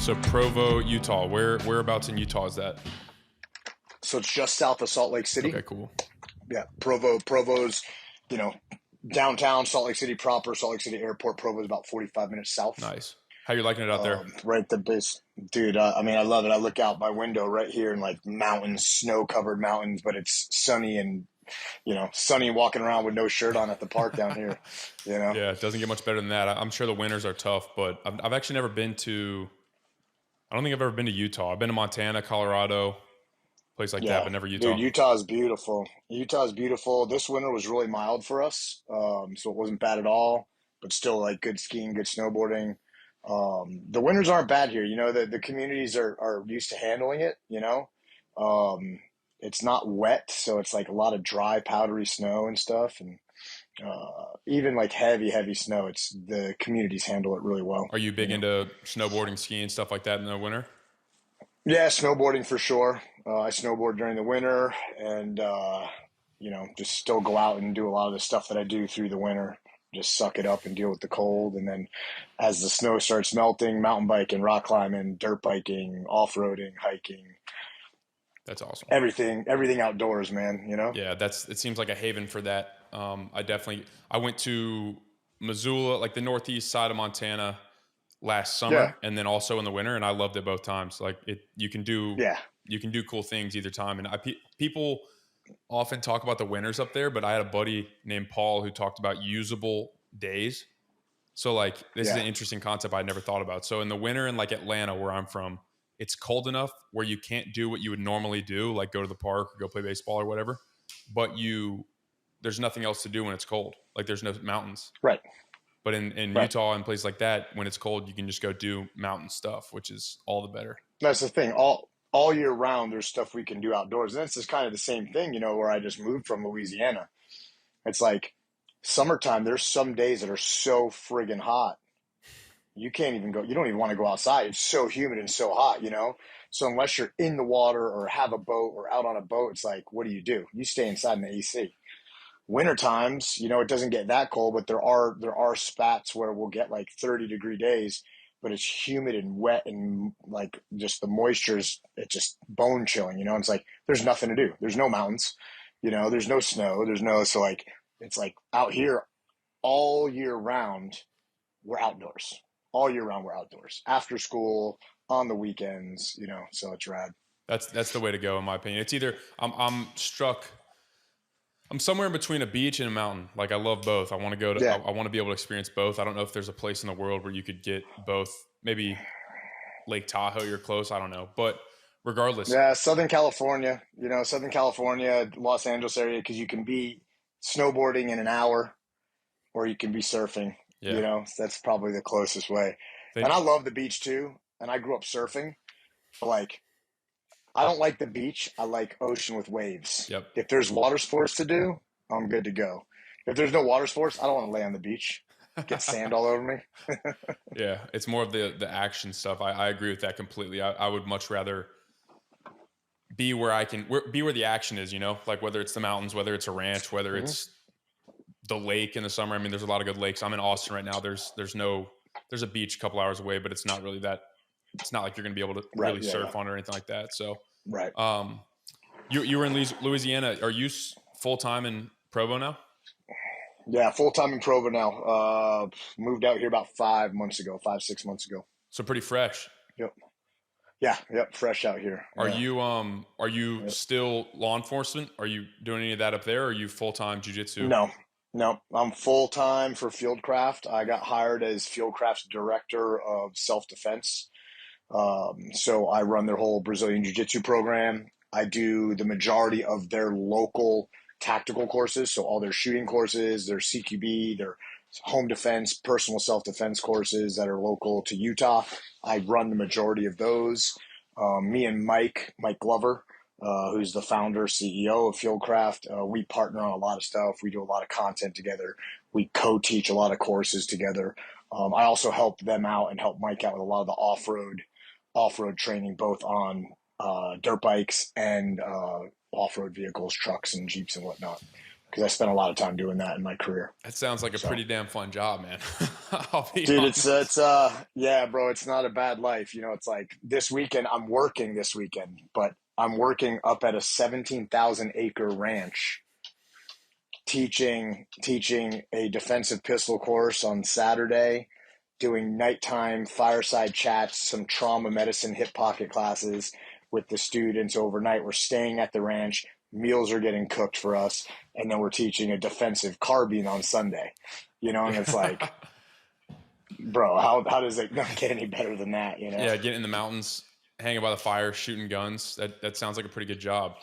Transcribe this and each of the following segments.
So Provo, Utah. Whereabouts in Utah is that? So it's just south of Salt Lake City. Okay, cool. Yeah, Provo's, downtown Salt Lake City proper, Salt Lake City Airport. Provo's about 45 minutes south. Nice. How you liking it out there? Right at the base. Dude, I love it. I look out my window right here and like mountains, snow-covered mountains, but it's sunny and, sunny walking around with no shirt on at the park down here, Yeah, it doesn't get much better than that. I'm sure the winters are tough, but I've actually never been to – I don't think I've ever been to Utah. I've been to Montana, Colorado, place like that, but never Utah. Dude, Utah is beautiful. This winter was really mild for us, so it wasn't bad at all, but still like good skiing, good snowboarding. The winters aren't bad here. The communities are used to handling it, It's not wet, so it's like a lot of dry, powdery snow and stuff. And even like heavy snow, the communities handle it really well. Are you big into snowboarding, skiing, stuff like that in the winter? Yeah, snowboarding for sure. I snowboard during the winter and, just still go out and do a lot of the stuff that I do through the winter. Just suck it up and deal with the cold. And then as the snow starts melting, mountain biking, rock climbing, dirt biking, off-roading, hiking. That's awesome. Everything outdoors, man, Yeah, it seems like a haven for that. I went to Missoula, like the northeast side of Montana last summer, and then also in the winter, and I loved it both times. Like you can do cool things either time. And people often talk about the winters up there, but I had a buddy named Paul who talked about usable days. So like this is an interesting concept I'd never thought about. So in the winter in like Atlanta, where I'm from, it's cold enough where you can't do what you would normally do, like go to the park or go play baseball or whatever. But there's nothing else to do when it's cold. Like there's no mountains. Right. But in Utah and places like that, when it's cold, you can just go do mountain stuff, which is all the better. That's the thing. All year round, there's stuff we can do outdoors. And this is kind of the same thing, where I just moved from Louisiana. It's like summertime, there's some days that are so friggin' hot. You can't even go. You don't even want to go outside. It's so humid and so hot, So unless you're in the water or have a boat or out on a boat, it's like, what do? You stay inside in the AC. Winter times, it doesn't get that cold, but there are spats where we'll get like 30-degree days, but it's humid and wet and like just the moisture's it's just bone chilling. It's like there's nothing to do. There's no mountains, there's no snow. So like it's like out here all year round, we're outdoors. All year round, we're outdoors. After school, on the weekends, so it's rad. That's the way to go, in my opinion. It's either I'm somewhere in between a beach and a mountain. Like I love both. I want to go to. I want to be able to experience both. I don't know if there's a place in the world where you could get both. Maybe Lake Tahoe, you're close. I don't know, but regardless. Yeah, Southern California. Southern California, Los Angeles area, because you can be snowboarding in an hour, or you can be surfing. Yeah. That's probably the closest way. And I love the beach too. And I grew up surfing. But like, I don't like the beach. I like ocean with waves. Yep. If there's water sports to do, I'm good to go. If there's no water sports, I don't want to lay on the beach, get sand all over me. Yeah, it's more of the action stuff. I agree with that completely. I would much rather be where the action is, like whether it's the mountains, whether it's a ranch, whether it's the lake in the summer. I mean, there's a lot of good lakes. I'm in Austin right now. There's a beach a couple hours away, but it's not really that. It's not like you're going to be able to really surf on it or anything like that. So, you were in Louisiana. Are you full time in Provo now? Yeah, full time in Provo now. Moved out here about 5 6 months ago. So pretty fresh. Yep. Yeah. Yep. Fresh out here. Are you still law enforcement? Are you doing any of that up there? Or are you full time jiu-jitsu? No, I'm full time for Fieldcraft. I got hired as Fieldcraft's director of self-defense. So I run their whole Brazilian Jiu-Jitsu program. I do the majority of their local tactical courses. So all their shooting courses, their CQB, their home defense, personal self-defense courses that are local to Utah. I run the majority of those. Me and Mike Glover, who's the founder, CEO of Fieldcraft. We partner on a lot of stuff. We do a lot of content together. We co-teach a lot of courses together. I also help them out and help Mike out with a lot of the off-road training, both on dirt bikes and off-road vehicles, trucks and Jeeps and whatnot. because I spent a lot of time doing that in my career. That sounds like a So, pretty damn fun job, man. I'll be dude, honest. yeah, bro, it's not a bad life. You know, it's like this weekend, I'm working this weekend, but I'm working up at a 17,000 acre ranch teaching a defensive pistol course on Saturday, doing nighttime fireside chats, some trauma medicine hip pocket classes with the students overnight. We're staying at the ranch. Meals are getting cooked for us, and then we're teaching a defensive carbine on Sunday. You know, and it's Yeah. like, bro, how does it not get any better than that? You know? Yeah, getting in the mountains, hanging by the fire, shooting guns. That sounds like a pretty good job.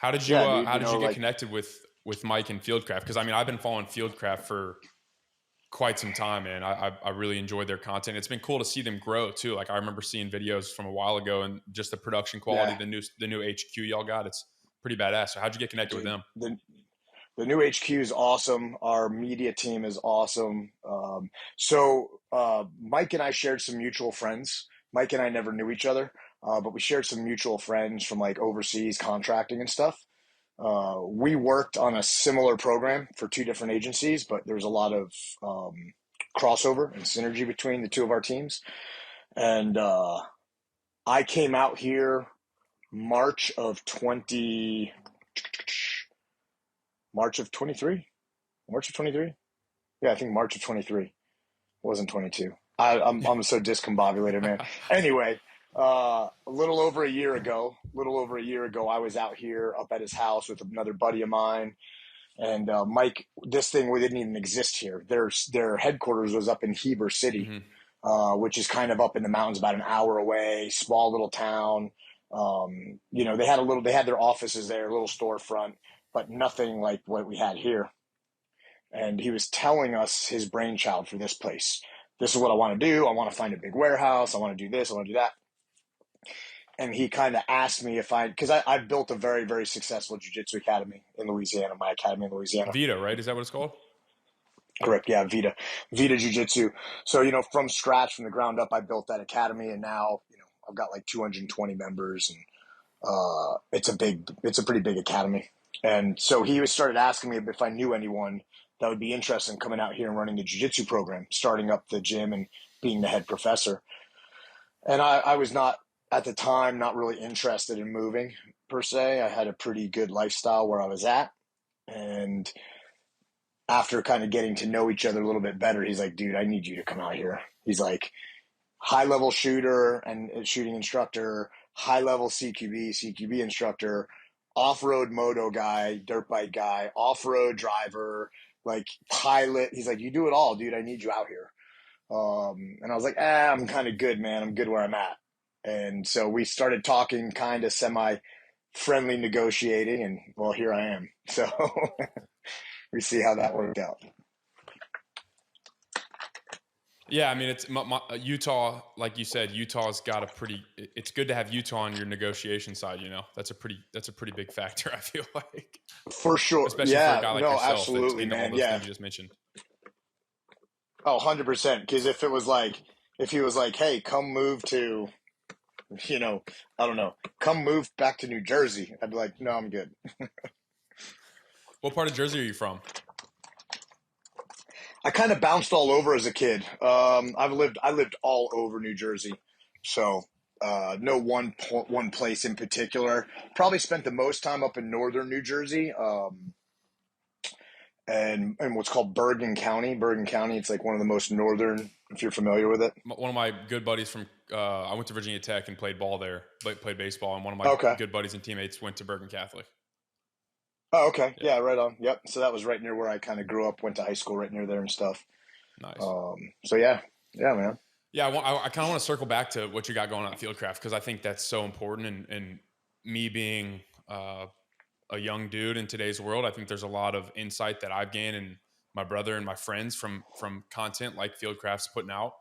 Yeah, dude. How You did know, you get like, connected with Mike and Fieldcraft? Because I mean, I've been following Fieldcraft for quite some time, and I really enjoyed their content. It's been cool to see them grow too. Like I remember seeing videos from a while ago, and just the production quality, yeah, the new HQ y'all got, it's pretty badass. So how'd you get connected with dude. them? The new HQ is awesome. Our media team is awesome. Mike and I shared some mutual friends. Mike and I never knew each other, but we shared some mutual friends from like overseas contracting and stuff. We worked on a similar program for two different agencies, but there's a lot of crossover and synergy between the two of our teams. And I came out here March of 20, March of 23, March of 23. Yeah, I think March of 23. It wasn't 22. I'm so discombobulated, man. Anyway, little over a year ago, I was out here up at his house with another buddy of mine. And Mike, this thing didn't even exist here. Their headquarters was up in Heber City, Hmm. which is kind of up in the mountains, about an hour away. Small little town. You know, they had their offices there, a little storefront, but nothing like what we had here. And he was telling us his brainchild for this place. This is what I want to do. I want to find a big warehouse. I want to do this. I want to do that. And he kind of asked me because I built a very, very successful jiu-jitsu academy in Louisiana, my academy in Louisiana. Vita, right? Is that what it's called? Correct. Yeah. Vida Jiu Jitsu. So, you know, from scratch, from the ground up, I built that academy, and now, you know, I've got like 220 members, and it's a pretty big academy. And so he started asking me if I knew anyone that would be interested in coming out here and running the jiu-jitsu program, starting up the gym and being the head professor. And I was not, at the time, not really interested in moving per se. I had a pretty good lifestyle where I was at. And after kind of getting to know each other a little bit better, he's like, dude, I need you to come out here. He's like, high level shooter and shooting instructor, high level CQB instructor, off road moto guy, dirt bike guy, off road driver, like pilot. He's like, you do it all, dude. I need you out here. And I was like, I'm kind of good, man. I'm good where I'm at. And so we started talking, kind of semi friendly negotiating, and well, here I am. So we see how that worked out. Yeah, I mean, it's Utah, like you said. Utah's got a pretty. It's good to have Utah on your negotiation side. You know, that's a pretty big factor. I feel like, For sure. especially for a Yeah. guy like No, yourself, that's absolutely, into all man. those Yeah. things you just mentioned. Oh, 100%. Because if he was like, hey, come move to, you know, I don't know, come move back to New Jersey, I'd be like, no, I'm good. What part of Jersey are you from? I kind of bounced all over as a kid. I lived all over New Jersey. So, no one place in particular. Probably spent the most time up in northern New Jersey. And what's called Bergen County. Bergen County, it's like one of the most northern, if you're familiar with it. One of my good buddies from I went to Virginia Tech and played ball there, played baseball, and one of my Okay. good buddies and teammates went to Bergen Catholic. Oh, okay. Yeah, Yeah, right on. Yep. So that was right near where I kind of grew up, went to high school right near there and stuff. nice. So yeah. Yeah, man. Yeah, I kind of want to circle back to what you got going on at Fieldcraft because I think that's so important. And me being a young dude in today's world, I think there's a lot of insight that I've gained and my brother and my friends from content like Fieldcraft's putting out.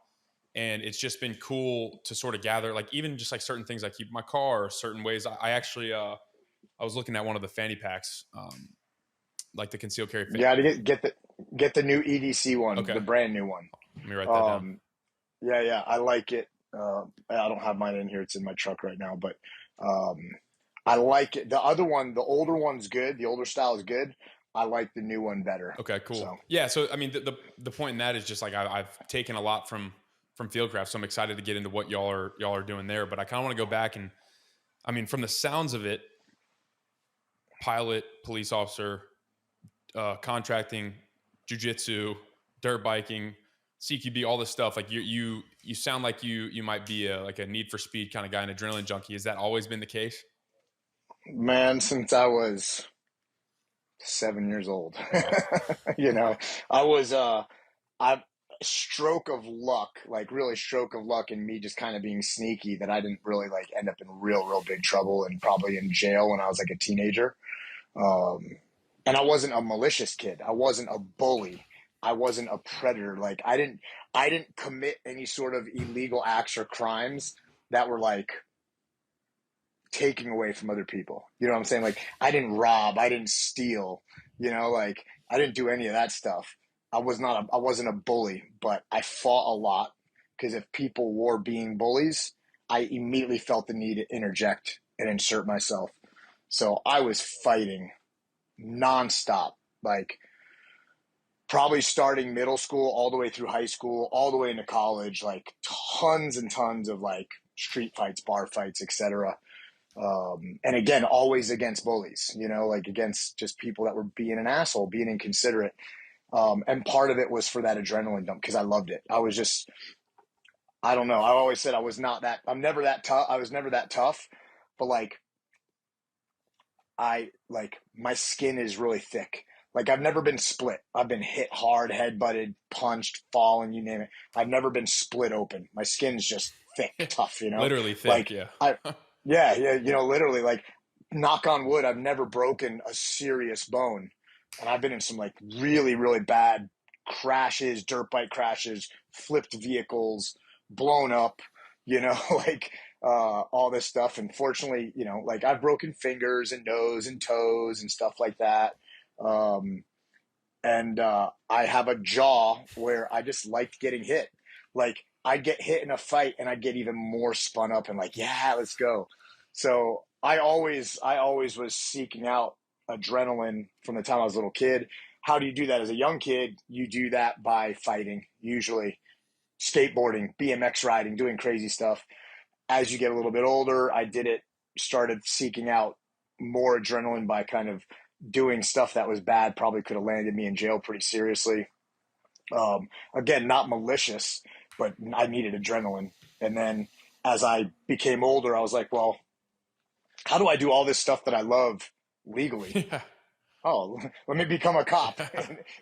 And it's just been cool to sort of gather, like even just like certain things I keep in my car, or certain ways. I actually I was looking at one of the fanny packs, like the concealed carry. Yeah, to get the new EDC one, the Okay, brand new one. let me write that down. Um, yeah, I like it. I don't have mine in here; it's in my truck right now. But I like it. The other one, the older one's good. The older style is good. I like the new one better. Okay, cool. So Yeah. So, I mean, the point in that is just like, I've taken a lot from Fieldcraft. So I'm excited to get into what y'all are doing there, but I kind of want to go back and, I mean, from the sounds of it, pilot, police officer, contracting, jujitsu, dirt biking, CQB, all this stuff. Like you sound like you might be like a Need for Speed kind of guy, an adrenaline junkie. Has that always been the case? man, since I was 7 years old, Wow. I was I stroke of luck, like really stroke of luck, and me just kind of being sneaky that I didn't really like end up in real big trouble and probably in jail when I was like a teenager. Um, and I wasn't a malicious kid. I wasn't a bully. I wasn't a predator. Like I didn't commit any sort of illegal acts or crimes that were like taking away from other people. You know what I'm saying? Like I didn't rob, I didn't steal, like I didn't do any of that stuff. I wasn't a bully, but I fought a lot because if people were being bullies, I immediately felt the need to interject and insert myself. So I was fighting nonstop, like probably starting middle school all the way through high school, all the way into college, like tons and tons of like street fights, bar fights, etc. And again, always against bullies, like against just people that were being an asshole, being inconsiderate. And part of it was for that adrenaline dump because I loved it. I don't know. I always said I'm never that tough. I was never that tough, but like, my skin is really thick. Like I've never been split. I've been hit hard, head butted, punched, fallen, you name it. I've never been split open. My skin's just thick, tough, Literally thick. like Yeah. yeah, literally like knock on wood, I've never broken a serious bone. And I've been in some like really bad crashes, dirt bike crashes, flipped vehicles, blown up, like all this stuff. And fortunately, like I've broken fingers and nose and toes and stuff like that. Um, and I have a jaw where I just liked getting hit. Like I'd get hit in a fight and I'd get even more spun up and like, yeah, let's go. So I always was seeking out adrenaline from the time I was a little kid. How do you do that as a young kid? You do that by fighting, usually skateboarding, BMX riding, doing crazy stuff. As you get a little bit older, started seeking out more adrenaline by kind of doing stuff that was bad, probably could have landed me in jail pretty seriously. Again, not malicious, but I needed adrenaline. And then as I became older, I was like, well, how do I do all this stuff that I love legally? Yeah. Oh, let me become a cop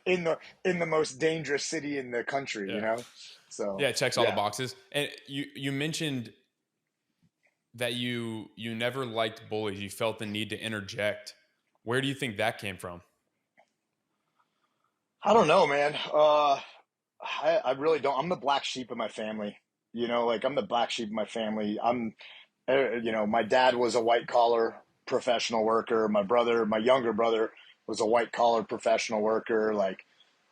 in the most dangerous city in the country, Yeah. So Yeah. It checks all the boxes. And you mentioned that you never liked bullies. You felt the need to interject. Where do you think that came from? I don't know, man. I really don't. I'm the black sheep of my family. Like I'm the black sheep of my family. My dad was a white collar professional worker. My younger brother was a white collar professional worker. Like,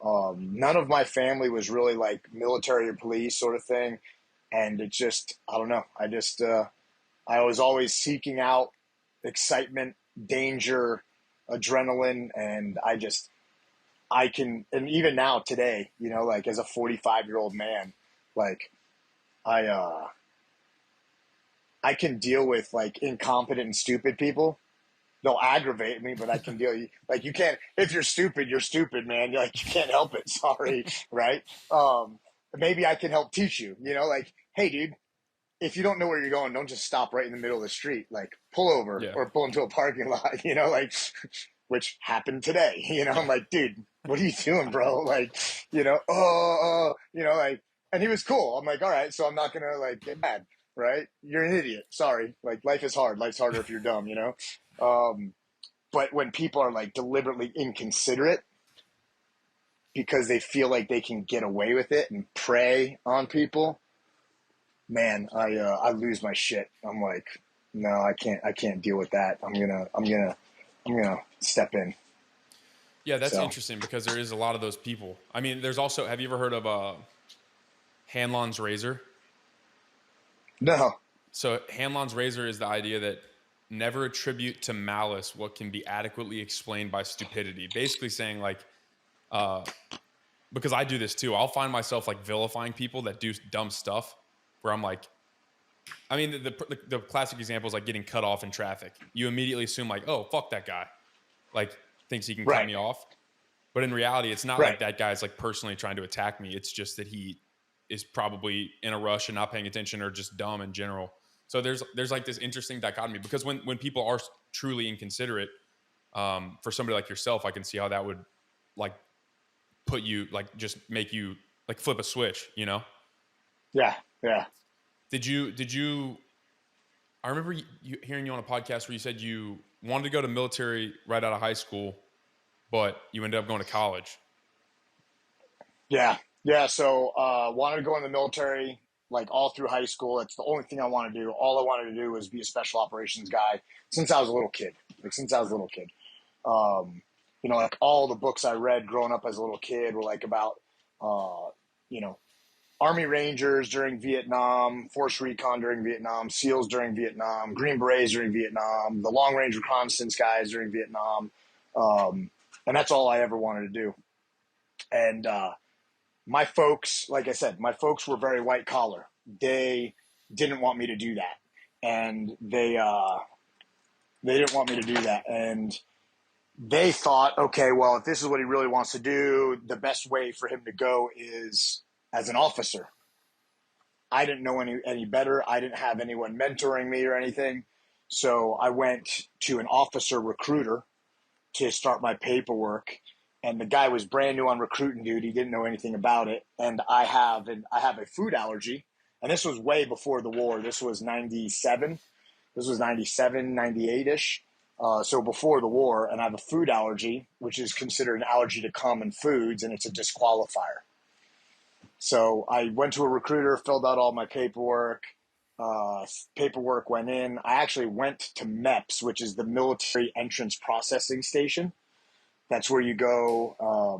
none of my family was really like military or police sort of thing. And it just, I don't know. I was always seeking out excitement, danger, adrenaline. And and even now today, like as a 45-year-old man, like I, I can deal with like incompetent and stupid people. They'll aggravate me, but I can deal. Like you can't. If you're stupid, man. You're like you can't help it. Sorry, right? Maybe I can help teach you. Like hey, dude, if you don't know where you're going, don't just stop right in the middle of the street. Like pull over Yeah. or pull into a parking lot. Like which happened today. I'm like, dude, what are you doing, bro? Like, like, and he was cool. I'm like, all right, so I'm not gonna like get mad, right? You're an idiot. Sorry. Like, life is hard. Life's harder if you're dumb, But when people are like deliberately inconsiderate because they feel like they can get away with it and prey on people, man, I lose my shit. I'm like, no, I can't deal with that. I'm gonna step in. Yeah, that's So interesting because there is a lot of those people. I mean, there's also, have you ever heard of Hanlon's razor? no, So Hanlon's razor is the idea that never attribute to malice what can be adequately explained by stupidity. Basically saying like, because I do this too. I'll find myself like vilifying people that do dumb stuff where I'm like, I mean, the classic example is like getting cut off in traffic. You immediately assume like, oh, fuck that guy. Like thinks he can cut me off. But in reality, it's not like that guy's like personally trying to attack me. It's just that he is probably in a rush and not paying attention or just dumb in general. So there's like this interesting dichotomy because when people are truly inconsiderate, for somebody like yourself, I can see how that would like put you like just make you like flip a switch, you know? Yeah. Yeah. Did you, I remember hearing you on a podcast where you said you wanted to go to military right out of high school, but you ended up going to college. Yeah. Yeah. So, wanted to go in the military, like all through high school. It's the only thing I wanted to do. All I wanted to do was be a special operations guy since I was a little kid. You know, like all the books I read growing up as a little kid were like about, you know, Army Rangers during Vietnam, Force Recon during Vietnam, SEALs during Vietnam, Green Berets during Vietnam, the Long Range Reconnaissance guys during Vietnam. And that's all I ever wanted to do. And my folks, like I said, my folks were very white collar. They didn't want me to do that. And they didn't want me to do that. And they thought, okay, well, if this is what he really wants to do, the best way for him to go is as an officer. I didn't know any better. I didn't have anyone mentoring me or anything. So I went to an officer recruiter to start my paperwork. And the guy was brand new on recruiting duty, didn't know anything about it. And I have a food allergy. And this was way before the war. This was 97. This was 97, 98-ish. So before the war, and I have a food allergy, which is considered an allergy to common foods, and it's a disqualifier. So I went to a recruiter, filled out all my paperwork. Paperwork went in. I actually went to MEPS, which is the Military Entrance Processing Station. That's where you go.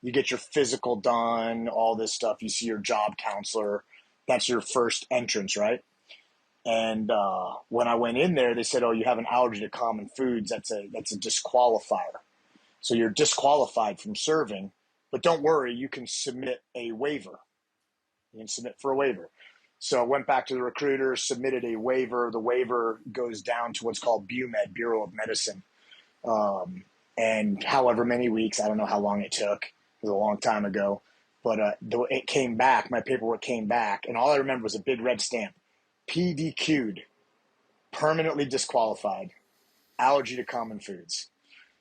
You get your physical done, all this stuff. You see your job counselor. That's your first entrance, right? And when I went in there, they said, "Oh, you have an allergy to common foods. That's a disqualifier. So you're disqualified from serving. But don't worry, you can submit a waiver. You can submit for a waiver." So I went back to the recruiter, submitted a waiver. The waiver goes down to what's called BUMED, Bureau of Medicine. And however many weeks, I don't know how long it took. It was a long time ago. But it came back. My paperwork came back. And all I remember was a big red stamp. PDQ'd, permanently disqualified, allergy to common foods.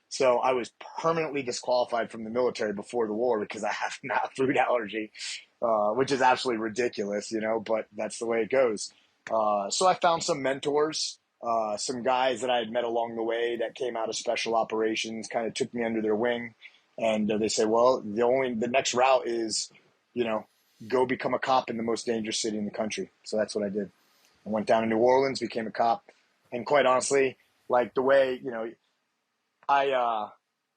So I was permanently disqualified from the military before the war because I have a food allergy, which is absolutely ridiculous, you know, but that's the way it goes. So I found some mentors, some guys that I had met along the way that came out of special operations, kind of took me under their wing. And they said, well, the next route is, you know, go become a cop in the most dangerous city in the country. So that's what I did. I went down to New Orleans, became a cop. And quite honestly, like the way, you know,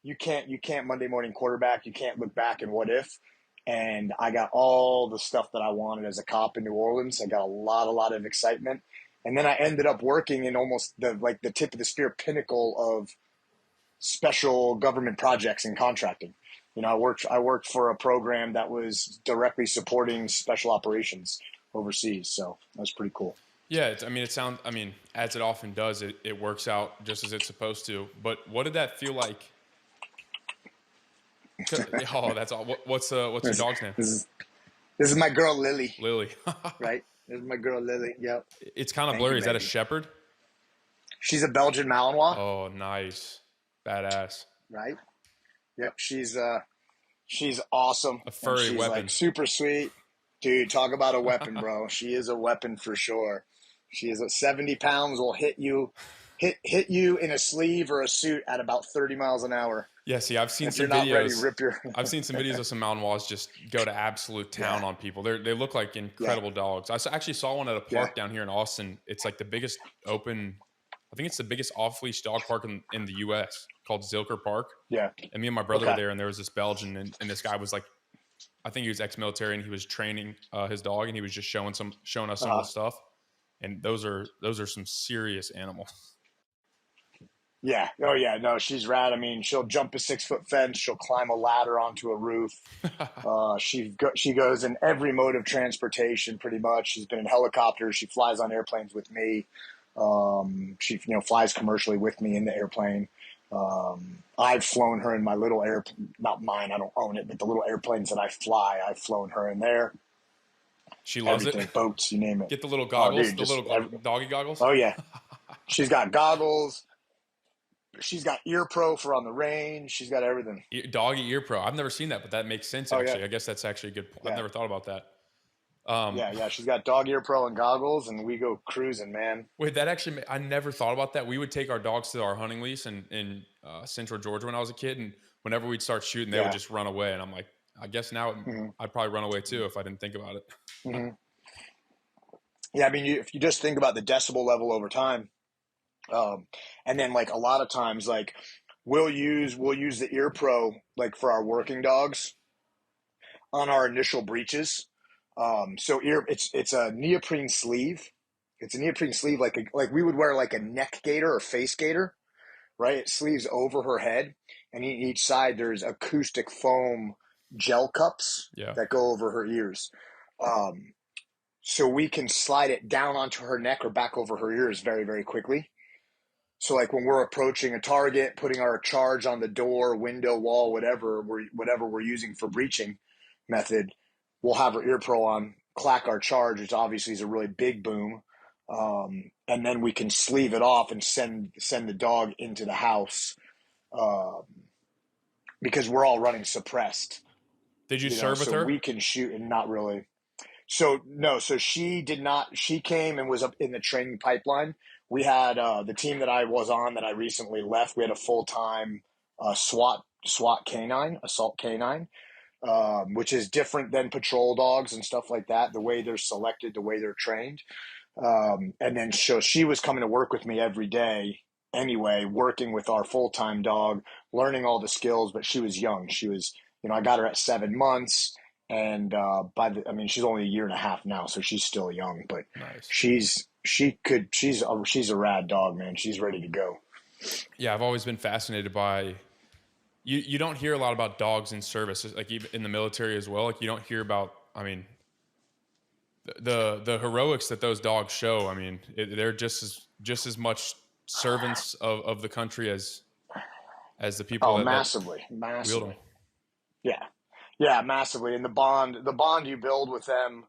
you can't Monday morning quarterback. You can't look back and what if. And I got all the stuff that I wanted as a cop in New Orleans. I got a lot of excitement. And then I ended up working in almost the tip of the spear pinnacle of special government projects and contracting. You know, I worked for a program that was directly supporting special operations overseas. So that was pretty cool. Yeah, as it often does, it works out just as it's supposed to. But what did that feel like? Oh, that's all. What's your dog's name? This is my girl, Lily. Lily. Right? This is my girl, Lily. Yep. It's kind of blurry. Is that a shepherd? She's a Belgian Malinois. Oh, nice. Badass. Right? Yep. She's awesome. A furry weapon. Like super sweet. Dude, talk about a weapon, bro. She is a weapon for sure. She is 70 pounds, will hit you in a sleeve or a suit at about 30 miles an hour. Yeah, see, I've seen some videos. I've seen some videos of some Malinois just go to absolute town on people. They look like incredible dogs. I actually saw one at a park down here in Austin. It's like the biggest I think it's the biggest off-leash dog park in the U.S. called Zilker Park. Yeah. And me and my brother were there, and there was this Belgian, and this guy was like, I think he was ex-military, and he was training his dog, and he was just showing us some of the stuff. And those are some serious animals. Yeah. Oh yeah. No, she's rad. I mean, she'll jump a 6 foot fence. She'll climb a ladder onto a roof. She goes in every mode of transportation pretty much. She's been in helicopters. She flies on airplanes with me. She flies commercially with me in the airplane. I've flown her in my little airplane, not mine. I don't own it, but the little airplanes that I fly, I've flown her in there. She loves it. Everything, boats, you name it. Get the little Oh, goggles, dude, the little doggy goggles. oh yeah. She's got goggles. She's got ear pro for on the range. She's got everything. Doggy ear pro. I've never seen that, but that makes sense Oh yeah, actually. I guess that's actually a good point. I've yeah, never thought about that. Um, yeah. She's got dog ear pro and goggles, and we go cruising, man. Wait, that actually, I never thought about that. We would take our dogs to our hunting lease in Central Georgia when I was a kid, and whenever we'd start shooting, they would Yeah. just run away. And I'm like, I guess now hmm I'd probably run away too if I didn't think about it. hmm Yeah, I mean, if you just think about the decibel level over time, and then like a lot of times, like we'll use the ear pro like for our working dogs on our initial breaches. So it's a neoprene sleeve. It's a neoprene sleeve like we would wear like a neck gaiter or face gaiter, right? It sleeves over her head, and each side there's acoustic foam gel cups Yeah. that go over her ears. Um, so we can slide it down onto her neck or back over her ears very, very quickly. So like when we're approaching a target, putting our charge on the door, window, wall, whatever we're using for breaching method, we'll have our ear pro on, clack our charge, which obviously is a really big boom. And then we can sleeve it off and send the dog into the house, um, because we're all running suppressed, Did you serve with so her? we can shoot and not really. So no, so she did not. She came and was up in the training pipeline. We had the team that I was on that I recently left. We had a full time SWAT canine, assault canine, which is different than patrol dogs and stuff like that. The way they're selected, the way they're trained, and then so she was coming to work with me every day anyway, working with our full time dog, learning all the skills. But she was young. She was, I got her at 7 months, and I mean, she's only a year and a half now, so she's still young. But Nice. she's a rad dog, man. She's ready to go. Yeah, I've always been fascinated by. You don't hear a lot about dogs in service, like even in the military as well. Like you don't hear about. I mean, the heroics that those dogs show. I mean, they're just as much servants of the country as the people Oh, that massively, wield them. massively. Yeah, yeah, massively. And the bond you build with them,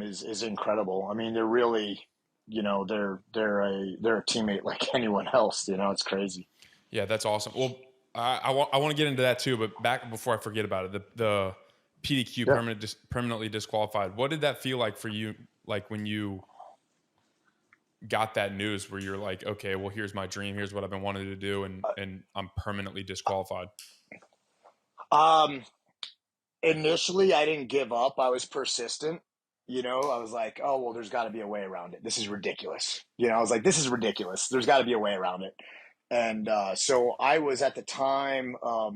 is incredible. I mean, they're really, they're a teammate like anyone else. It's crazy. Yeah, that's awesome. Well, I want to get into that too, but back before I forget about it, the PDQ Yeah. permanently disqualified. What did that feel like for you? Like when you got that news, where you're like, okay, well, here's my dream, here's what I've been wanting to do, and I'm permanently disqualified. Um, Initially, I didn't give up. I was persistent. I was like, oh, well, there's got to be a way around it. This is ridiculous. I was like, this is ridiculous. There's got to be a way around it. And so I was at the time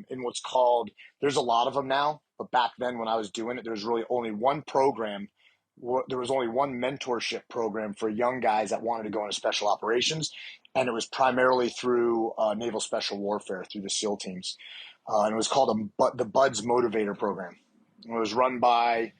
in what's called, there's a lot of them now, but back then when I was doing it, there was really only one program. There was only one mentorship program for young guys that wanted to go into special operations. And it was primarily through Naval Special Warfare, through the SEAL teams. And it was called the Buds Motivator Program. It was run by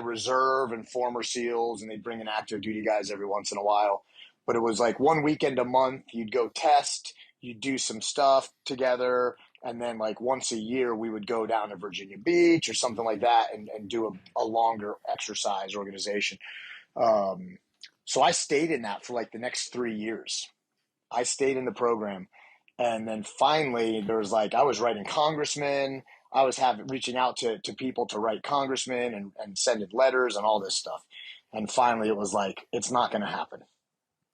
reserve and former SEALs, and they'd bring in active duty guys every once in a while. But it was like one weekend a month. You'd go test, you'd do some stuff together, and then like once a year we would go down to Virginia Beach or something like that and do a longer exercise organization. Um, so I stayed in that for like the next 3 years. I stayed in the program. And then finally, there was like, I was writing congressmen. I was reaching out to people to write congressmen and sending letters and all this stuff. And finally, it was like, it's not going to happen.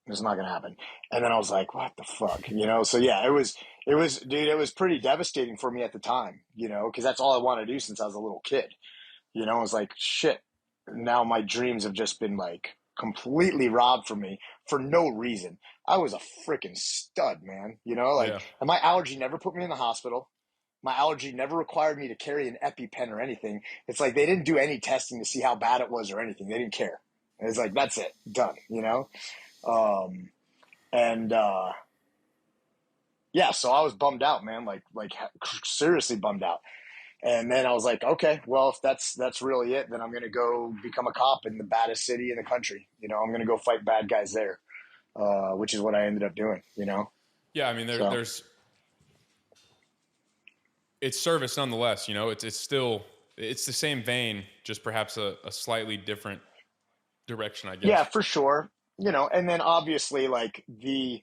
It's not going to happen. And then I was like, what the fuck? So yeah, dude, it was pretty devastating for me at the time, because that's all I wanted to do since I was a little kid. I was like, shit, now my dreams have just been like completely robbed from me for no reason. I was a freaking stud, man. Yeah, And my allergy never put me in the hospital. My allergy never required me to carry an EpiPen or anything. It's like they didn't do any testing to see how bad it was or anything. They didn't care. It's like, that's it, done, Um, And, yeah, so I was bummed out, man, like seriously bummed out. And then I was like, okay, well, if that's really it, then I'm gonna go become a cop in the baddest city in the country. I'm gonna go fight bad guys there, which is what I ended up doing. Yeah, I mean, So it's service nonetheless. It's still it's the same vein, just perhaps a slightly different direction, I yeah, guess. for sure. And then obviously like the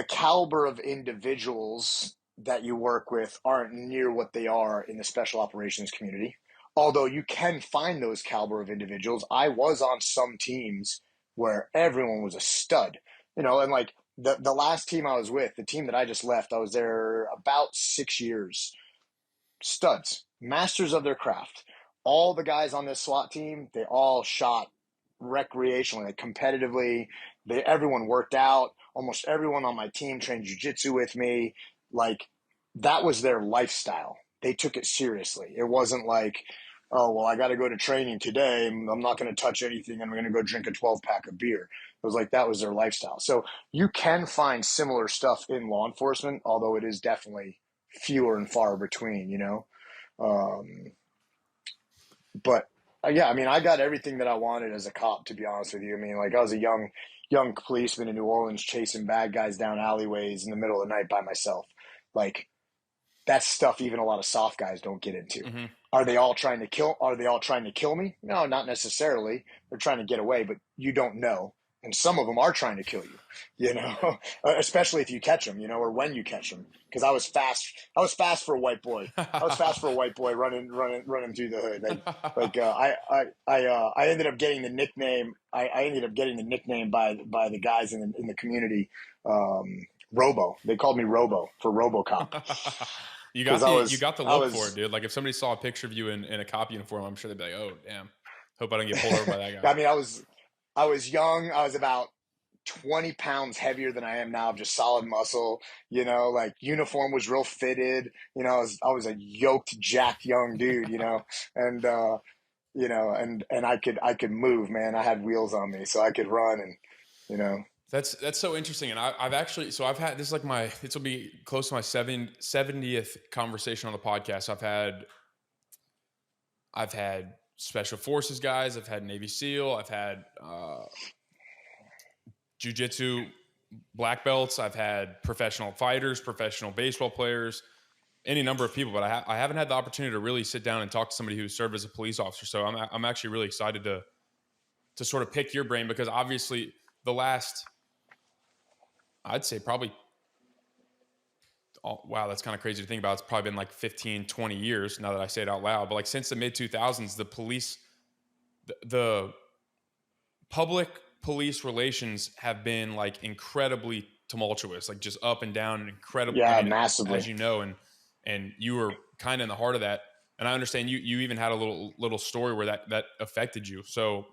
caliber of individuals that you work with aren't near what they are in the special operations community. Although you can find those caliber of individuals. I was on some teams where everyone was a stud, and like the last team I was with, the team that I just left, I was there about 6 years. Studs, masters of their craft. All the guys on this SWAT team, they all shot recreationally, like competitively. Everyone worked out. Almost everyone on my team trained jiu-jitsu with me. Like that was their lifestyle. They took it seriously. It wasn't like, oh, well, I got to go to training today. I'm not going to touch anything. I'm going to go drink a 12-pack of beer. It was like that was their lifestyle. So you can find similar stuff in law enforcement, although it is definitely fewer and far between. Um, but yeah, I mean, I got everything that I wanted as a cop, to be honest with you. I mean, like I was a young policeman in New Orleans chasing bad guys down alleyways in the middle of the night by myself. Like that's stuff even a lot of soft guys don't get into. Mm-hmm. Are they all trying to kill me? No, not necessarily. They're trying to get away, but you don't know. And some of them are trying to kill you, especially if you catch them, or when you catch them. Because I was fast. I was fast for a white boy. I was fast for a white boy running through the hood. I ended up getting the nickname. I ended up getting the nickname by the guys in the community. Robo. They called me Robo for RoboCop. You Because got I the you was got the I look for it, was dude. Like if somebody saw a picture of you in a cop uniform, I'm sure they'd be like, "Oh, damn, hope I don't get pulled over by that guy." I mean I was young. I was about 20 pounds heavier than I am now, just solid muscle. Like uniform was real fitted. I was a yoked, jacked young dude. And and I could move, man. I had wheels on me, so I could run and you know. That's so interesting, and I've actually I've had this is like this will be close to my 70th conversation on the podcast. I've had special forces guys, I've had Navy SEAL, I've had jiu-jitsu black belts, I've had professional fighters, professional baseball players, any number of people, but I haven't had the opportunity to really sit down and talk to somebody who served as a police officer. So I'm actually really excited to sort of pick your brain because obviously the last, I'd say probably, oh, wow, that's kind of crazy to think about. It's probably been like 15, 20 years now that I say it out loud. But like since the mid 2000s, the police, the public police relations have been like incredibly tumultuous, like just up and down and incredible. I Yeah, mean, as massively. you know, and you were kind of in the heart of that. And I understand you even had a little story where that affected you. So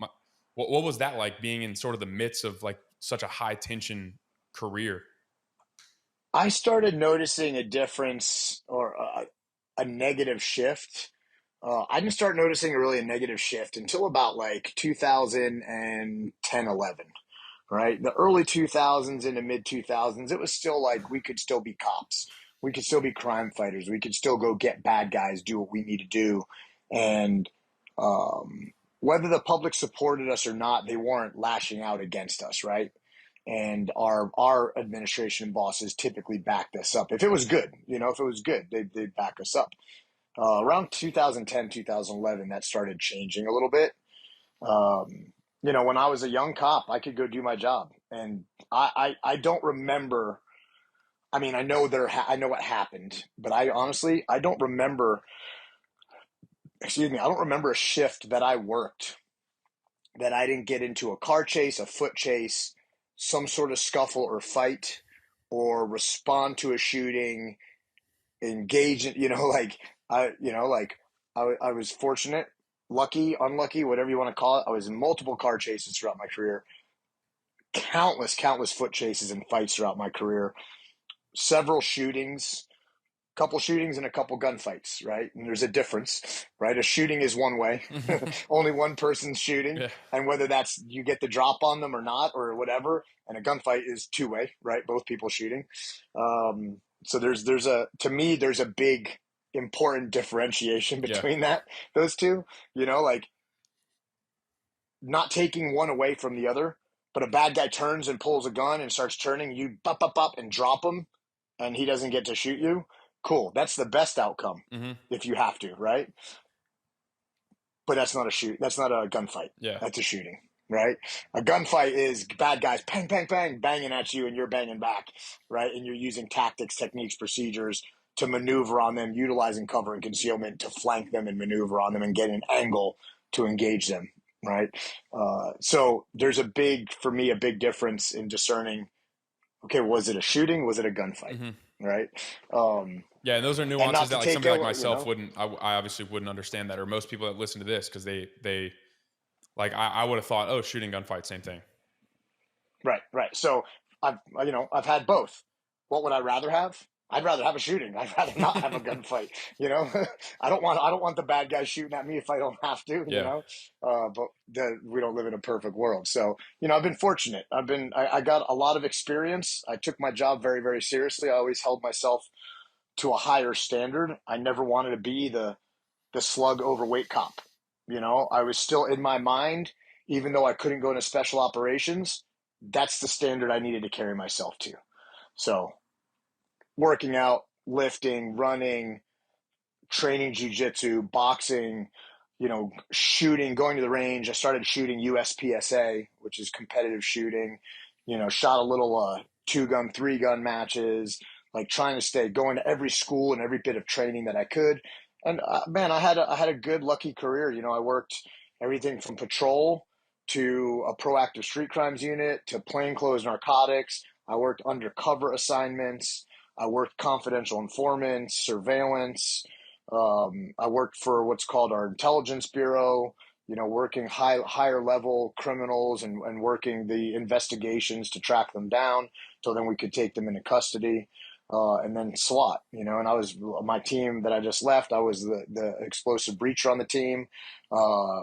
what was that like being in sort of the midst of like such a high tension career? I started noticing a difference or a negative shift. I didn't start noticing really a negative shift until about like 2010, 11, right? The early 2000s into mid 2000s, it was still like we could still be cops. We could still be crime fighters. We could still go get bad guys, do what we need to do. And whether the public supported us or not, they weren't lashing out against us, right? And our administration bosses typically backed us up. If it was good, if it was good, they'd back us up. Around 2010, 2011, that started changing a little bit. When I was a young cop, I could go do my job, and I don't remember. I mean, I know what happened, but I don't remember. Excuse me, I don't remember a shift that I worked that I didn't get into a car chase, a foot chase, some sort of scuffle or fight, or respond to a shooting, engage in, I was fortunate, lucky, unlucky, whatever you want to call it. I was in multiple car chases throughout my career, countless foot chases and fights throughout my career, several shootings, couple shootings and a couple gunfights, right? And there's a difference, right? A shooting is one way, only one person's shooting, Yeah. and whether that's you get the drop on them or not or whatever. And a gunfight is two way, right? Both people shooting. So to me there's a big important differentiation Yeah. between those two. Like not taking one away from the other, but a bad guy turns and pulls a gun and starts turning, you up and drop him, and he doesn't get to shoot you. Cool, that's the best outcome if you have to, right? But that's not a gunfight. Yeah. That's a shooting, right? A gunfight is bad guys bang, bang, bang, banging at you, and you're banging back, right? And you're using tactics, techniques, procedures to maneuver on them, utilizing cover and concealment to flank them and maneuver on them and get an angle to engage them, right? So there's for me, a big difference in discerning, okay, was it a shooting? Was it a gunfight? Right? Yeah, and those are nuances that like somebody like myself know? wouldn't. I obviously wouldn't understand that, or most people that listen to this because they like I would have thought, oh, shooting, gunfight, same thing. Right. So I've had both. What would I rather have? I'd rather have a shooting. I'd rather not have a gunfight. I don't want the bad guy shooting at me if I don't have to. Yeah. But we don't live in a perfect world. So I've been fortunate. I got a lot of experience. I took my job very, very seriously. I always held myself to a higher standard. I never wanted to be the slug overweight cop. I was still in my mind, even though I couldn't go into special operations, that's the standard I needed to carry myself to. So working out, lifting, running, training jiu-jitsu, boxing, shooting, going to the range. I started shooting USPSA, which is competitive shooting, shot a little 2-gun, 3-gun matches, like trying to going to every school and every bit of training that I could. And man, I had a good, lucky career. I worked everything from patrol to a proactive street crimes unit to plainclothes narcotics. I worked undercover assignments. I worked confidential informants, surveillance. I worked for what's called our intelligence bureau, working higher level criminals and working the investigations to track them down so then we could take them into custody. And then SWAT, and I was my team that I just left. I was the explosive breacher on the team.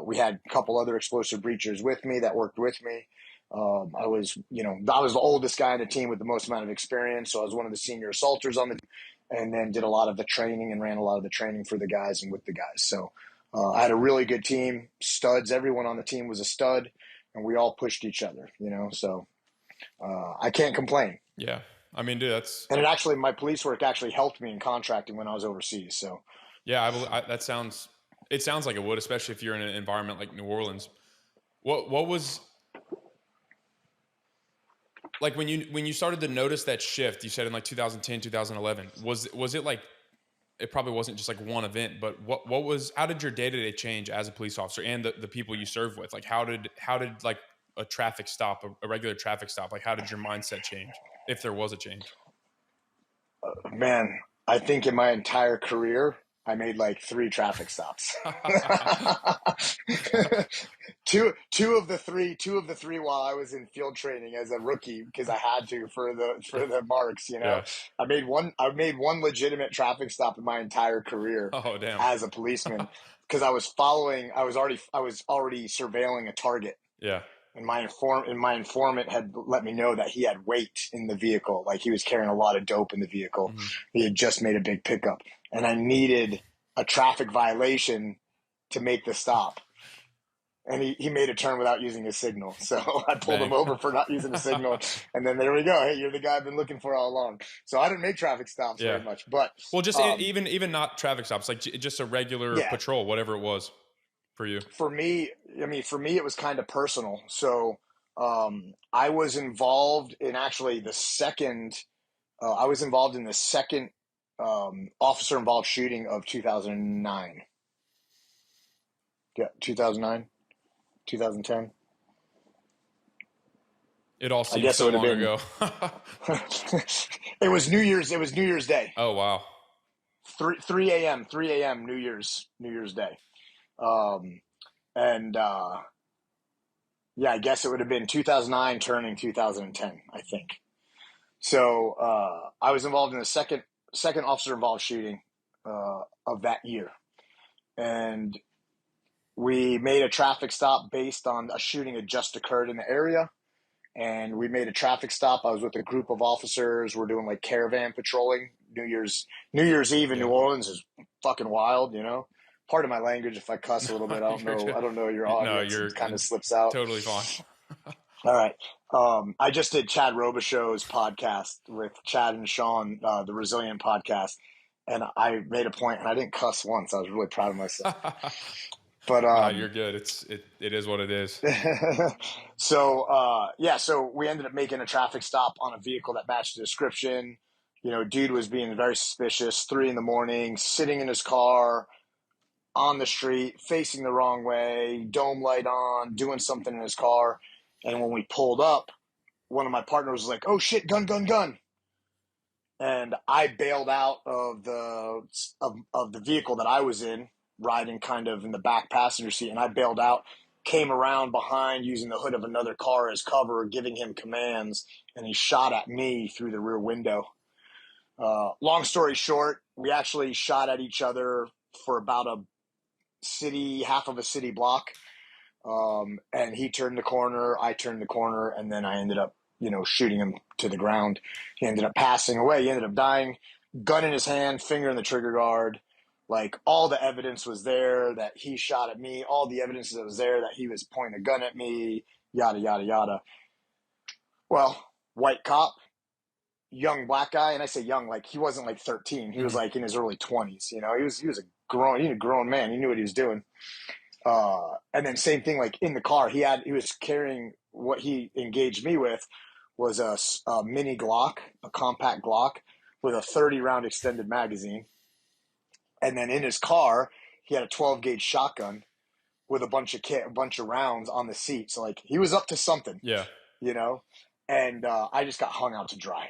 We had a couple other explosive breachers with me that worked with me. I was the oldest guy on the team with the most amount of experience. So I was one of the senior assaulters on the team, and then did a lot of the training and ran a lot of the training for the guys and with the guys. So I had a really good team, studs. Everyone on the team was a stud, and we all pushed each other, so I can't complain. Yeah. I mean, dude, and my police work actually helped me in contracting when I was overseas. So yeah, it sounds like it would, especially if you're in an environment like New Orleans. What was like when you started to notice that shift? You said in like 2010, 2011. Was it like, it probably wasn't just like one event, but how did your day-to-day change as a police officer and the people you serve with? Like how did like a traffic stop, a regular traffic stop, like how did your mindset change, if there was a change? Man, I think in my entire career, I made like 3 traffic stops. two of the three while I was in field training as a rookie, because I had to for the marks. Yeah. I made one legitimate traffic stop in my entire career. Oh, damn. As a policeman, because I was already surveilling a target. Yeah. And my informant had let me know that he had weight in the vehicle, like he was carrying a lot of dope in the vehicle. Mm-hmm. He had just made a big pickup, and I needed a traffic violation to make the stop. And he made a turn without using his signal, so I pulled him over for not using a signal. And then there we go. Hey, you're the guy I've been looking for all along. So I didn't make traffic stops very much, but just even not traffic stops, like just a regular patrol, whatever it was. For you? For me, it was kind of personal. So I was involved in actually the second. I was involved in the second officer-involved shooting of 2009. Yeah, 2009, 2010. It all seems so long ago. It was New Year's Day. Oh wow. 3 a.m. New Year's Day. I guess it would have been 2009 turning 2010, I think. So I was involved in the second second officer involved shooting of that year. And we made a traffic stop based on a shooting had just occurred in the area. And we made a traffic stop. I was with a group of officers. We're doing like caravan patrolling. New Year's Eve in New Orleans is fucking wild, you know. Pardon my language if I cuss a little bit. I don't know your audience. It kind of slips out. Totally fine. All right. I just did Chad Robichaux's podcast with Chad and Sean, the Resilient podcast, and I made a point, and I didn't cuss once. I was really proud of myself. But no, you're good. It is what it is. So so we ended up making a traffic stop on a vehicle that matched the description. You know, dude was being very suspicious. 3 a.m, sitting in his car on the street, facing the wrong way, dome light on, doing something in his car. And when we pulled up, one of my partners was like, "Oh shit, gun, gun, gun!" And I bailed out of the vehicle that I was in, riding kind of in the back passenger seat, and I bailed out, came around behind using the hood of another car as cover, giving him commands, and he shot at me through the rear window. Long story short, we actually shot at each other for about half of a city block. And he turned the corner, I turned the corner, and then I ended up, shooting him to the ground. He ended up passing away. He ended up dying, gun in his hand, finger in the trigger guard. Like, all the evidence was there that he shot at me. All the evidence that was there that he was pointing a gun at me, yada, yada, yada. Well, white cop, young black guy. And I say young, like he wasn't like 13. He was like in his early 20s. He was a grown man. He knew what he was doing. And then same thing, like in the car, he was carrying what he engaged me with was a mini Glock, a compact Glock with a 30-round extended magazine. And then in his car, he had a 12-gauge shotgun with a bunch of rounds on the seat. So like he was up to something, and I just got hung out to dry.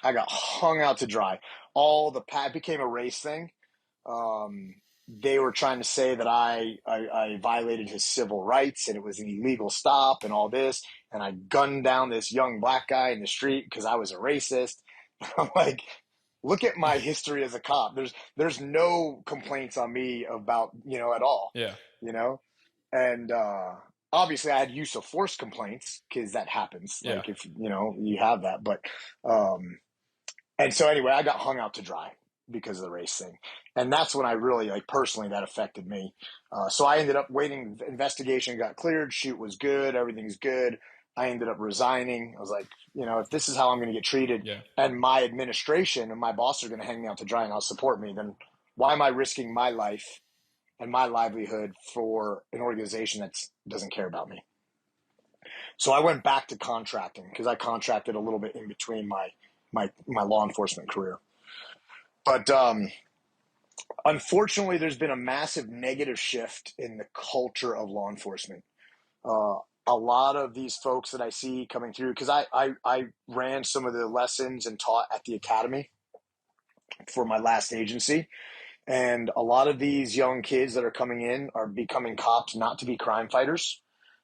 It became a race thing. They were trying to say that I violated his civil rights and it was an illegal stop and all this. And I gunned down this young black guy in the street because I was a racist. I'm like, look at my history as a cop. There's no complaints on me about, at all. Yeah. And obviously I had use of force complaints because that happens. Yeah. Like if, you have that. But, and so anyway, I got hung out to dry because of the race thing. And that's when I really, like, personally, that affected me. So I ended up waiting. Investigation got cleared. Shoot was good. Everything's good. I ended up resigning. I was like, if this is how I'm going to get treated and my administration and my boss are going to hang me out to dry and I'll support me, then why am I risking my life and my livelihood for an organization that doesn't care about me? So I went back to contracting because I contracted a little bit in between my law enforcement career. But unfortunately, there's been a massive negative shift in the culture of law enforcement. A lot of these folks that I see coming through, because I ran some of the lessons and taught at the academy for my last agency. And a lot of these young kids that are coming in are becoming cops not to be crime fighters.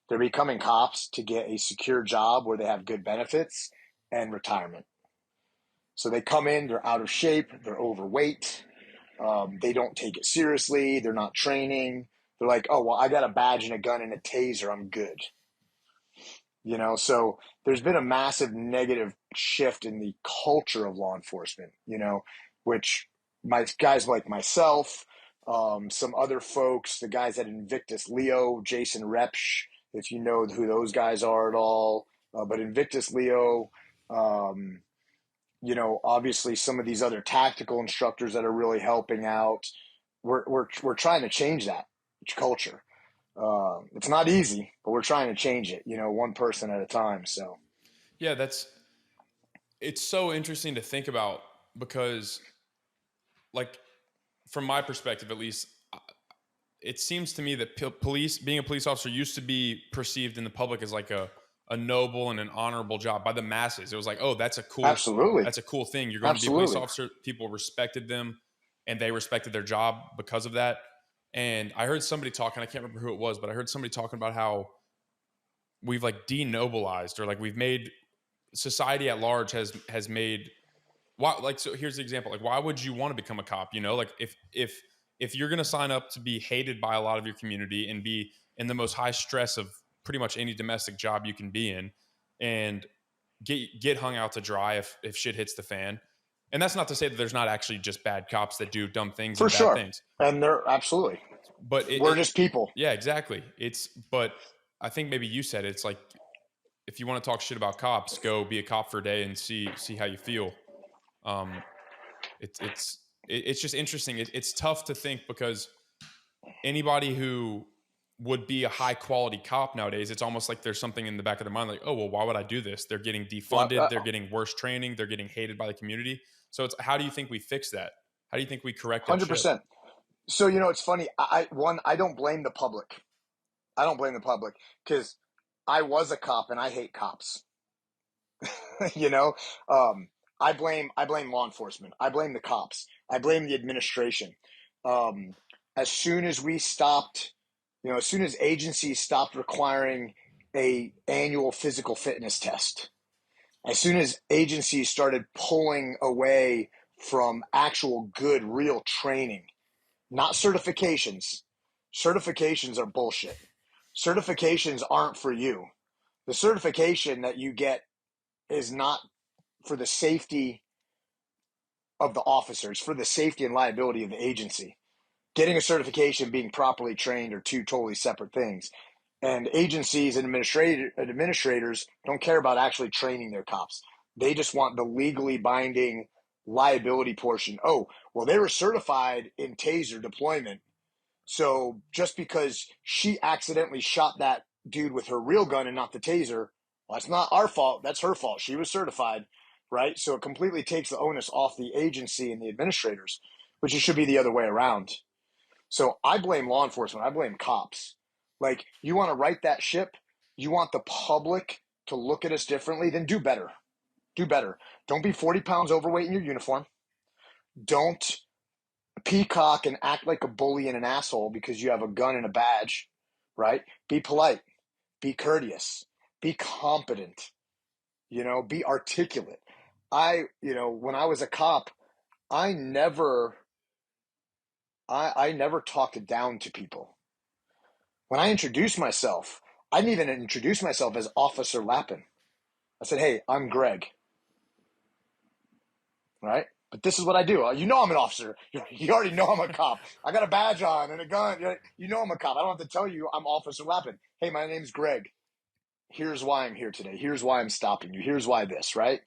They're becoming cops to get a secure job where they have good benefits and retirement. So they come in, they're out of shape, they're overweight, they don't take it seriously, they're not training. They're like, oh, well, I got a badge and a gun and a taser, I'm good. So there's been a massive negative shift in the culture of law enforcement, which my guys like myself, some other folks, the guys at Invictus Leo, Jason Repsch, if you know who those guys are at all, but Invictus Leo, obviously some of these other tactical instructors that are really helping out. We're trying to change that culture. It's not easy, but we're trying to change it, one person at a time. So, yeah, it's so interesting to think about because, like, from my perspective, at least, it seems to me that being a police officer used to be perceived in the public as like a noble and an honorable job by the masses. It was like, oh, that's a cool thing. You're going to be a police officer. People respected them and they respected their job because of that. And I heard somebody talking, I can't remember who it was, but I heard somebody talking about how we've like denobilized, or like we've made society at large has made why, like, so here's the example. Like, why would you want to become a cop? You know, like if you're going to sign up to be hated by a lot of your community and be in the most high stress of pretty much any domestic job you can be in, and get hung out to dry if shit hits the fan. And that's not to say that there's not actually just bad cops that do dumb things For and bad sure. things. And they're absolutely, But we're just people. yeah, exactly. But I think maybe you said it's like, if you want to talk shit about cops, go be a cop for a day and see how you feel. Um, it's just interesting. It's tough to think because anybody who would be a high quality cop nowadays, it's almost like there's something in the back of their mind like, oh, well, why would I do this? They're getting defunded. They're getting worse training. They're getting hated by the community. So it's, how do you think we fix that? How do you think we correct that 100%. shit? So, it's funny. I don't blame the public. I don't blame the public because I was a cop and I hate cops. I blame law enforcement. I blame the cops. I blame the administration. As soon as we stopped, as soon as agencies stopped requiring a annual physical fitness test, as soon as agencies started pulling away from actual good, real training, not certifications. Certifications are bullshit. Certifications aren't for you. The certification that you get is not for the safety of the officers, for the safety and liability of the agency. Getting a certification, being properly trained are two totally separate things. And agencies and administrators don't care about actually training their cops. They just want the legally binding liability portion. Oh, well, they were certified in taser deployment. So just because she accidentally shot that dude with her real gun and not the taser, well, that's not our fault. That's her fault. She was certified, right? So it completely takes the onus off the agency and the administrators, which it should be the other way around. So I blame law enforcement. I blame cops. Like, you want to right that ship? You want the public to look at us differently? Then do better. Do better. Don't be 40 pounds overweight in your uniform. Don't peacock and act like a bully and an asshole because you have a gun and a badge, right? Be polite. Be courteous. Be competent. Be articulate. When I was a cop, I never talked down to people. When I introduced myself, I didn't even introduce myself as Officer Lapin. I said, hey, I'm Greg. Right? But this is what I do. I'm an officer. You already know I'm a cop. I got a badge on and a gun. I'm a cop. I don't have to tell you I'm Officer Lapin. Hey, my name's Greg. Here's why I'm here today. Here's why I'm stopping you. Here's why this, right?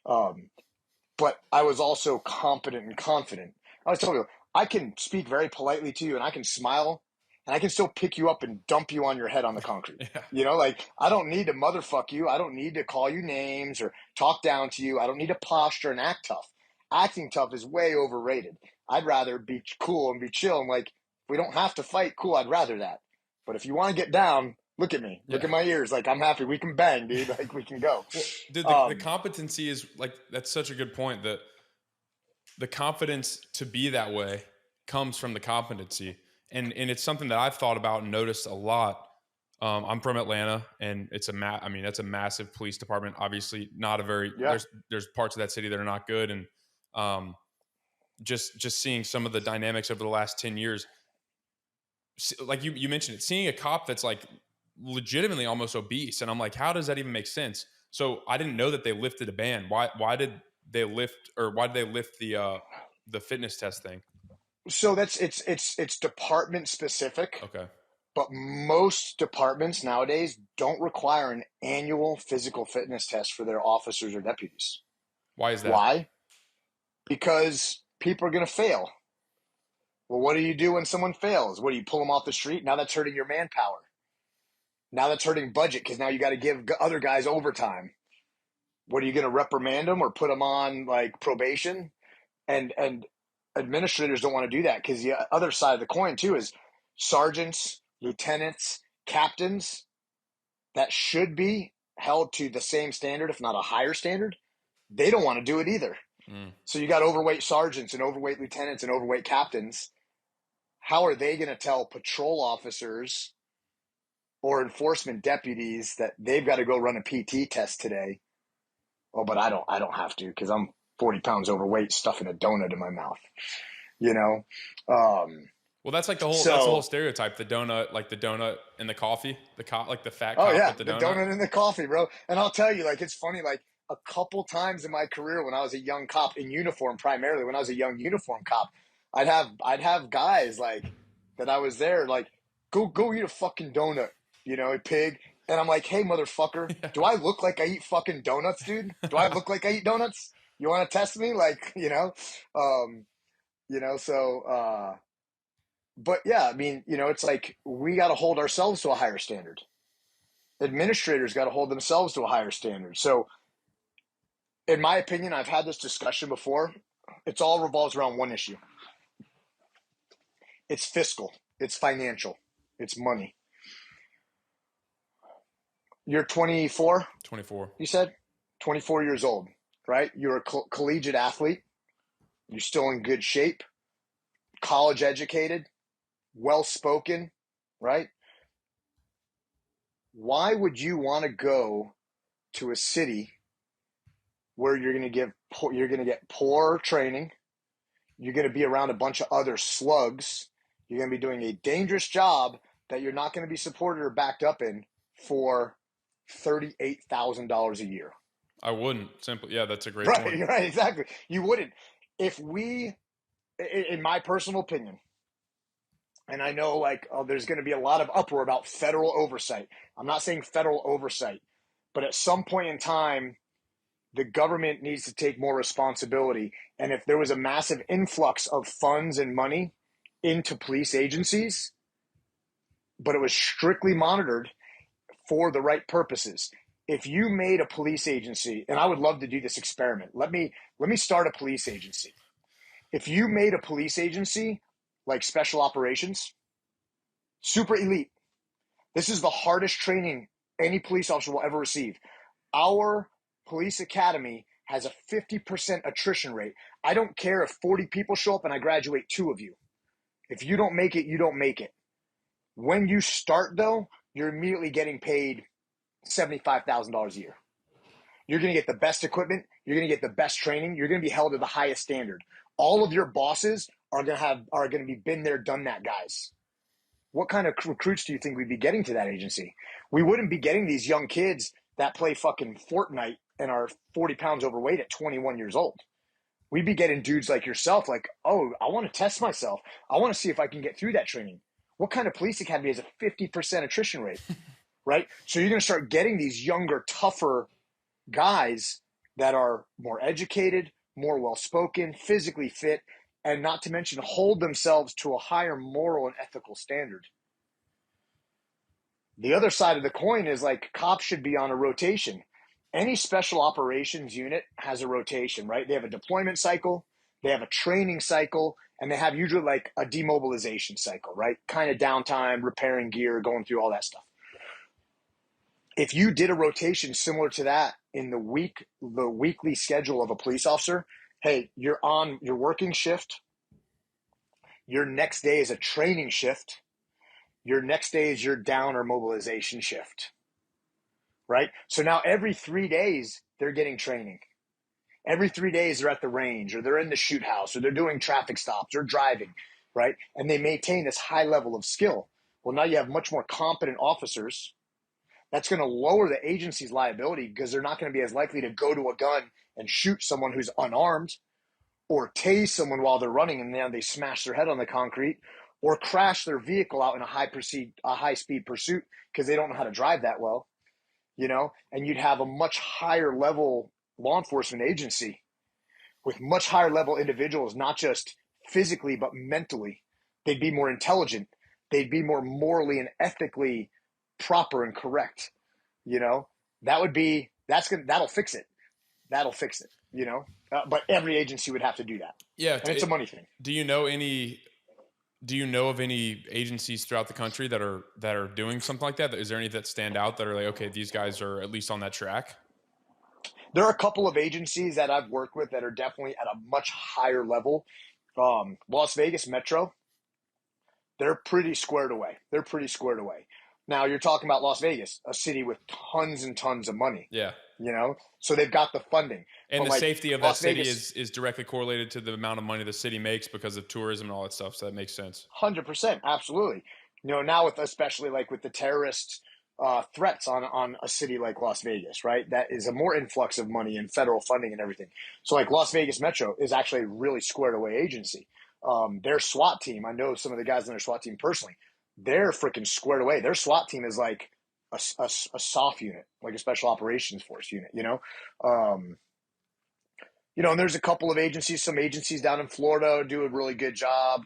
But I was also competent and confident. I was telling you, I can speak very politely to you and I can smile and I can still pick you up and dump you on your head on the concrete. Yeah. I don't need to motherfuck you. I don't need to call you names or talk down to you. I don't need to posture and act tough. Acting tough is way overrated. I'd rather be cool and be chill. And if we don't have to fight, cool, I'd rather that. But if you want to get down, look at me. Look at my ears. I'm happy. We can bang, dude. We can go. Well, dude, the competency is that's such a good point, that the confidence to be that way comes from the competency. And it's something that I've thought about and noticed a lot. I'm from Atlanta, and it's that's a massive police department. Obviously, not a very there's parts of that city that are not good, and just seeing some of the dynamics over the last 10 years, like you mentioned it, seeing a cop that's legitimately almost obese, and I'm like, how does that even make sense? So I didn't know that they lifted a ban. Why did they lift the fitness test thing? So it's department specific. Okay. But most departments nowadays don't require an annual physical fitness test for their officers or deputies. Why is that? Why? Because people are going to fail. Well, what do you do when someone fails? What do you pull them off the street? Now that's hurting your manpower. Now that's hurting budget because now you got to give other guys overtime. What are you going to reprimand them or put them on probation? And administrators don't want to do that because the other side of the coin too is sergeants, lieutenants, captains that should be held to the same standard, if not a higher standard. They don't want to do it either. So you got overweight sergeants and overweight lieutenants and overweight captains. How are they going to tell patrol officers or enforcement deputies that they've got to go run a PT test today? Oh, but I don't have to because I'm 40 pounds overweight stuffing a donut in my mouth, you know? Well, that's like that's the whole So, stereotype. The donut, like the donut and the coffee, like the fat oh cop yeah, with the the donut. donut and the coffee, bro. And I'll tell you, like, it's funny, like a couple times in my career when I was a young cop in uniform, primarily when I was a young uniform cop, I'd have guys like that I was there, like, go eat a fucking donut, a pig. And I'm like, hey, motherfucker, do I look like I eat fucking donuts, dude? Do I look like I eat donuts? You want to test me? Like, um, so, but yeah, I mean, it's like we got to hold ourselves to a higher standard. Administrators got to hold themselves to a higher standard. So, in my opinion, I've had this discussion before. It's all revolves around one issue. It's fiscal. It's financial. It's money. You're 24, 24. you said? 24 years old, right? You're a collegiate athlete. You're still in good shape, college educated, well spoken, right? Why would you want to go to a city where you're going to get poor training? You're going to be around a bunch of other slugs. You're going to be doing a dangerous job that you're not going to be supported or backed up in for $38,000 a year. I wouldn't simply. Yeah, that's a great Right, point. right, exactly. You wouldn't. If we, in my personal opinion, and I know there's going to be a lot of uproar about federal oversight. I'm not saying federal oversight, but at some point in time, the government needs to take more responsibility. And if there was a massive influx of funds and money into police agencies, but it was strictly monitored for the right purposes. If you made a police agency, and I would love to do this experiment, let me start a police agency. If you made a police agency like special operations, super elite, this is the hardest training any police officer will ever receive. Our police academy has a 50% attrition rate. I don't care if 40 people show up and I graduate 2 of you. If you don't make it, you don't make it. When you start, though, you're immediately getting paid $75,000 a year. You're going to get the best equipment. You're going to get the best training. You're going to be held to the highest standard. All of your bosses are going to be been there, done that guys. What kind of recruits do you think we'd be getting to that agency? We wouldn't be getting these young kids that play fucking Fortnite and are 40 pounds overweight at 21 years old. We'd be getting dudes like yourself, like, oh, I want to test myself. I want to see if I can get through that training. What kind of police academy has a 50% attrition rate, right? So you're going to start getting these younger, tougher guys that are more educated, more well-spoken, physically fit, and not to mention hold themselves to a higher moral and ethical standard. The other side of the coin is like cops should be on a rotation. Any special operations unit has a rotation, right? They have a deployment cycle, they have a training cycle, and they have usually like a demobilization cycle, right? Kind of downtime, repairing gear, going through all that stuff. If you did a rotation similar to that in the weekly schedule of a police officer, hey, you're on your working shift. Your next day is a training shift. Your next day is your down or mobilization shift, right? So now every 3 days, they're getting training. Every 3 days, they're at the range or they're in the shoot house or they're doing traffic stops or driving, right? And they maintain this high level of skill. Well, now you have much more competent officers. That's going to lower the agency's liability because they're not going to be as likely to go to a gun and shoot someone who's unarmed or tase someone while they're running and then they smash their head on the concrete or crash their vehicle out in a high-speed pursuit because they don't know how to drive that well, and you'd have a much higher level law enforcement agency with much higher level individuals, not just physically, but mentally. They'd be more intelligent. They'd be more morally and ethically proper and correct. That'll fix it. That'll fix it, but every agency would have to do that. Yeah. And it's a money thing. Do you know of any agencies throughout the country that are doing something like that? Is there any that stand out that are like, okay, these guys are at least on that track? There are a couple of agencies that I've worked with that are definitely at a much higher level. Las Vegas Metro, they're pretty squared away. Now you're talking about Las Vegas, a city with tons and tons of money. Yeah. So they've got the funding. And but the like safety of that Las city Vegas, is directly correlated to the amount of money the city makes because of tourism and all that stuff. So that makes sense. 100%, absolutely. Now with especially like with the terrorist threats on a city like Las Vegas, right? That is a more influx of money and federal funding and everything. So like Las Vegas Metro is actually a really squared away agency. Their SWAT team, I know some of the guys in their SWAT team personally, they're freaking squared away. Their SWAT team is like a soft unit, like a special operations force unit, and there's a couple of agencies, some agencies down in Florida do a really good job.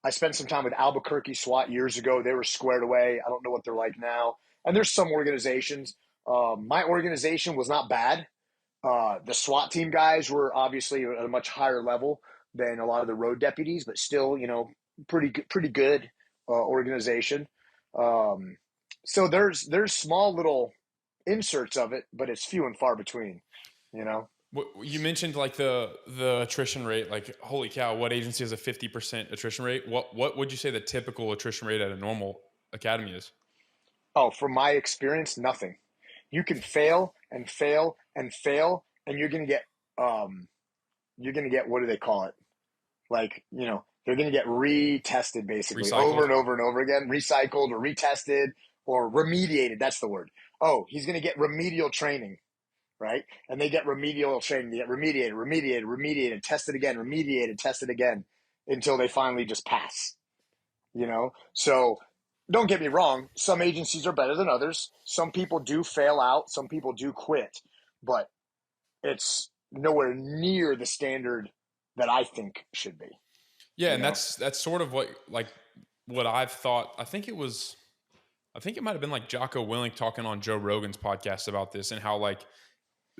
I spent some time with Albuquerque SWAT years ago. They were squared away. I don't know what they're like now. And there's some organizations. My organization was not bad. The SWAT team guys were obviously at a much higher level than a lot of the road deputies, but still, pretty good organization. So there's small little inserts of it, but it's few and far between, You mentioned like the attrition rate, like holy cow, what agency has a 50% attrition rate? What would you say the typical attrition rate at a normal academy is? Oh, from my experience, nothing. You can fail and fail and fail, and you're gonna get what do they call it? Like, they're gonna get retested basically Recycled. over and over and over again, recycled or retested or remediated. That's the word. Oh, he's gonna get remedial training. Right? And they get remedial training, they get remediated, tested again, remediated, tested again until they finally just pass, So don't get me wrong. Some agencies are better than others. Some people do fail out. Some people do quit, but it's nowhere near the standard that I think should be. Yeah. And that's sort of what I've thought. I think it might've been like Jocko Willink talking on Joe Rogan's podcast about this and how like,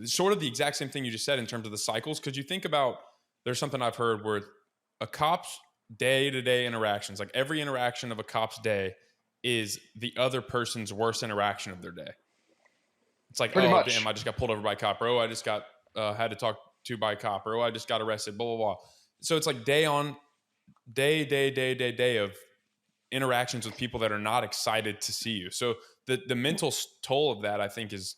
sort of the exact same thing you just said in terms of the cycles. Because you think about, there's something I've heard where a cop's day-to-day interactions, like every interaction of a cop's day is the other person's worst interaction of their day. It's like, Pretty much. Damn, I just got pulled over by a cop, bro. I just got had to talk to by a cop, bro. I just got arrested, blah, blah, blah. So it's like day of interactions with people that are not excited to see you. So the mental toll of that, I think, is,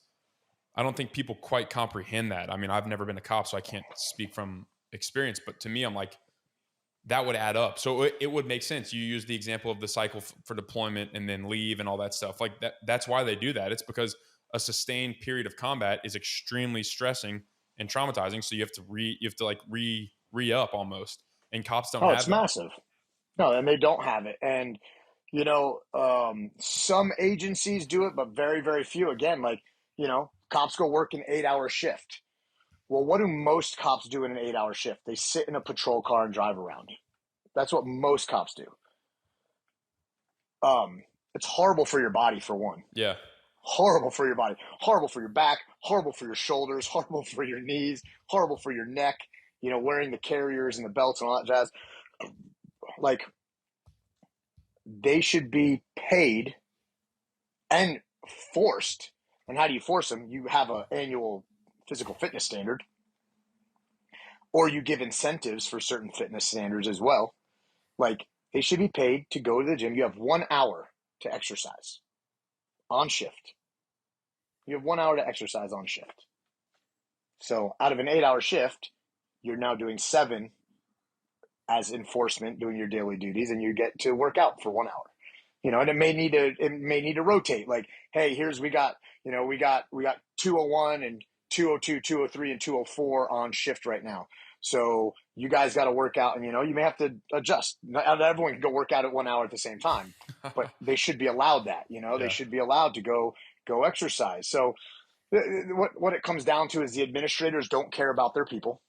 I don't think people quite comprehend that. I mean, I've never been a cop, so I can't speak from experience, but to me, I'm like, that would add up. So it would make sense. You use the example of the cycle for deployment and then leave and all that stuff. Like that's why they do that. It's because a sustained period of combat is extremely stressing and traumatizing. So you have to re-up almost. And cops don't have it's massive. No, and they don't have it. And, some agencies do it, but very, very few. Again, like, cops go work an 8-hour shift. Well, what do most cops do in an 8-hour shift? They sit in a patrol car and drive around. That's what most cops do. It's horrible for your body, for one. Yeah. Horrible for your body. Horrible for your back. Horrible for your shoulders. Horrible for your knees. Horrible for your neck. Wearing the carriers and the belts and all that jazz. Like, they should be paid and forced. And how do you force them? You have an annual physical fitness standard, or you give incentives for certain fitness standards as well. Like, they should be paid to go to the gym. You have 1 hour to exercise on shift. You have 1 hour to exercise on shift. So out of an 8-hour shift, you're now doing 7 as enforcement, doing your daily duties, and you get to work out for 1 hour. And it may need to rotate. Like, hey, we got 201 and 202, 203, and 204 on shift right now. So you guys got to work out, and you may have to adjust. Not everyone can go work out at 1 hour at the same time, but they should be allowed that. Yeah. They should be allowed to go exercise. So what it comes down to is the administrators don't care about their people.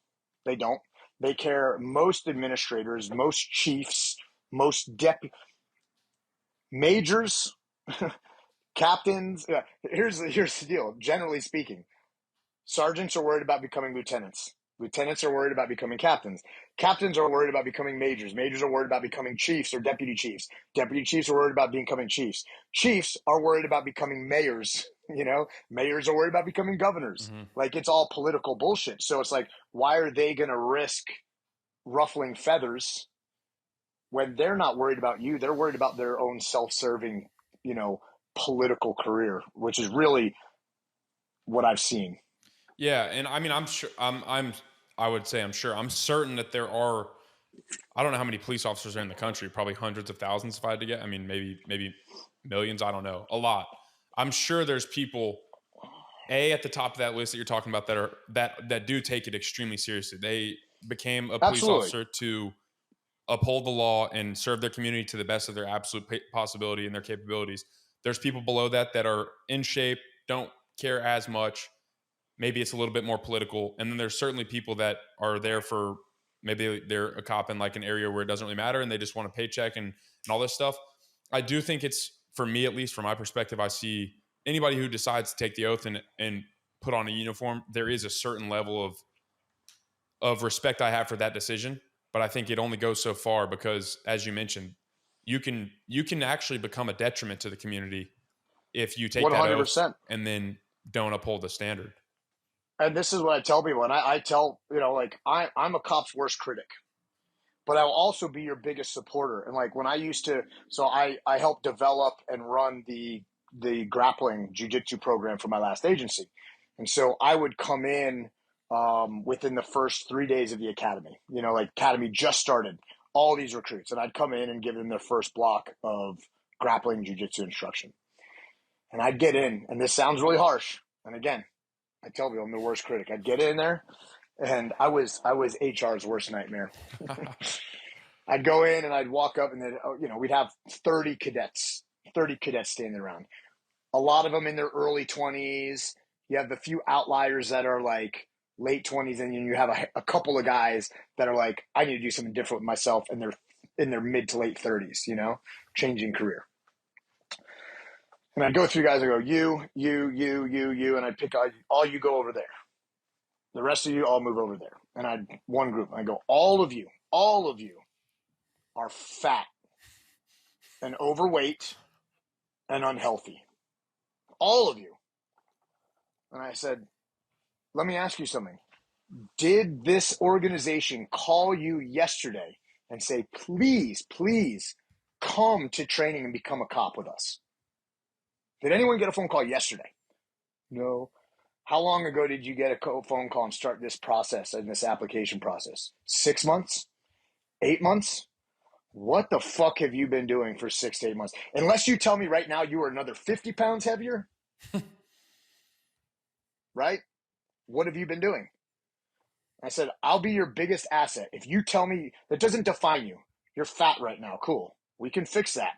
They don't. They care. Most administrators, most chiefs, most majors, captains. Here's the deal. Generally speaking, sergeants are worried about becoming lieutenants. Lieutenants are worried about becoming captains. Captains are worried about becoming majors. Majors are worried about becoming chiefs or deputy chiefs. Deputy chiefs are worried about becoming chiefs. Chiefs are worried about becoming mayors. Mayors are worried about becoming governors. Mm-hmm. Like, it's all political bullshit. So it's like, why are they going to risk ruffling feathers when they're not worried about you? They're worried about their own self-serving, political career, which is really what I've seen. Yeah, and I mean, I'm sure. I would say I'm sure. I'm certain that there are. I don't know how many police officers are in the country. Probably hundreds of thousands if I had to get. I mean, maybe millions. I don't know. A lot. I'm sure there's people at the top of that list that you're talking about that do take it extremely seriously. They became a police Absolutely. officer to uphold the law and serve their community to the best of their absolute possibility and their capabilities. There's people below that are in shape, don't care as much. Maybe it's a little bit more political. And then there's certainly people that are there for, maybe they're a cop in like an area where it doesn't really matter and they just want a paycheck and all this stuff. I do think it's, for me, at least from my perspective, I see anybody who decides to take the oath and put on a uniform, there is a certain level of respect I have for that decision. But I think it only goes so far because, as you mentioned, you can actually become a detriment to the community if you take that oath 100%. and then don't uphold the standard. And this is what I tell people. And I tell, like, I'm a cop's worst critic, but I'll also be your biggest supporter. And like when I used to, so I helped develop and run the grappling jiu-jitsu program for my last agency. And so I would come in within the first 3 days of the academy, like academy just started, all these recruits, and I'd come in and give them their first block of grappling jiu-jitsu instruction. And I'd get in, and this sounds really harsh. And again, I tell you, I'm the worst critic. I'd get in there, and I was HR's worst nightmare. I'd go in and I'd walk up, and then we'd have 30 cadets standing around. A lot of them in their early 20s. You have the few outliers that are like late 20s, and you have a couple of guys that are like, I need to do something different with myself, and they're in their mid to late 30s, changing career. And I'd go through guys, I go, you, and I'd pick all you go over there. The rest of you all move over there. And I'd one group, I go, all of you are fat and overweight and unhealthy. All of you. And I said, let me ask you something. Did this organization call you yesterday and say, please come to training and become a cop with us? Did anyone get a phone call yesterday? No. How long ago did you get a phone call and start this process and this application process? 6 months? 8 months? What the fuck have you been doing for 6 to 8 months? Unless you tell me right now you are another 50 pounds heavier. Right? What have you been doing? I said, I'll be your biggest asset. If you tell me that doesn't define you, you're fat right now. Cool. We can fix that.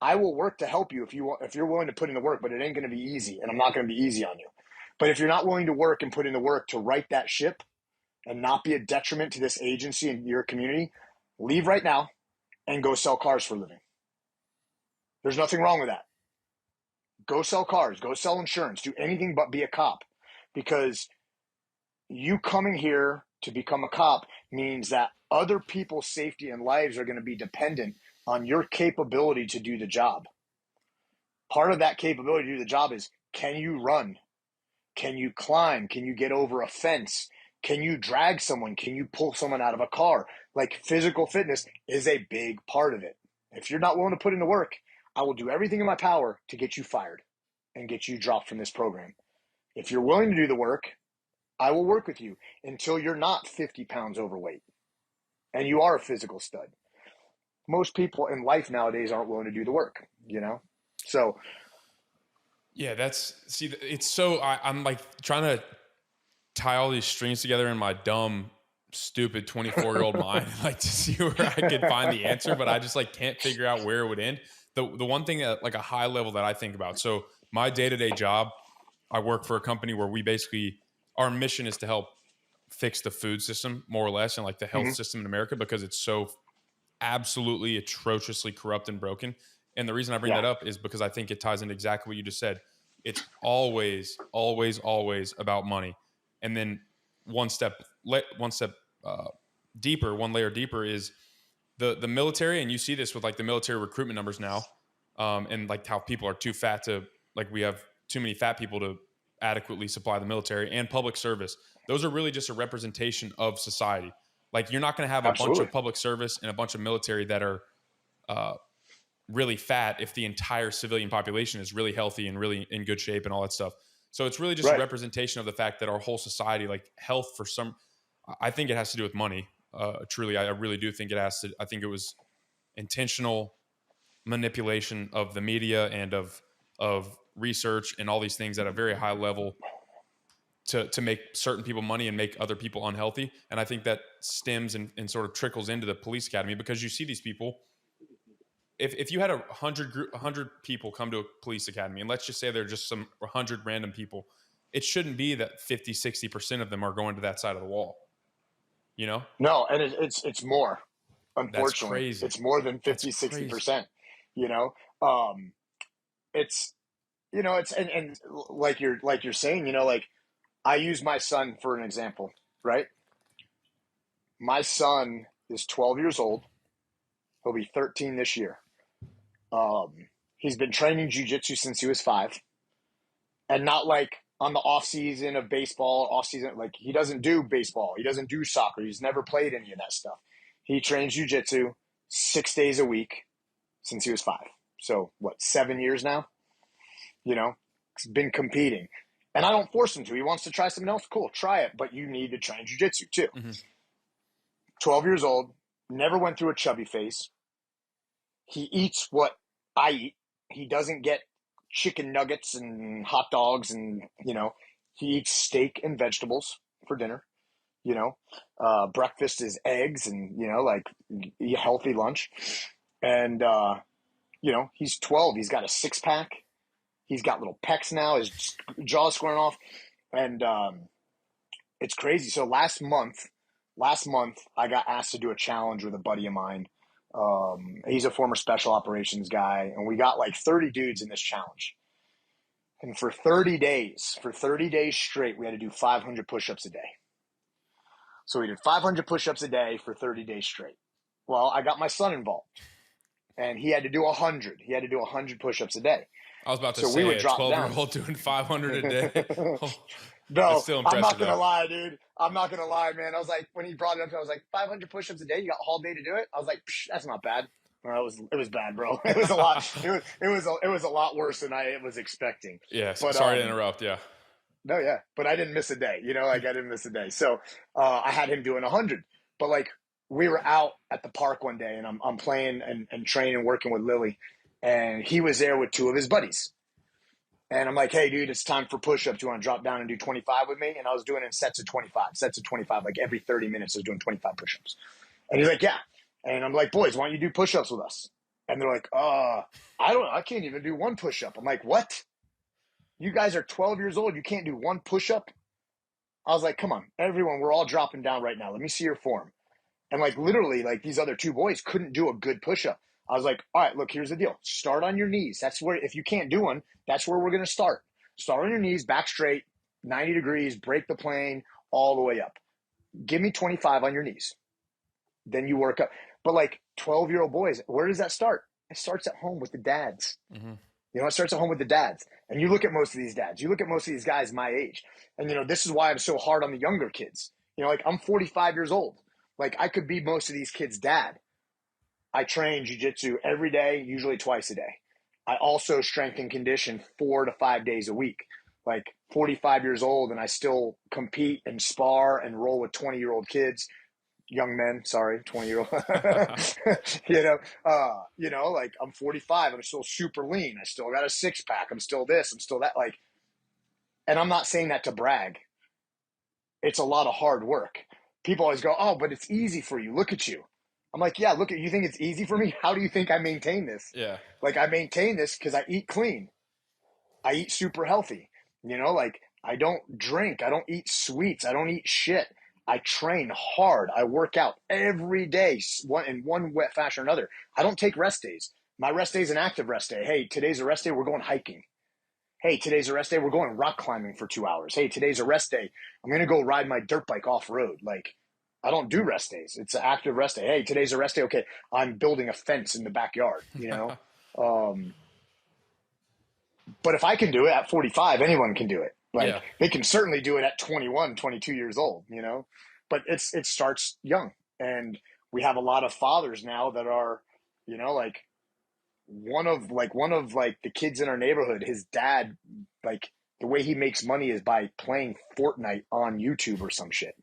I will work to help you if you're willing to put in the work, but it ain't going to be easy, and I'm not going to be easy on you. But if you're not willing to work and put in the work to right that ship and not be a detriment to this agency and your community, leave right now and go sell cars for a living. There's nothing wrong with that. Go sell cars, go sell insurance, do anything but be a cop, because you coming here to become a cop means that other people's safety and lives are going to be dependent on your capability to do the job. Part of that capability to do the job is, can you run? Can you climb? Can you get over a fence? Can you drag someone? Can you pull someone out of a car? Like, physical fitness is a big part of it. If you're not willing to put in the work, I will do everything in my power to get you fired and get you dropped from this program. If you're willing to do the work, I will work with you until you're not 50 pounds overweight and you are a physical stud. Most people in life nowadays aren't willing to do the work, So yeah, it's so, I'm like trying to tie all these strings together in my dumb, stupid 24-year-old mind, like to see where I could find the answer, but I just like can't figure out where it would end. The one thing at like a high level that I think about, so my day-to-day job, I work for a company where we basically, our mission is to help fix the food system more or less, and like the health system in America, because it's so absolutely atrociously corrupt and broken. And the reason I bring that up is because I think it ties into exactly what you just said. It's always about money. And then one layer deeper is the military. And you see this with like the military recruitment numbers now. And like how people are too fat to, like, we have too many fat people to adequately supply the military and public service. Those are really just a representation of society. Like, you're not going to have a bunch of public service and a bunch of military that are really fat if the entire civilian population is really healthy and really in good shape and all that stuff. So it's really just a representation of the fact that our whole society, like health for some, I think it has to do with money. Truly, I really do think it has to. I think it was intentional manipulation of the media and of research and all these things at a very high level to make certain people money and make other people unhealthy. And I think that stems and sort of trickles into the police academy, because you see these people. If you had 100 people come to a police academy, and let's just say they're just some 100 random people, it shouldn't be that 50-60% of them are going to that side of the wall. You know? No, and it's more. Unfortunately, that's crazy. It's more than 50-60%. You know, it's it's and like you're saying, like I use my son for an example, right? My son is 12 years old. He'll be 13 this year. He's been training jiu-jitsu since he was 5, and not like on the off season of baseball, off season, like he doesn't do baseball. He doesn't do soccer. He's never played any of that stuff. He trains jiu-jitsu 6 days a week since he was 5. So what, 7 years now? He's been competing, and I don't force him to. He wants to try something else. Cool. Try it. But you need to train jiu-jitsu too. Mm-hmm. 12 years old, never went through a chubby phase. He eats what I eat. He doesn't get chicken nuggets and hot dogs, and he eats steak and vegetables for dinner. Breakfast is eggs and like eat a healthy lunch. And he's 12. He's got a 6-pack. He's got little pecs now. His jaw's squaring off, and it's crazy. So last month, I got asked to do a challenge with a buddy of mine. He's a former special operations guy, and we got like 30 dudes in this challenge. And for 30 days straight, we had to do 500 push-ups a day. So we did 500 push-ups a day for 30 days straight. Well, I got my son involved, and he had to do 100. He had to do 100 push-ups a day. I was about to say, a 12-year-old doing 500 a day. No, I'm not going to lie, dude. I'm not going to lie, man. I was like, when he brought it up, I was like, 500 push-ups a day? You got all day to do it? I was like, that's not bad. Well, it was bad, bro. It was a lot. It was a lot worse than I was expecting. Yeah. But, sorry to interrupt. Yeah. No, yeah. But I didn't miss a day. I didn't miss a day. So I had him doing 100. But like, we were out at the park one day, and I'm playing and training, working with Lily, and he was there with 2 of his buddies. And I'm like, hey, dude, it's time for push-ups. You want to drop down and do 25 with me? And I was doing it in sets of 25. Like every 30 minutes, I was doing 25 push-ups. And he's like, yeah. And I'm like, boys, why don't you do push-ups with us? And they're like, I can't even do 1 push-up. I'm like, what? You guys are 12 years old. You can't do 1 push-up? I was like, come on, everyone, we're all dropping down right now. Let me see your form. And like literally, like these other 2 boys couldn't do a good push-up. I was like, all right, look, here's the deal. Start on your knees. That's where, if you can't do one, that's where we're going to start. Start on your knees, back straight, 90 degrees, break the plane all the way up. Give me 25 on your knees. Then you work up. But like 12-year-old boys, where does that start? It starts at home with the dads. Mm-hmm. It starts at home with the dads. And you look at most of these dads. You look at most of these guys my age. And, this is why I'm so hard on the younger kids. Like I'm 45 years old. Like I could be most of these kids' dad. I train jiu-jitsu every day, usually twice a day. I also strength and condition 4 to 5 days a week. Like 45 years old, and I still compete and spar and roll with 20-year-old kids, young men. Sorry, 20-year-old. Like I'm 45. I'm still super lean. I still got a 6-pack. I'm still this. I'm still that. Like, and I'm not saying that to brag. It's a lot of hard work. People always go, "Oh, but it's easy for you. Look at you." I'm like, yeah, look at you. Think it's easy for me? How do you think I maintain this? Yeah. Like I maintain this because I eat clean. I eat super healthy. Like I don't drink. I don't eat sweets. I don't eat shit. I train hard. I work out every day in one wet fashion or another. I don't take rest days. My rest day is an active rest day. Hey, today's a rest day. We're going hiking. Hey, today's a rest day. We're going rock climbing for 2 hours. Hey, today's a rest day. I'm going to go ride my dirt bike off road. Like, I don't do rest days. It's an active rest day. Hey, today's a rest day. Okay, I'm building a fence in the backyard, But if I can do it at 45, anyone can do it. Like They can certainly do it at 21, 22 years old, But it starts young. And we have a lot of fathers now that are, like one of the kids in our neighborhood, his dad, like the way he makes money is by playing Fortnite on YouTube or some shit.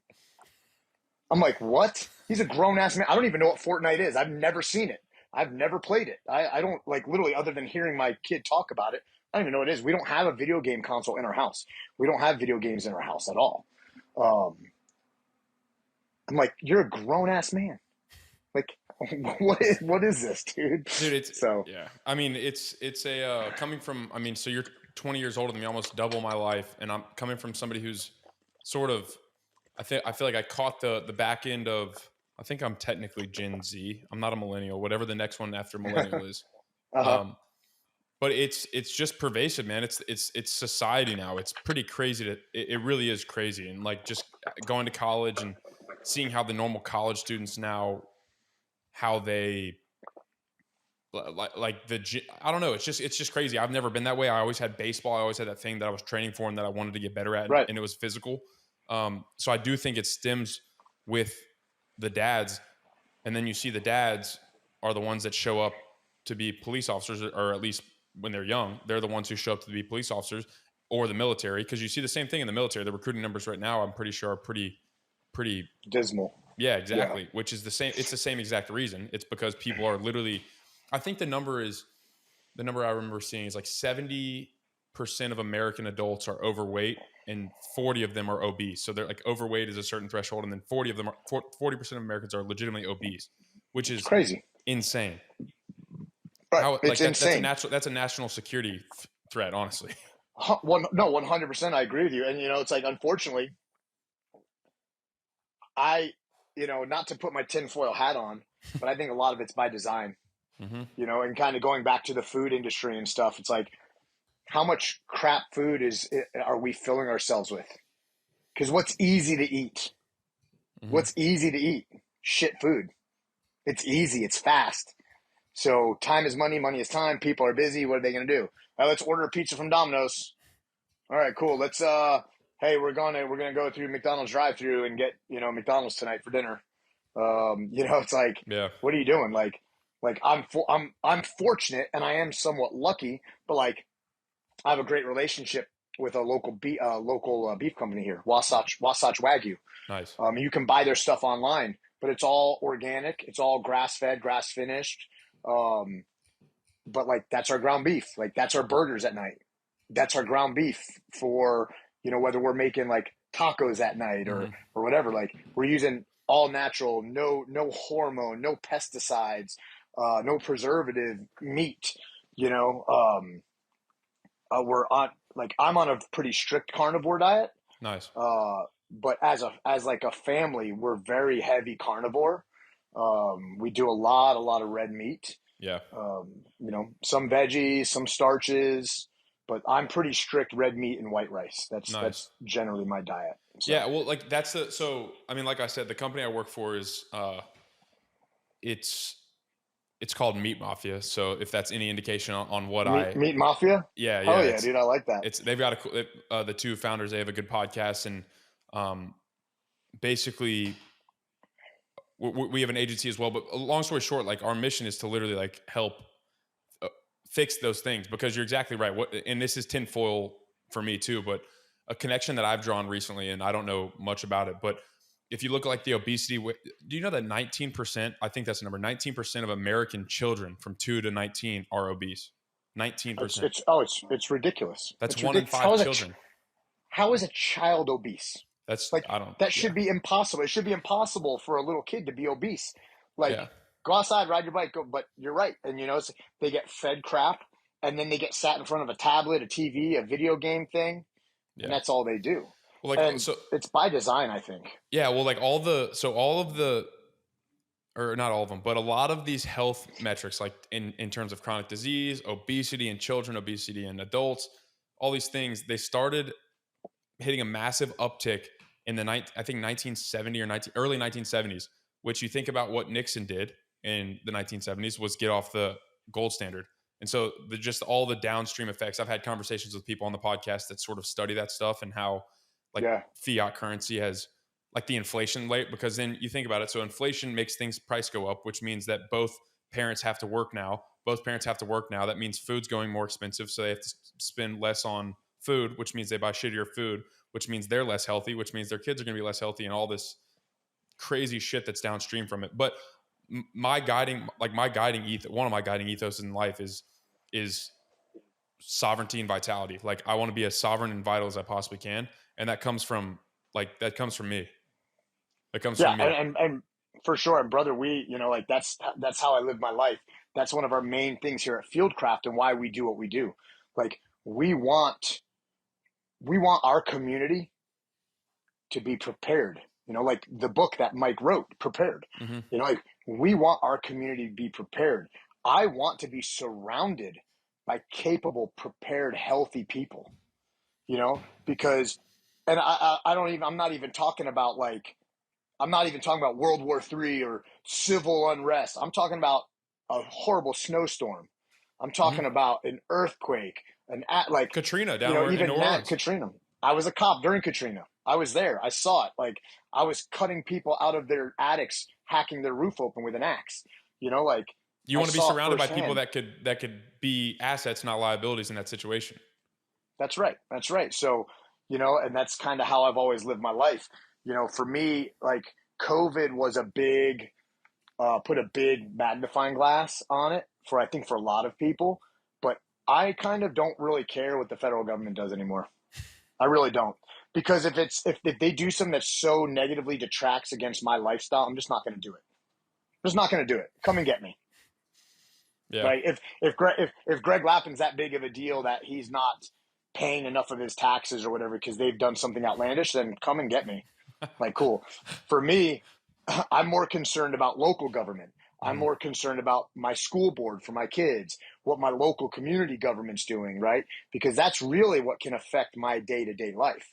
I'm like, what? He's a grown ass man. I don't even know what Fortnite is. I've never seen it. I've never played it. I don't, like, literally, other than hearing my kid talk about it, I don't even know what it is. We don't have a video game console in our house. We don't have video games in our house at all. I'm like, you're a grown ass man. Like, what is this, dude? Dude, it's so yeah. I mean, it's a coming from. I mean, so you're 20 years older than me, almost double my life, and I'm coming from somebody who's sort of. I feel like I caught the back end of. I think I'm technically Gen Z. I'm not a millennial. Whatever the next one after millennial is. But it's just pervasive, man. It's society now. It's pretty crazy. It really is crazy, and like just going to college and seeing how the normal college students now. How they like I don't know. It's just crazy. I've never been that way. I always had baseball. I always had that thing that I was training for and that I wanted to get better at, right. and it was physical. So I do think it stems with the dads, and then you see the dads are the ones that show up to be police officers, or at least when they're young, they're the ones who show up to be police officers or the military. Because you see the same thing in the military. The recruiting numbers right now, I'm pretty sure, are pretty dismal. Yeah, exactly. Yeah. Which is the same. It's the same exact reason. It's because people are literally. I think the number I remember seeing is like 70% of American adults are overweight, and 40 of them are obese. So they're like overweight is a certain threshold, and then 40% of Americans are legitimately obese, which is crazy, insane. Right. It's insane. That's a national security threat, honestly. Well, no, 100%. I agree with you, and it's like, unfortunately, not to put my tinfoil hat on, but I think a lot of it's by design, and kind of going back to the food industry and stuff. It's like, how much crap food are we filling ourselves with? Because what's easy to eat? What's easy to eat? Shit food. It's easy. It's fast. So time is money. Money is time. People are busy. What are they going to do? All right, let's order a pizza from Domino's. All right, cool. Let's hey, we're gonna go through McDonald's drive-through and get McDonald's tonight for dinner. It's like, yeah. What are you doing? Like I'm fortunate, and I am somewhat lucky, but like I have a great relationship with a local beef company here, Wasatch Wagyu. Nice. You can buy their stuff online, but it's all organic. It's all grass-fed, grass-finished. But like, that's our ground beef. Like, that's our burgers at night. That's our ground beef for, whether we're making like tacos at night or whatever. Like, we're using all natural, no hormone, no pesticides, no preservative meat. We're on, like, I'm on a pretty strict carnivore diet. Nice. But as a family, we're very heavy carnivore. We do a lot of red meat. Yeah. Some veggies, some starches, but I'm pretty strict red meat and white rice. That's generally my diet. So. Yeah. Well, like I mean, like I said, the company I work for is, it's called Meat Mafia. So if that's any indication on what Meat Mafia? Yeah. Oh yeah, dude. I like that. They've got the two founders, they have a good podcast, and, basically we have an agency as well, but long story short, like, our mission is to literally like help fix those things, because you're exactly right. And this is tinfoil for me too, but a connection that I've drawn recently, and I don't know much about it, but if you look at like the obesity, do you know that 19%, I think that's the number, 19% of American children from 2 to 19 are obese? 19%. It's ridiculous. That's 1 in 5 children. How is a child obese? That's like, that should be impossible. It should be impossible for a little kid to be obese. Like, go outside, ride your bike, go. But you're right. And, they get fed crap, and then they get sat in front of a tablet, a TV, a video game thing. Yeah. And that's all they do. Well, like, so it's by design, I think. Yeah. Well, like or not all of them, but a lot of these health metrics, like in terms of chronic disease, obesity in children, obesity in adults, all these things, they started hitting a massive uptick in I think 1970 or early 1970s, which, you think about what Nixon did in the 1970s was get off the gold standard. And so just all the downstream effects, I've had conversations with people on the podcast that sort of study that stuff, and how fiat currency has like the inflation rate, because then you think about it. So inflation makes things price go up, which means that both parents have to work now. Both parents have to work now. That means food's going more expensive. So they have to spend less on food, which means they buy shittier food, which means they're less healthy, which means their kids are going to be less healthy, and all this crazy shit that's downstream from it. But my guiding ethos, one of my guiding ethos in life is sovereignty and vitality. Like, I want to be as sovereign and vital as I possibly can. And that comes from me. It comes from me. And for sure. And brother, we, like that's how I live my life. That's one of our main things here at Fieldcraft and why we do what we do. Like, we want our community to be prepared. Like the book that Mike wrote, Prepared. Mm-hmm. Like, we want our community to be prepared. I want to be surrounded by capable, prepared, healthy people. Because, and I'm not even talking about World War III or civil unrest. I'm talking about a horrible snowstorm. I'm talking about an earthquake, Katrina down in New Orleans. Katrina. I was a cop during Katrina. I was there. I saw it. Like, I was cutting people out of their attics, hacking their roof open with an axe. You want to be surrounded by people that could be assets, not liabilities in that situation. That's right. So, and that's kind of how I've always lived my life. For me, like, COVID was put a big magnifying glass on it I think for a lot of people, but I kind of don't really care what the federal government does anymore. I really don't. Because if they do something that so negatively detracts against my lifestyle, I'm just not going to do it. I'm just not going to do it. Come and get me. Yeah. Right. If Greg Lapin's that big of a deal that he's not paying enough of his taxes or whatever because they've done something outlandish, then come and get me. Like, cool. For me, I'm more concerned about local government. I'm more concerned about my school board for my kids, what my local community government's doing, right? Because that's really what can affect my day-to-day life.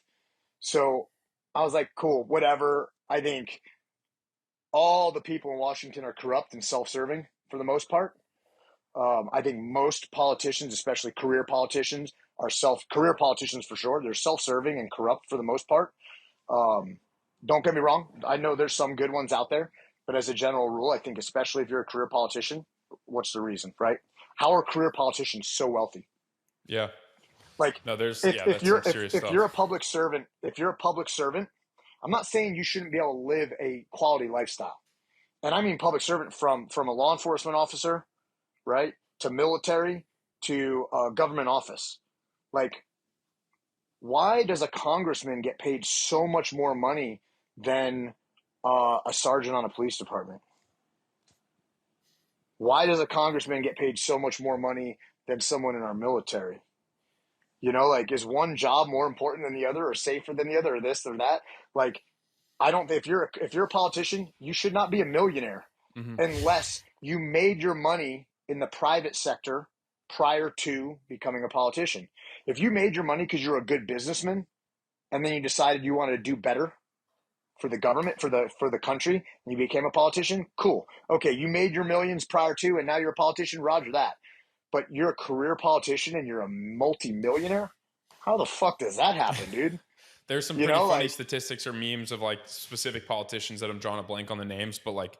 So I was like, cool, whatever. I think all the people in Washington are corrupt and self-serving for the most part. I think most politicians, especially career politicians for sure. They're self-serving and corrupt for the most part. Don't get me wrong. I know there's some good ones out there, but as a general rule, I think especially if you're a career politician, what's the reason, right? How are career politicians so wealthy? Yeah. Like, no, if you're a public servant, I'm not saying you shouldn't be able to live a quality lifestyle. And I mean public servant from a law enforcement officer, right, to military, to a government office. Like, why does a congressman get paid so much more money than a sergeant on a police department? Why does a congressman get paid so much more money than someone in our military? Like, is one job more important than the other, or safer than the other, or this or that? Like, I don't think if you're a politician, you should not be a millionaire unless you made your money in the private sector prior to becoming a politician. If you made your money because you're a good businessman and then you decided you wanted to do better for the government, for the country, and you became a politician, cool. Okay, you made your millions prior to, and now you're a politician, roger that. But you're a career politician and you're a multi-millionaire? How the fuck does that happen, dude? There's some pretty funny statistics or memes of like specific politicians that I'm drawing a blank on the names, but like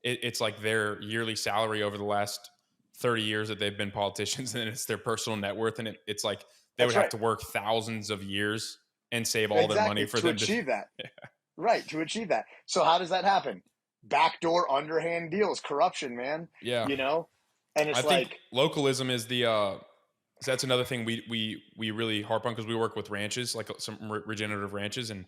it's like their yearly salary over the last 30 years that they've been politicians, and it's their personal net worth. And it's like they would have to work thousands of years and save all their money for them to achieve that. Yeah. Right, to achieve that. So how does that happen? Backdoor, underhand deals, corruption, man. Yeah. And it's I think localism is that's another thing we really harp on, because we work with ranches, like some regenerative ranches, and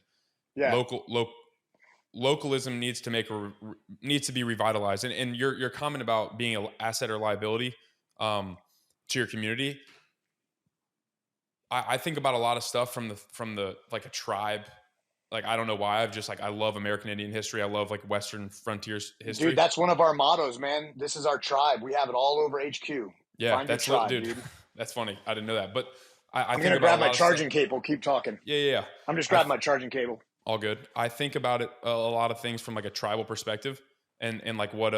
localism needs to be revitalized. And your comment about being an asset or liability to your community, I think about a lot of stuff from the like a tribe. Like, I don't know why, I love American Indian history. I love like Western frontiers history. Dude, that's one of our mottos, man. This is our tribe. We have it all over HQ. Yeah, that's tribe, dude. That's funny. I didn't know that, but I'm going to grab my charging cable. Keep talking. Yeah. I'm just grabbing my charging cable. All good. I think about it a lot of things from like a tribal perspective, and like what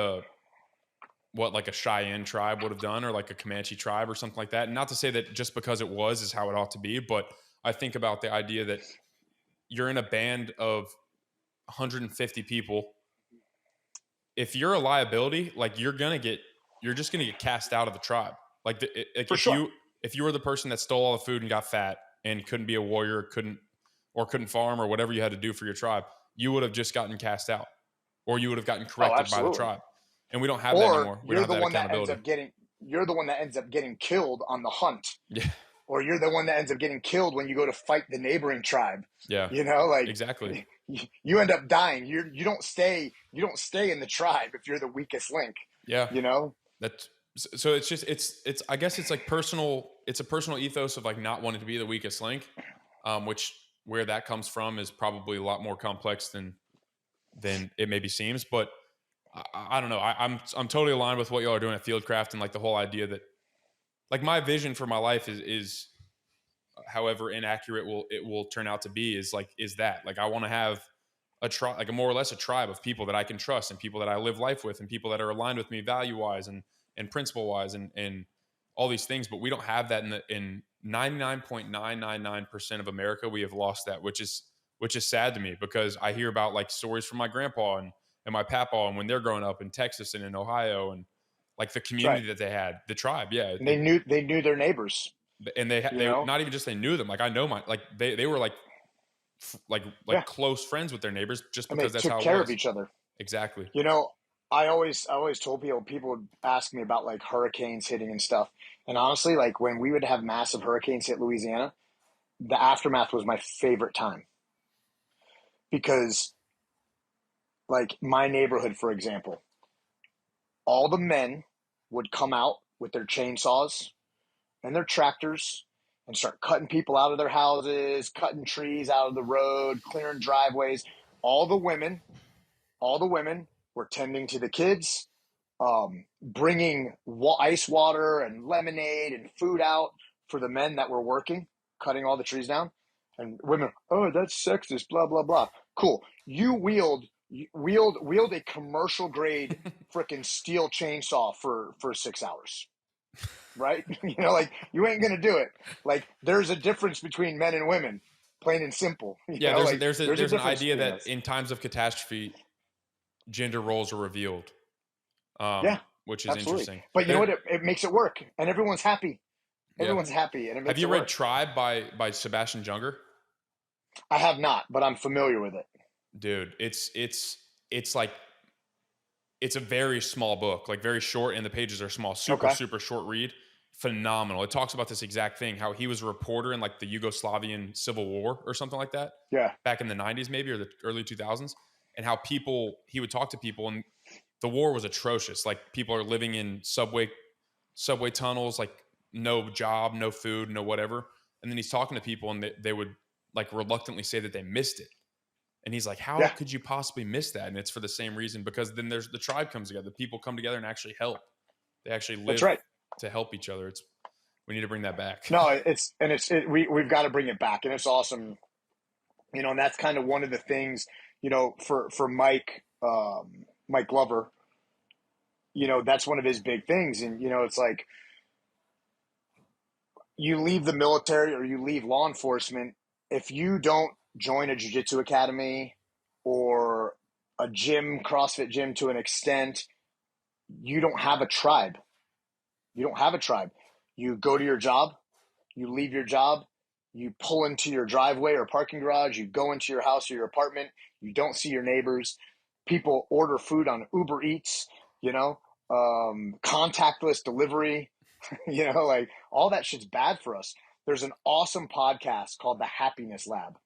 like a Cheyenne tribe would have done, or like a Comanche tribe or something like that. And not to say that just because it is how it ought to be, but I think about the idea that you're in a band of 150 people. If you're a liability, like, you're going to get you're just going to get cast out of the tribe. Like, For sure. if you were the person that stole all the food and got fat and couldn't be a warrior, couldn't farm or whatever you had to do for your tribe, you would have just gotten cast out, or you would have gotten corrected by the tribe. And we don't have that anymore. We don't have that accountability. You're the one that ends up getting killed on the hunt. Yeah. Or you're the one that ends up getting killed when you go to fight the neighboring tribe. Yeah. You know, like exactly. You end up dying. You don't stay in the tribe if you're the weakest link. Yeah. You know? So it's just I guess it's like it's a personal ethos of like not wanting to be the weakest link. Which where that comes from is probably a lot more complex than it maybe seems. But I don't know. I'm totally aligned with what y'all are doing at Fieldcraft, and like the whole idea that like my vision for my life is however inaccurate it will turn out to be is that like I want to have a tribe, like a more or less a tribe of people that I can trust and people that I live life with and people that are aligned with me value wise and principle wise and all these things. But we don't have that in 99.999% of America. We have lost that, which is sad to me, because I hear about like stories from my grandpa and my papa and when they're growing up in Texas and in Ohio and like the community that they had, the tribe. Yeah. And they knew their neighbors. And they not even just they knew them. Like I know they were like close friends with their neighbors just because that's how it was. Took care of each other. Exactly. You know, I always told people would ask me about like hurricanes hitting and stuff. And honestly, like when we would have massive hurricanes hit Louisiana, the aftermath was my favorite time. Because like my neighborhood, for example, all the men would come out with their chainsaws and their tractors and start cutting people out of their houses, cutting trees out of the road, clearing driveways. All the women were tending to the kids, bringing ice water and lemonade and food out for the men that were working, cutting all the trees down. And women, oh, that's sexist, blah, blah, blah. Cool. You wield a commercial grade freaking steel chainsaw for 6 hours. Right? You know, like you ain't going to do it. Like there's a difference between men and women, plain and simple. There's an idea that in times of catastrophe, gender roles are revealed. Which is interesting. But you know what? It makes it work and everyone's happy. Everyone's happy. And it makes Have you read Tribe by Sebastian Junger? I have not, but I'm familiar with it. Dude, it's like, it's a very small book, like very short, and the pages are small, super short read. Phenomenal. It talks about this exact thing, how he was a reporter in like the Yugoslavian Civil War or something like that. Yeah. Back in the 90s maybe, or the early 2000s, and how he would talk to people, and the war was atrocious. Like people are living in subway tunnels, like no job, no food, no whatever. And then he's talking to people and they would like reluctantly say that they missed it. And he's like, how could you possibly miss that? And it's for the same reason, because then there's the tribe comes together. People come together and actually help. They actually live to help each other. We need to bring that back. No, we've got to bring it back. And it's awesome. You know, and that's kind of one of the things, you know, for Mike Glover, you know, that's one of his big things. And, you know, it's like you leave the military or you leave law enforcement, if you don't join a jiu-jitsu academy or a gym, CrossFit gym to an extent, you don't have a tribe. You don't have a tribe. You go to your job, you leave your job, you pull into your driveway or parking garage, you go into your house or your apartment, you don't see your neighbors. People order food on Uber Eats, you know, contactless delivery, you know, like all that shit's bad for us. There's an awesome podcast called The Happiness Lab.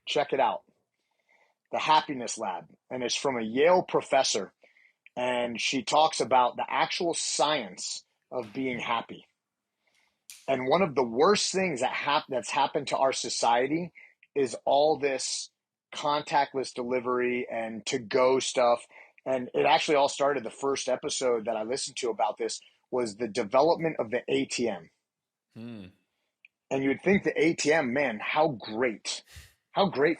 Check it out. The Happiness Lab. And it's from a Yale professor. And she talks about the actual science of being happy. And one of the worst things that's happened to our society is all this contactless delivery and to-go stuff. And it actually all started, the first episode that I listened to about this was the development of the ATM. And you would think the ATM, man, how great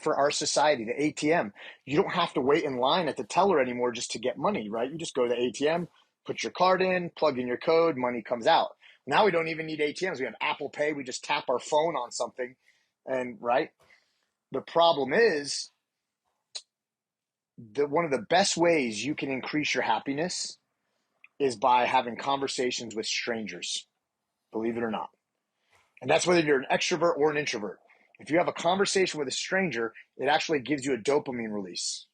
for our society, the ATM. You don't have to wait in line at the teller anymore just to get money, right? You just go to the ATM, put your card in, plug in your code, money comes out. Now we don't even need ATMs. We have Apple Pay. We just tap our phone on something, and right? The problem is that one of the best ways you can increase your happiness is by having conversations with strangers, believe it or not. And that's whether you're an extrovert or an introvert. If you have a conversation with a stranger, it actually gives you a dopamine release,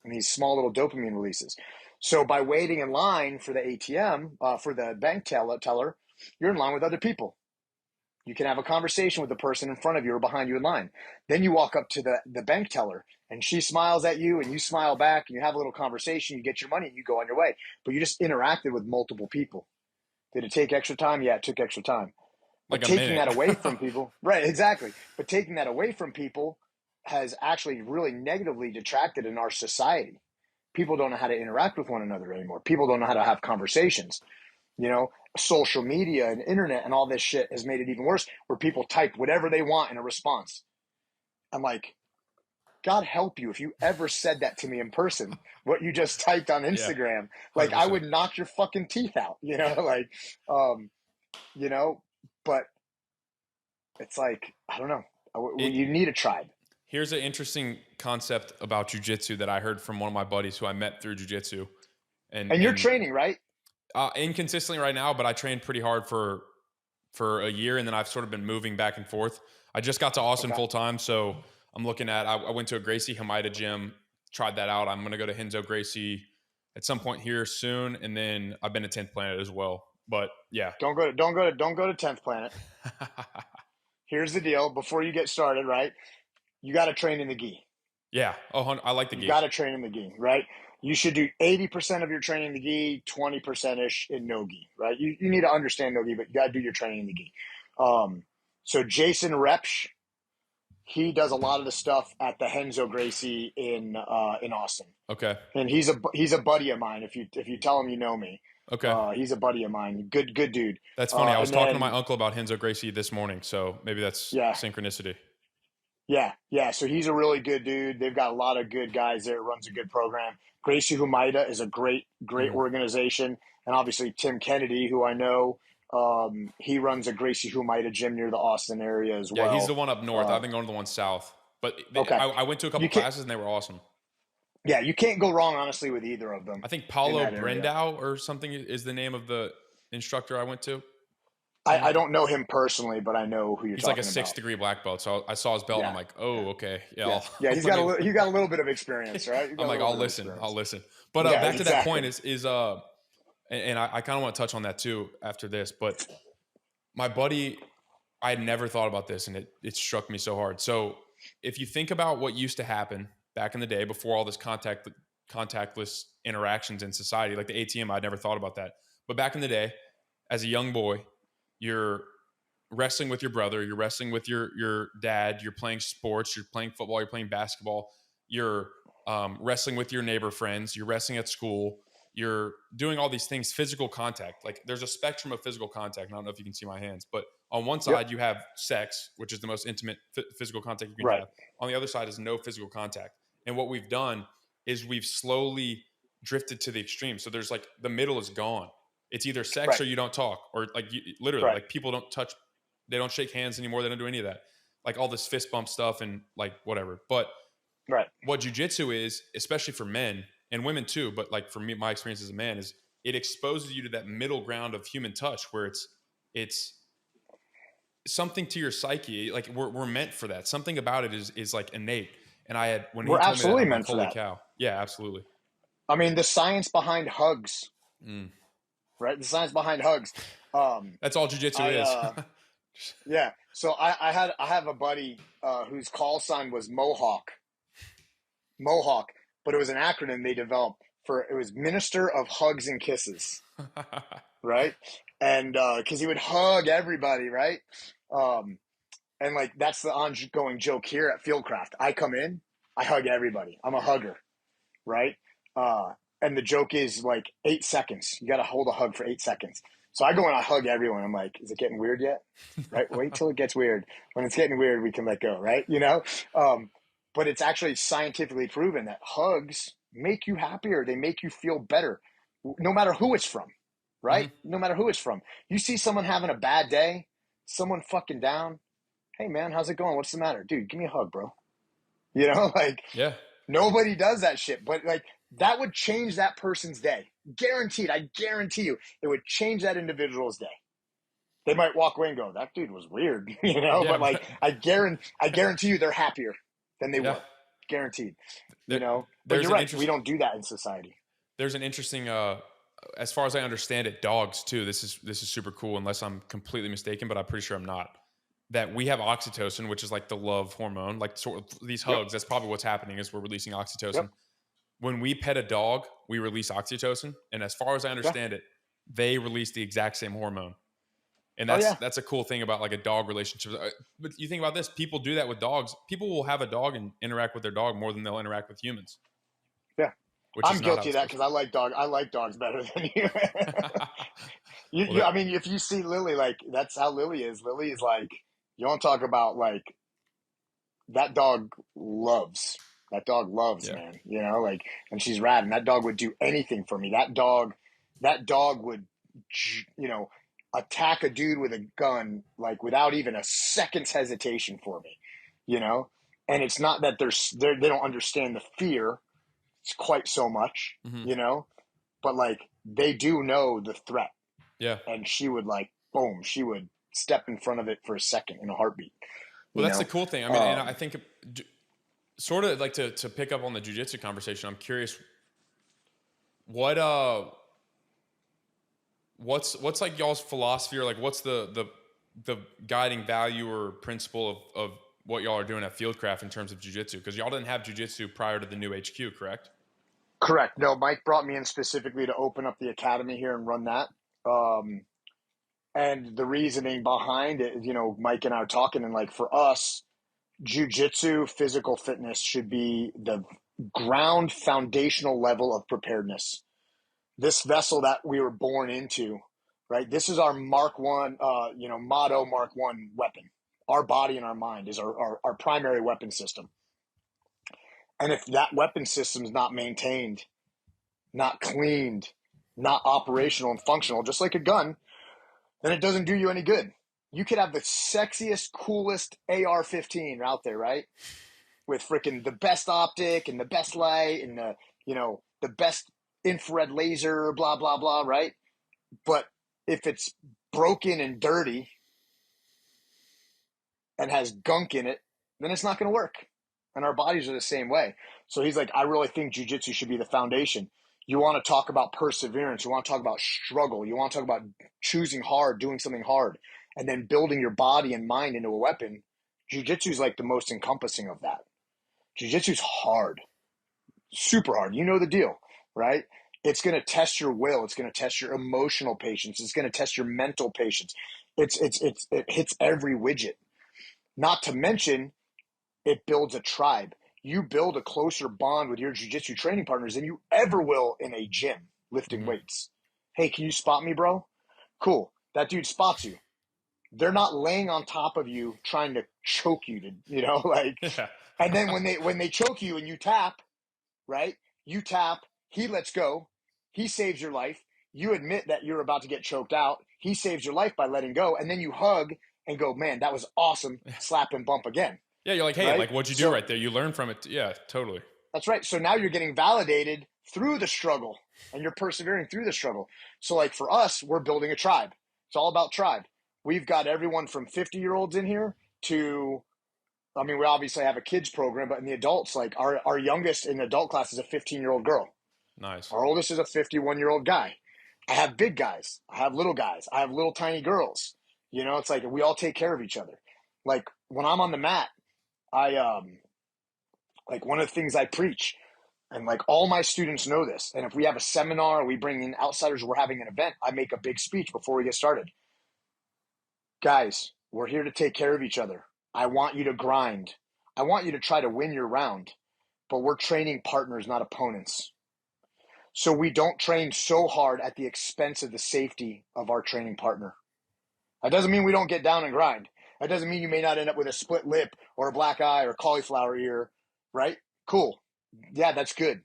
and these small little dopamine releases. So by waiting in line for the ATM, for the bank teller, you're in line with other people. You can have a conversation with the person in front of you or behind you in line. Then you walk up to the bank teller, and she smiles at you, and you smile back, and you have a little conversation. You get your money, and you go on your way. But you just interacted with multiple people. Did it take extra time? Yeah, it took extra time. But Like a taking minute. that away from people, right, exactly. But taking that away from people has actually really negatively detracted in our society. People don't know how to interact with one another anymore. People don't know how to have conversations. You know, social media and internet and all this shit has made it even worse, where people type whatever they want in a response. I'm like, God help you if you ever said that to me in person, what you just typed on Yeah, Instagram. Like, I 100%. would knock your fucking teeth out, you know, like, you know, but it's like, I don't know. You need a tribe. Here's an interesting concept about jiu-jitsu that I heard from one of my buddies who I met through jiu-jitsu. And you're training, right? Inconsistently right now, but I trained pretty hard for a year, and then I've sort of been moving back and forth. I just got to Austin full time, so I'm looking at. I went to a Gracie Hamida gym, tried that out. I'm going to go to Henzo Gracie at some point here soon, and then I've been to 10th Planet as well. But yeah, Don't go to 10th Planet. Here's the deal: before you get started, right? You got to train in the gi. Yeah. Oh, I like the gi. You got to train in the gi, right? You should do 80% of your training in the gi, 20%-ish in no gi, right? You need to understand no gi, but you got to do your training in the gi. So Jason Repsch, he does a lot of the stuff at the Henzo Gracie in Austin. Okay. And he's a buddy of mine. If you tell him you know me, okay, he's a buddy of mine. Good dude. That's funny. I was talking to my uncle about Henzo Gracie this morning, so maybe that's synchronicity. Yeah. So he's a really good dude. They've got a lot of good guys there. Runs a good program. Gracie Humaida is a great organization, and obviously Tim Kennedy, who I know, he runs a Gracie Humaida gym near the Austin area as well. Yeah, he's the one up north. I've been going to the one south, but I went to a couple classes and they were awesome. Yeah, you can't go wrong, honestly, with either of them. I think Paulo Brendau or something is the name of the instructor I went to. I don't know him personally, but I know who you're talking about. He's like a 6th degree black belt. So I saw his belt and I'm like, oh, okay. Yeah. He's got a little bit of experience, right? I'm like, I'll listen. But back to that point and I kind of want to touch on that too after this, but my buddy, I had never thought about this and it struck me so hard. So if you think about what used to happen back in the day before all this contactless interactions in society, like the ATM, I'd never thought about that. But back in the day, as a young boy, you're wrestling with your brother, you're wrestling with your dad, you're playing sports, you're playing football, you're playing basketball, you're wrestling with your neighbor friends, you're wrestling at school, you're doing all these things, physical contact. Like there's a spectrum of physical contact. I don't know if you can see my hands, but on one side you have sex, which is the most intimate physical contact you can have. On the other side is no physical contact. And what we've done is we've slowly drifted to the extreme. So there's like the middle is gone. It's either sex or you don't talk, or like literally like people don't touch, they don't shake hands anymore. They don't do any of that. Like all this fist bump stuff and like whatever. But what jiu-jitsu is, especially for men and women too, but like for me, my experience as a man is it exposes you to that middle ground of human touch where it's something to your psyche. Like we're meant for that. Something about it is like innate. And we're absolutely meant for that. Holy cow. Yeah, absolutely. I mean, the science behind hugs, right? The science behind hugs. That's all jiu-jitsu is. Yeah. So I have a buddy whose call sign was Mohawk, but it was an acronym they developed it was Minister of Hugs and Kisses, right? And because he would hug everybody, right? And like that's the ongoing joke here at Fieldcraft. I come in, I hug everybody. I'm a hugger, right? And the joke is like 8 seconds. You got to hold a hug for 8 seconds. So I go and I hug everyone. I'm like, is it getting weird yet? Right? Wait till it gets weird. When it's getting weird, we can let go, right? You know? But it's actually scientifically proven that hugs make you happier. They make you feel better, no matter who it's from, right? Mm-hmm. No matter who it's from. You see someone having a bad day, someone fucking down. Hey, man, how's it going? What's the matter? Dude, give me a hug, bro. You know, like, nobody does that shit. But, like, that would change that person's day. guaranteed, I guarantee you, it would change that individual's day. They might walk away and go, that dude was weird, Yeah, but like, I guarantee you they're happier than they yeah. were. Guaranteed, There, but there's you're an right. We interest. don't do that in society. There's an interesting. As far as I understand it, dogs too. This is super cool. Unless I'm completely mistaken, but I'm pretty sure I'm not. That we have oxytocin, which is like the love hormone, like sort of these Yep. hugs. That's probably what's happening is we're releasing oxytocin. Yep. When we pet a dog, we release oxytocin, and as far as I Yeah. understand it, they release the exact same hormone. And Oh yeah. that's a cool thing about like a dog relationship. But you think about this, people do that with dogs. People will have a dog and interact with their dog more than they'll interact with humans. Yeah. Which I'm is not how guilty of it's that supposed because I like dogs better than you. well, that, I mean, if you see Lily, like that's how Lily is. Lily is like, you want to talk about like that dog loves. That dog loves, yeah. man. Like, and she's rad, and that dog would do anything for me. That dog would, attack a dude with a gun like without even a second's hesitation for me. And it's not that they don't understand the fear quite so much, Mm-hmm. but like they do know the threat. Yeah. And she would like, boom, she would step in front of it for a second in a heartbeat. Well, that's the cool thing. I mean, and I think sort of like to pick up on the jiu-jitsu conversation, I'm curious what's like y'all's philosophy, or like what's the guiding value or principle of what y'all are doing at Fieldcraft in terms of jiu-jitsu? Because y'all didn't have jiu-jitsu prior to the new HQ, correct? Correct. No, Mike brought me in specifically to open up the academy here and run that. And the reasoning behind it, Mike and I are talking, and like for us, jiu-jitsu, physical fitness should be the ground foundational level of preparedness. This vessel that we were born into, right? This is our Mark One, motto Mark One weapon. Our body and our mind is our primary weapon system. And if that weapon system is not maintained, not cleaned, not operational and functional, just like a gun, then it doesn't do you any good. You could have the sexiest, coolest AR-15 out there, right? With freaking the best optic and the best light and the best infrared laser, blah, blah, blah, right? But if it's broken and dirty and has gunk in it, then it's not going to work. And our bodies are the same way. So he's like, I really think jiu-jitsu should be the foundation. You want to talk about perseverance. You want to talk about struggle. You want to talk about choosing hard, doing something hard, and then building your body and mind into a weapon. Jiu-jitsu is like the most encompassing of that. Jiu-jitsu is hard, super hard. You know the deal, right? It's going to test your will. It's going to test your emotional patience. It's going to test your mental patience. It hits every widget. Not to mention, it builds a tribe. You build a closer bond with your jiu-jitsu training partners than you ever will in a gym lifting weights. Hey, can you spot me, bro? Cool. That dude spots you. They're not laying on top of you trying to choke you to, Yeah. And then when they choke you and you tap, right? You tap, he lets go, he saves your life. You admit that you're about to get choked out. He saves your life by letting go, and then you hug and go, man, that was awesome. Slap and bump again. Yeah, you're like, hey, right? like what'd you do right there? You learn from it. Yeah, totally. That's right. So now you're getting validated through the struggle, and you're persevering through the struggle. So like for us, we're building a tribe. It's all about tribe. We've got everyone from 50-year-olds in here to, I mean, we obviously have a kids program, but in the adults, like our youngest in the adult class is a 15-year-old girl. Nice. Our oldest is a 51-year-old guy. I have big guys. I have little guys. I have little tiny girls. It's like we all take care of each other. Like when I'm on the mat, like one of the things I preach, and like all my students know this, and if we have a seminar or we bring in outsiders or we're having an event, I make a big speech before we get started. Guys, we're here to take care of each other. I want you to grind. I want you to try to win your round, but we're training partners, not opponents. So we don't train so hard at the expense of the safety of our training partner. That doesn't mean we don't get down and grind. That doesn't mean you may not end up with a split lip or a black eye or cauliflower ear, right? Cool. Yeah, that's good.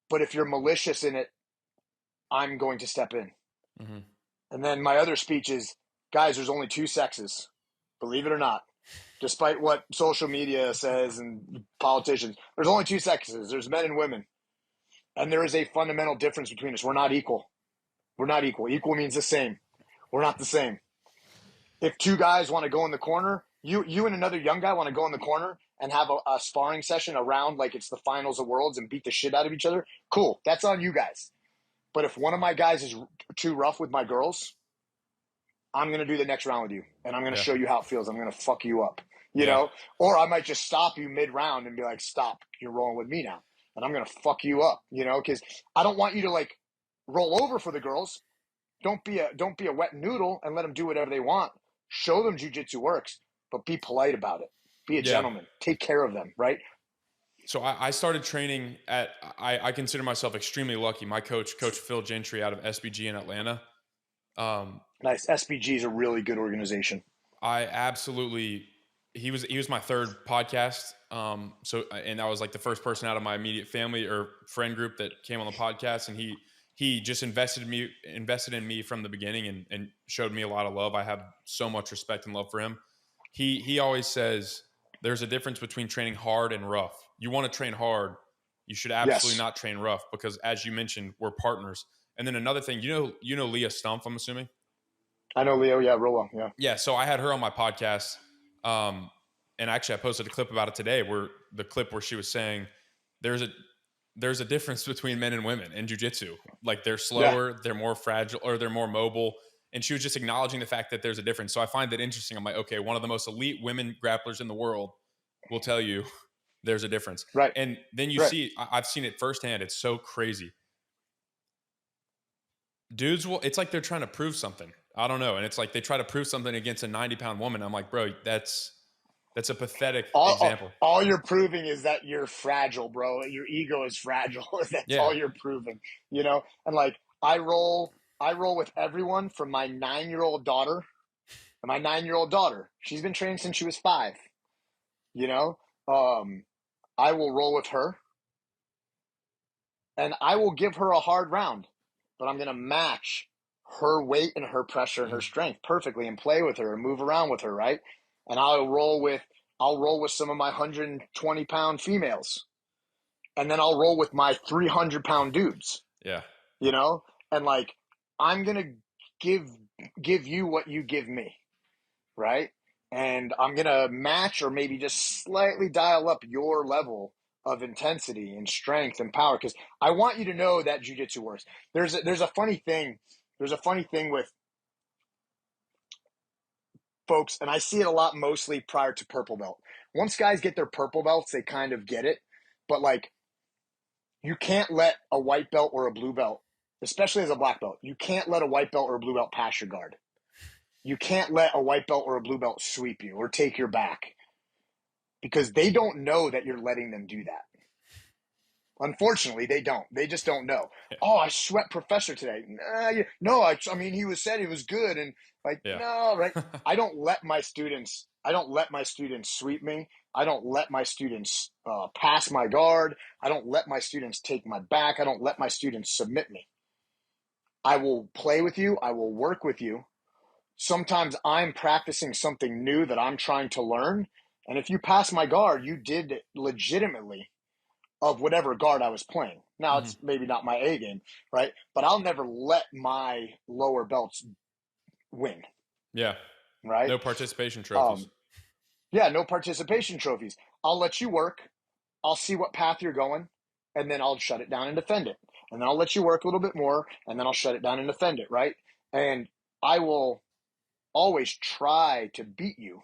But if you're malicious in it, I'm going to step in. Mm-hmm. And then my other speech is, guys, there's only two sexes. Believe it or not. Despite what social media says and politicians, there's only two sexes. There's men and women. And there is a fundamental difference between us. We're not equal. We're not equal. Equal means the same. We're not the same. If two guys want to go in the corner, you and another young guy want to go in the corner and have a sparring session around like it's the finals of worlds and beat the shit out of each other, cool. That's on you guys. But if one of my guys is too rough with my girls, I'm going to do the next round with you. And I'm going to show you how it feels. I'm going to fuck you up, you know? Or I might just stop you mid-round and be like, stop, you're rolling with me now. And I'm going to fuck you up, you know? Because I don't want you to like roll over for the girls. Don't be a wet noodle and let them do whatever they want. Show them jiu-jitsu works, but be polite about it. Be a gentleman. Take care of them, right? So I started training at, I consider myself extremely lucky. My coach Phil Gentry out of SBG in Atlanta. Nice. SBG is a really good organization. I absolutely, he was my third podcast. And I was like the first person out of my immediate family or friend group that came on the podcast. And he just invested in me from the beginning and showed me a lot of love. I have so much respect and love for him. He always says there's a difference between training hard and rough. You want to train hard, you should absolutely not train rough because, as you mentioned, we're partners. And then another thing, you know Leah Stumpf, I'm assuming? I know Leo, yeah, real well, yeah. Yeah, so I had her on my podcast, and actually I posted a clip about it today where she was saying there's a difference between men and women in jiu-jitsu. Like they're slower, they're more fragile, or they're more mobile. And she was just acknowledging the fact that there's a difference. So I find that interesting. I'm like, okay, one of the most elite women grapplers in the world will tell you there's a difference. Right. And then you see, I've seen it firsthand. It's so crazy. Dudes it's like they're trying to prove something. I don't know. And it's like they try to prove something against a 90-pound woman. I'm like, bro, that's a pathetic example. All you're proving is that you're fragile, bro. Your ego is fragile. That's all you're proving, you know? And like, I roll with everyone from my 9-year-old daughter. And my 9-year-old daughter, she's been training since she was 5, you know? I will roll with her and I will give her a hard round, but I'm going to match her weight and her pressure and her strength perfectly and play with her and move around with her. Right. And I'll roll with some of my 120-pound females, and then I'll roll with my 300-pound dudes. Yeah. You know, and like, I'm going to give you what you give me. Right. And I'm going to match or maybe just slightly dial up your level of intensity and strength and power. Cause I want you to know that jiu-jitsu works. There's a funny thing. There's a funny thing with folks, and I see it a lot mostly prior to purple belt. Once guys get their purple belts, they kind of get it. But like, you can't let a white belt or a blue belt, especially as a black belt, you can't let a white belt or a blue belt pass your guard. You can't let a white belt or a blue belt sweep you or take your back because they don't know that you're letting them do that. Unfortunately, they don't. They just don't know. Oh, I sweat professor today. No, I mean, he said he was good. And like, no, right. I don't let my students sweep me. I don't let my students pass my guard. I don't let my students take my back. I don't let my students submit me. I will play with you. I will work with you. Sometimes I'm practicing something new that I'm trying to learn. And if you pass my guard, you did it legitimately of whatever guard I was playing. Now, it's maybe not my A game, right? But I'll never let my lower belts win. Yeah. Right? No participation trophies. No participation trophies. I'll let you work. I'll see what path you're going, and then I'll shut it down and defend it. And then I'll let you work a little bit more, and then I'll shut it down and defend it, right? And I will always try to beat you.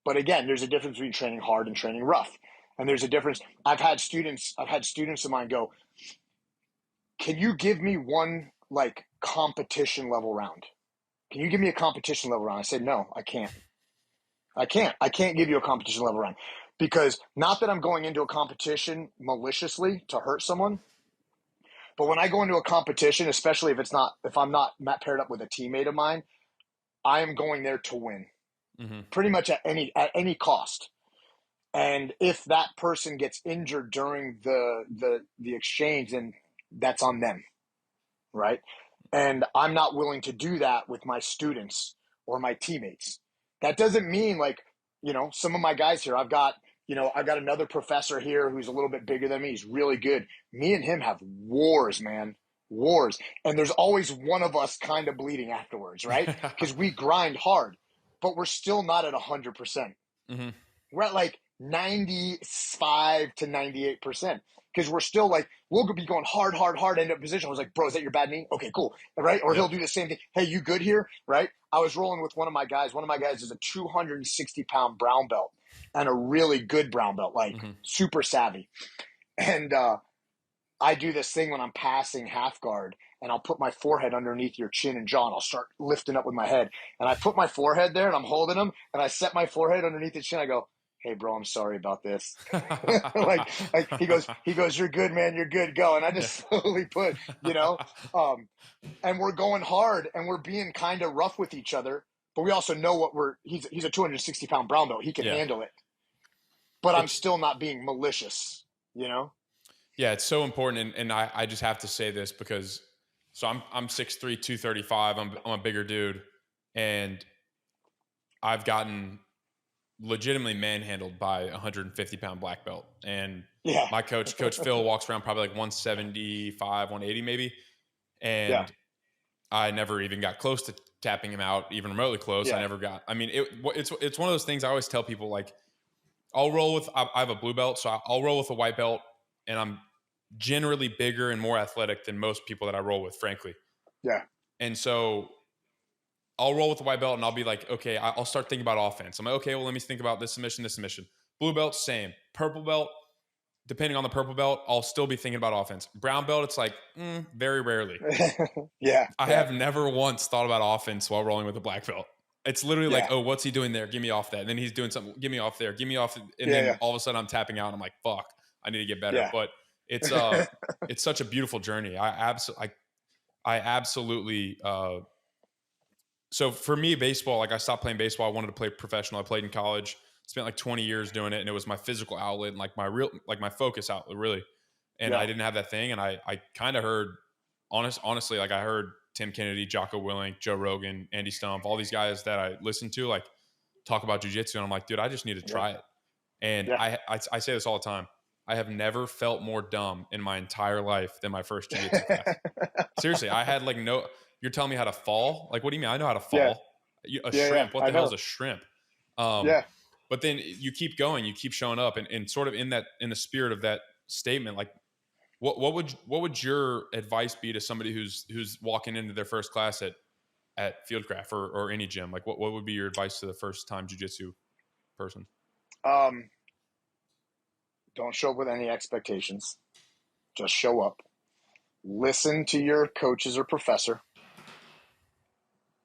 But again, there's a difference between training hard and training rough. And there's a difference. I've had students of mine go, can you give me one like competition level round? Can you give me a competition level round? I said, no, I can't. I can't give you a competition level round because not that I'm going into a competition maliciously to hurt someone, but when I go into a competition, especially if I'm not paired up with a teammate of mine, I am going there to win, pretty much at any cost. And if that person gets injured during the exchange, then that's on them, right? And I'm not willing to do that with my students or my teammates. That doesn't mean like, you know, some of my guys here, I've got, I got another professor here who's a little bit bigger than me. He's really good. Me and him have wars, man. Wars. And there's always one of us kind of bleeding afterwards, right? Because we grind hard, but we're still not at 100%. Mm-hmm. We're at like 95 to 98%. Because we're still like, we'll be going hard, end up position. I was like, bro, is that your bad knee? Okay, cool. Right? Or he'll do the same thing. Hey, you good here? Right? I was rolling with one of my guys. One of my guys is a 260-pound brown belt and a really good brown belt, like super savvy. And I do this thing when I'm passing half guard, and I'll put my forehead underneath your chin and jaw, and I'll start lifting up with my head. And I put my forehead there, and I'm holding him, and I set my forehead underneath his chin. I go, hey, bro, I'm sorry about this. like he goes, you're good, man. You're good. Go. And I just slowly put, and we're going hard, and we're being kind of rough with each other. But we also know he's a 260-pound brown belt. He can handle it. But I'm still not being malicious, Yeah, it's so important. And I just have to say this because, so I'm 6'3", 235. I'm a bigger dude. And I've gotten legitimately manhandled by a 150-pound black belt. And my coach Phil, walks around probably like 175, 180 maybe. And I never even got close to tapping him out, even remotely close. I never got, it's one of those things I always tell people, like, I'll roll with, I have a blue belt, so I'll roll with a white belt, and I'm generally bigger and more athletic than most people that I roll with, frankly. Yeah. And so I'll roll with the white belt, and I'll be like, okay, I'll start thinking about offense. I'm like, okay, well, let me think about this submission, this submission. Blue belt, same. Purple belt, depending on the purple belt, I'll still be thinking about offense. Brown belt, it's like, very rarely. I have never once thought about offense while rolling with a black belt. It's literally like, oh, what's he doing there? Give me off that. And then he's doing something. Give me off there. Give me off. And then all of a sudden I'm tapping out. And I'm like, fuck, I need to get better. But it's it's such a beautiful journey. I absolutely. So for me, baseball, like I stopped playing baseball. I wanted to play professional. I played in college. Spent like 20 years doing it, and it was my physical outlet and like my focus outlet, really. And I didn't have that thing. And I kind of heard, honestly, like I heard Tim Kennedy, Jocko Willink, Joe Rogan, Andy Stumpf, all these guys that I listen to, like, talk about jiu-jitsu. And I'm like, dude, I just need to try it. And I say this all the time. I have never felt more dumb in my entire life than my first jiu-jitsu class. Seriously, I had like you're telling me how to fall? Like, what do you mean? I know how to fall. A shrimp. What the hell is a shrimp? But then you keep going, you keep showing up, and sort of in the spirit of that statement, like, what would your advice be to somebody who's walking into their first class at Fieldcraft or any gym? Like, what would be your advice to the first time jiu-jitsu person? Don't show up with any expectations. Just show up. Listen to your coaches or professor.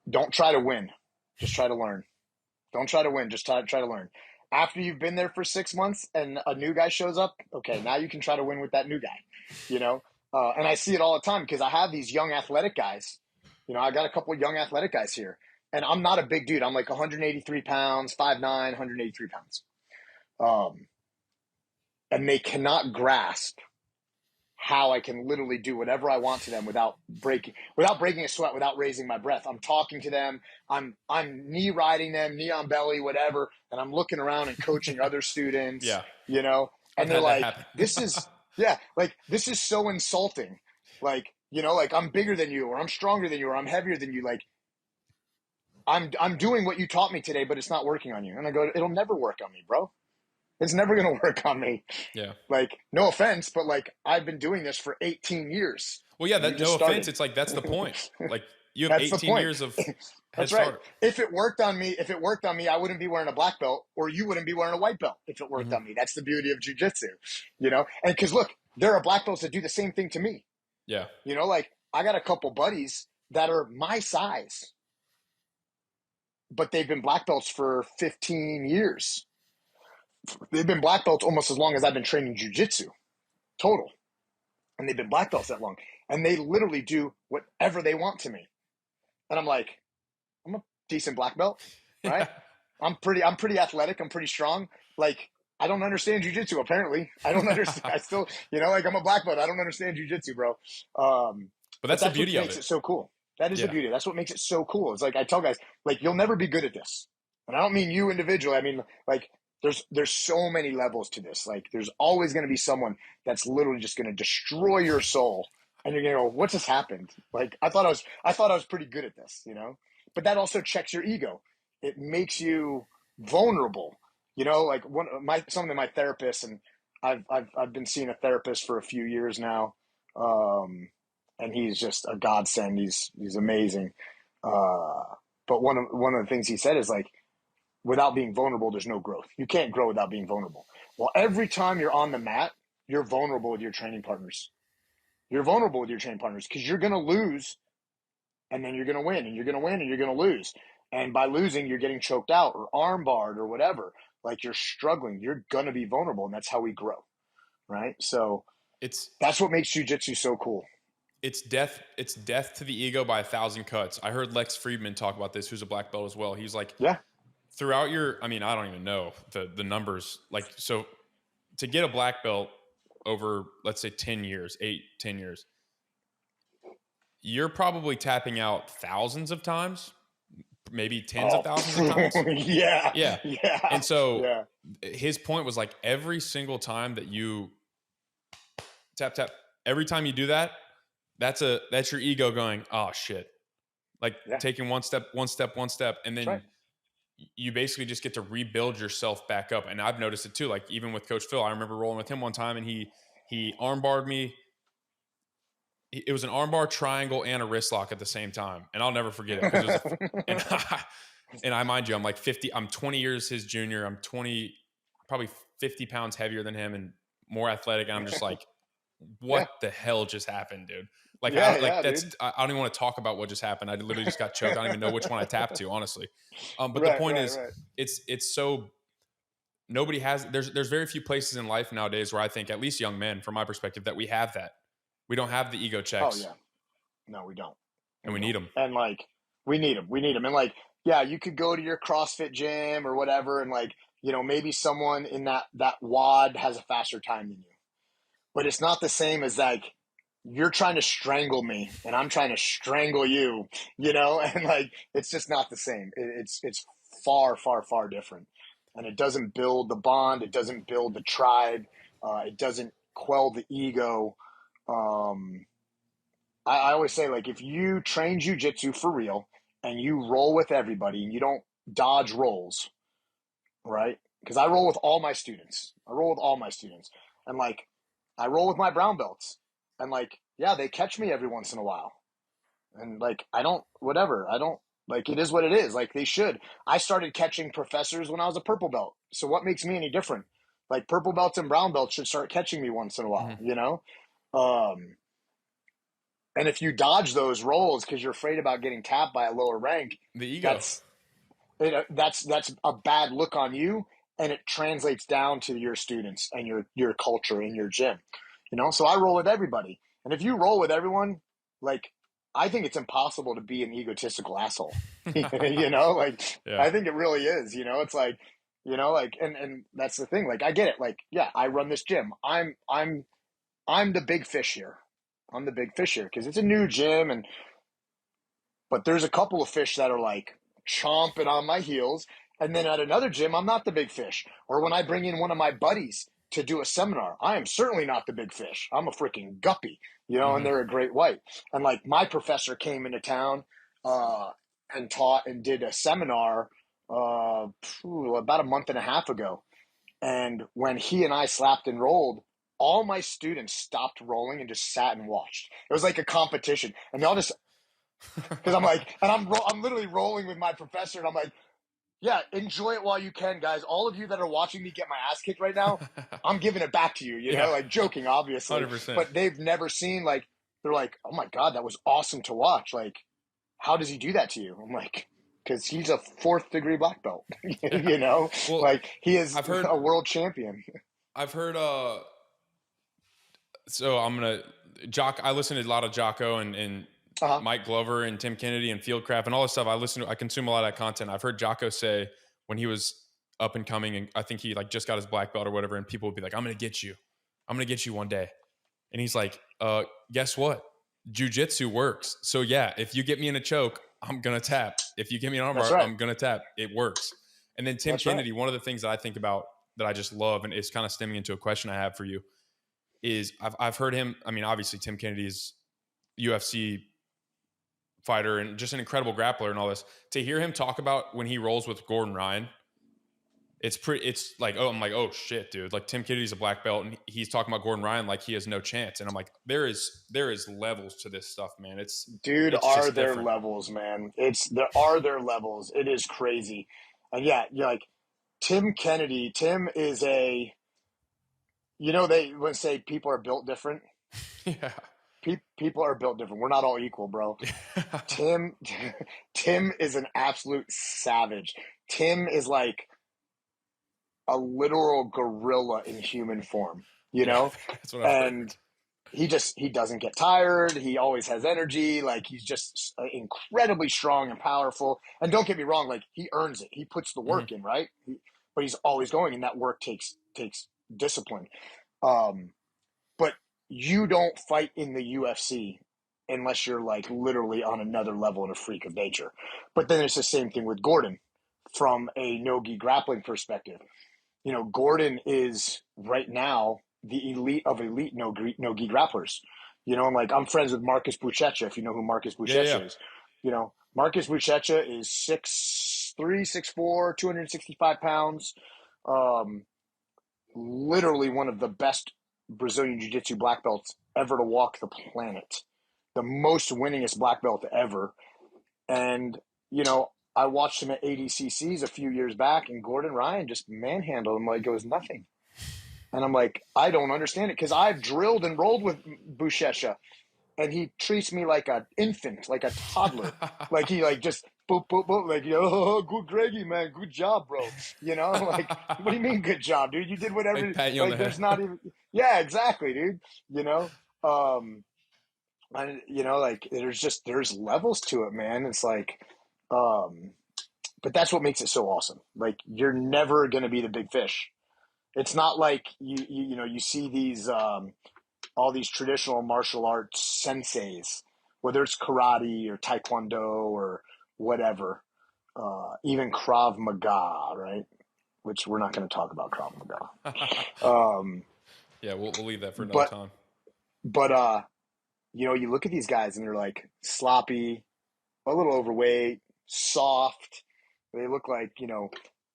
Don't try to win. Just try to learn. Don't try to win. Just try to learn. After you've been there for 6 months and a new guy shows up, okay, now you can try to win with that new guy, And I see it all the time because I have these young athletic guys. I got a couple of young athletic guys here. And I'm not a big dude. I'm like 183 pounds, 5'9", 183 pounds. And they cannot grasp how I can literally do whatever I want to them without breaking a sweat, without raising my breath. I'm talking to them. I'm knee riding them, knee on belly, whatever. And I'm looking around and coaching other students, and they're like, this is so insulting. Like, like I'm bigger than you, or I'm stronger than you, or I'm heavier than you. Like, I'm doing what you taught me today, but it's not working on you. And I go, it'll never work on me, bro. It's never going to work on me. Yeah. Like, no offense, but like I've been doing this for 18 years. Well, yeah, no offense. It's like, that's the point. Like, you have 18 years of That's right. If it worked on me, I wouldn't be wearing a black belt, or you wouldn't be wearing a white belt if it worked on me. That's the beauty of jiu-jitsu, And because look, there are black belts that do the same thing to me. Yeah. Like I got a couple buddies that are my size, but they've been black belts for 15 years. They've been black belts almost as long as I've been training jiu-jitsu total. And they've been black belts that long. And they literally do whatever they want to me. And I'm like, I'm a decent black belt, right? I'm pretty athletic. I'm pretty strong. Like, I don't understand jiu-jitsu, apparently. I don't understand. I still, like I'm a black belt. I don't understand jiu-jitsu, bro. But that's the beauty what of makes it. it so cool. That is the beauty. That's what makes it so cool. It's like, I tell guys, like, you'll never be good at this. And I don't mean you individually. I mean, like, there's so many levels to this. Like there's always going to be someone that's literally just going to destroy your soul, and you're going to go, "What just happened?" Like I thought I was pretty good at this, you know. But that also checks your ego. It makes you vulnerable, you know. Like some of my therapists, and I've been seeing a therapist for a few years now, and he's just a godsend. He's amazing. But one of the things he said is like, without being vulnerable, there's no growth. You can't grow without being vulnerable. Well, every time you're on the mat, you're vulnerable with your training partners. You're vulnerable with your training partners because you're going to lose, and then you're going to win, and you're going to win, and you're going to lose. And by losing, you're getting choked out or arm barred or whatever. Like you're struggling. You're going to be vulnerable, and that's how we grow, right? So that's what makes jiu-jitsu so cool. It's death to the ego by 1,000 cuts. I heard Lex Friedman talk about this, who's a black belt as well. He's like, yeah, throughout your, I mean, I don't even know the numbers. Like, so to get a black belt over, let's say 10 years, 10 years, you're probably tapping out thousands of times, maybe tens of thousands of times. Yeah. And so his point was like, every single time that you tap, every time you do that, that's your ego going, oh shit. Like taking one step. And then you basically just get to rebuild yourself back up. And I've noticed it too. Like even with Coach Phil, I remember rolling with him one time and he armbarred me. It was an armbar, triangle, and a wrist lock at the same time. And I'll never forget it. And I mind you, I'm like 50, I'm 20 years his junior. I'm probably 50 pounds heavier than him and more athletic. And I'm just like, what the hell just happened, dude? Like, I don't even want to talk about what just happened. I literally just got choked. I don't even know which one I tapped to, honestly. But the point is, it's so nobody has. There's very few places in life nowadays where I think, at least young men, from my perspective, that we have that. We don't have the ego checks. Oh yeah, no, we don't. And we need them. And like, we need them. And like, yeah, you could go to your CrossFit gym or whatever, and like, you know, maybe someone in that WOD has a faster time than you. But it's not the same as like you're trying to strangle me and I'm trying to strangle you, you know, and like it's just not the same. It's far, far, far different, and it doesn't build the bond. It doesn't build the tribe. It doesn't quell the ego. I always say, like, if you train jiu-jitsu for real and you roll with everybody and you don't dodge rolls, right? Because I roll with all my students. And like, I roll with my brown belts, and like, yeah, they catch me every once in a while. And like, I don't, like, it is what it is. Like, they should. I started catching professors when I was a purple belt. So what makes me any different? Like, purple belts and brown belts should start catching me once in a while, you know? And if you dodge those rolls because you're afraid about getting tapped by a lower rank, the ego, that's a bad look on you. And it translates down to your students and your culture in your gym, you know? So I roll with everybody. And if you roll with everyone, like, I think it's impossible to be an egotistical asshole, you know? Like, I think it really is, you know? It's like, you know, like, and that's the thing. Like, I get it. Like, yeah, I run this gym. I'm the big fish here. I'm the big fish here because it's a new gym. But there's a couple of fish that are like chomping on my heels. And then at another gym, I'm not the big fish. Or when I bring in one of my buddies to do a seminar, I am certainly not the big fish. I'm a freaking guppy, you know, and they're a great white. And like my professor came into town and taught and did a seminar about a month and a half ago. And when he and I slapped and rolled, all my students stopped rolling and just sat and watched. It was like a competition. And they all just, because I'm like, and I'm literally rolling with my professor, and I'm like, yeah, enjoy it while you can, guys. All of you that are watching me get my ass kicked right now, I'm giving it back to you, you know, like joking, obviously. 100%. But they've never seen, like, they're like, oh my God, that was awesome to watch. Like, how does he do that to you? I'm like, because he's a 4th degree black belt, you know? Well, like, he is a world champion. I've heard, so I'm going to, I listen to a lot of Jocko and Mike Glover and Tim Kennedy and Fieldcraft and all this stuff. I consume a lot of that content. I've heard Jocko say when he was up and coming, and I think he like just got his black belt or whatever, and people would be like, I'm going to get you one day. And he's like, guess what? Jiu-jitsu works. So yeah, if you get me in a choke, I'm going to tap. If you get me an armbar, I'm going to tap. It works. And then Tim Kennedy, one of the things that I think about that I just love, and it's kind of stemming into a question I have for you, is I've heard him. I mean, obviously Tim Kennedy is UFC fighter and just an incredible grappler and all this. To hear him talk about when he rolls with Gordon Ryan, it's like, oh, I'm like, oh shit, dude. Like Tim Kennedy's a black belt and he's talking about Gordon Ryan like he has no chance. And I'm like, there is levels to this stuff, man. It's are there different. levels, man. There are levels. It is crazy. And yeah, you're like Tim Kennedy. Tim is they would say people are built different. Yeah. People are built different. We're not all equal, bro. Tim is an absolute savage. Tim is like a literal gorilla in human form, you know? That's what I've heard. He doesn't get tired. He always has energy. Like he's just incredibly strong and powerful. And don't get me wrong, like he earns it. He puts the work in, right? But he's always going, and that work takes discipline. But you don't fight in the UFC unless you're like literally on another level and a freak of nature. But then it's the same thing with Gordon from a no-gi grappling perspective. You know, Gordon is right now the elite of elite no-gi grapplers. You know, I'm friends with Marcus Buchecha, if you know who Marcus Buchecha is. You know, Marcus Buchecha is 6'3", 6'4", 265 pounds. Literally one of the best Brazilian Jiu-Jitsu black belts ever to walk the planet. The most winningest black belt ever. And, you know, I watched him at ADCCs a few years back, and Gordon Ryan just manhandled him like it was nothing. And I'm like, I don't understand it, because I've drilled and rolled with Buchecha, and he treats me like an infant, like a toddler. Like he just boop, boop, boop, like, oh, good Greggy, man, good job, bro. You know, like, what do you mean good job, dude? You did whatever. Pat you on the there's head. not even, yeah, exactly, dude. You know, and you know, like there's levels to it, man. It's like, but that's what makes it so awesome. Like you're never going to be the big fish. It's not like you see these, all these traditional martial arts senseis, whether it's karate or taekwondo or whatever, even Krav Maga, right? Which we're not going to talk about Krav Maga. Yeah, we'll leave that for another time. But you know, you look at these guys and they're like sloppy, a little overweight, soft. They look like,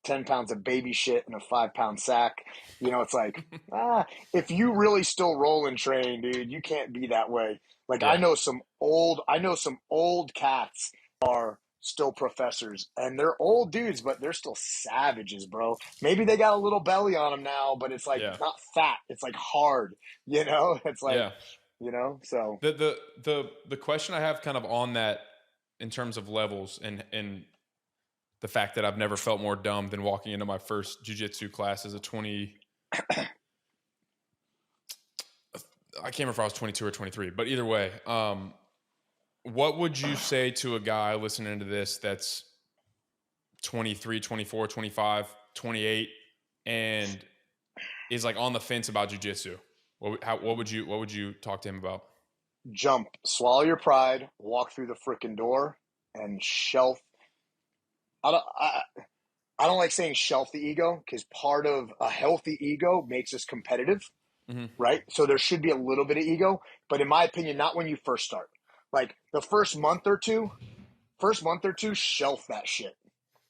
10 pounds of baby shit in a 5-pound sack. You know, it's like, if you really still roll and train, dude, you can't be that way. Like, yeah. I know some old cats are still professors, and they're old dudes, but they're still savages, bro. Maybe they got a little belly on them now, but it's like, it's not fat. It's like hard, you know? It's like, you know, so. The question I have kind of on that in terms of levels and the fact that I've never felt more dumb than walking into my first jiu-jitsu class as a 20. I can't remember if I was 22 or 23, but either way, what would you say to a guy listening to this that's 23, 24, 25, 28, and is like on the fence about jiu-jitsu? What would you talk to him about? Jump, swallow your pride, walk through the freaking door, and shelf. I don't like saying shelf the ego, because part of a healthy ego makes us competitive, right? So there should be a little bit of ego, but in my opinion, not when you first start. Like the first month or two, shelf that shit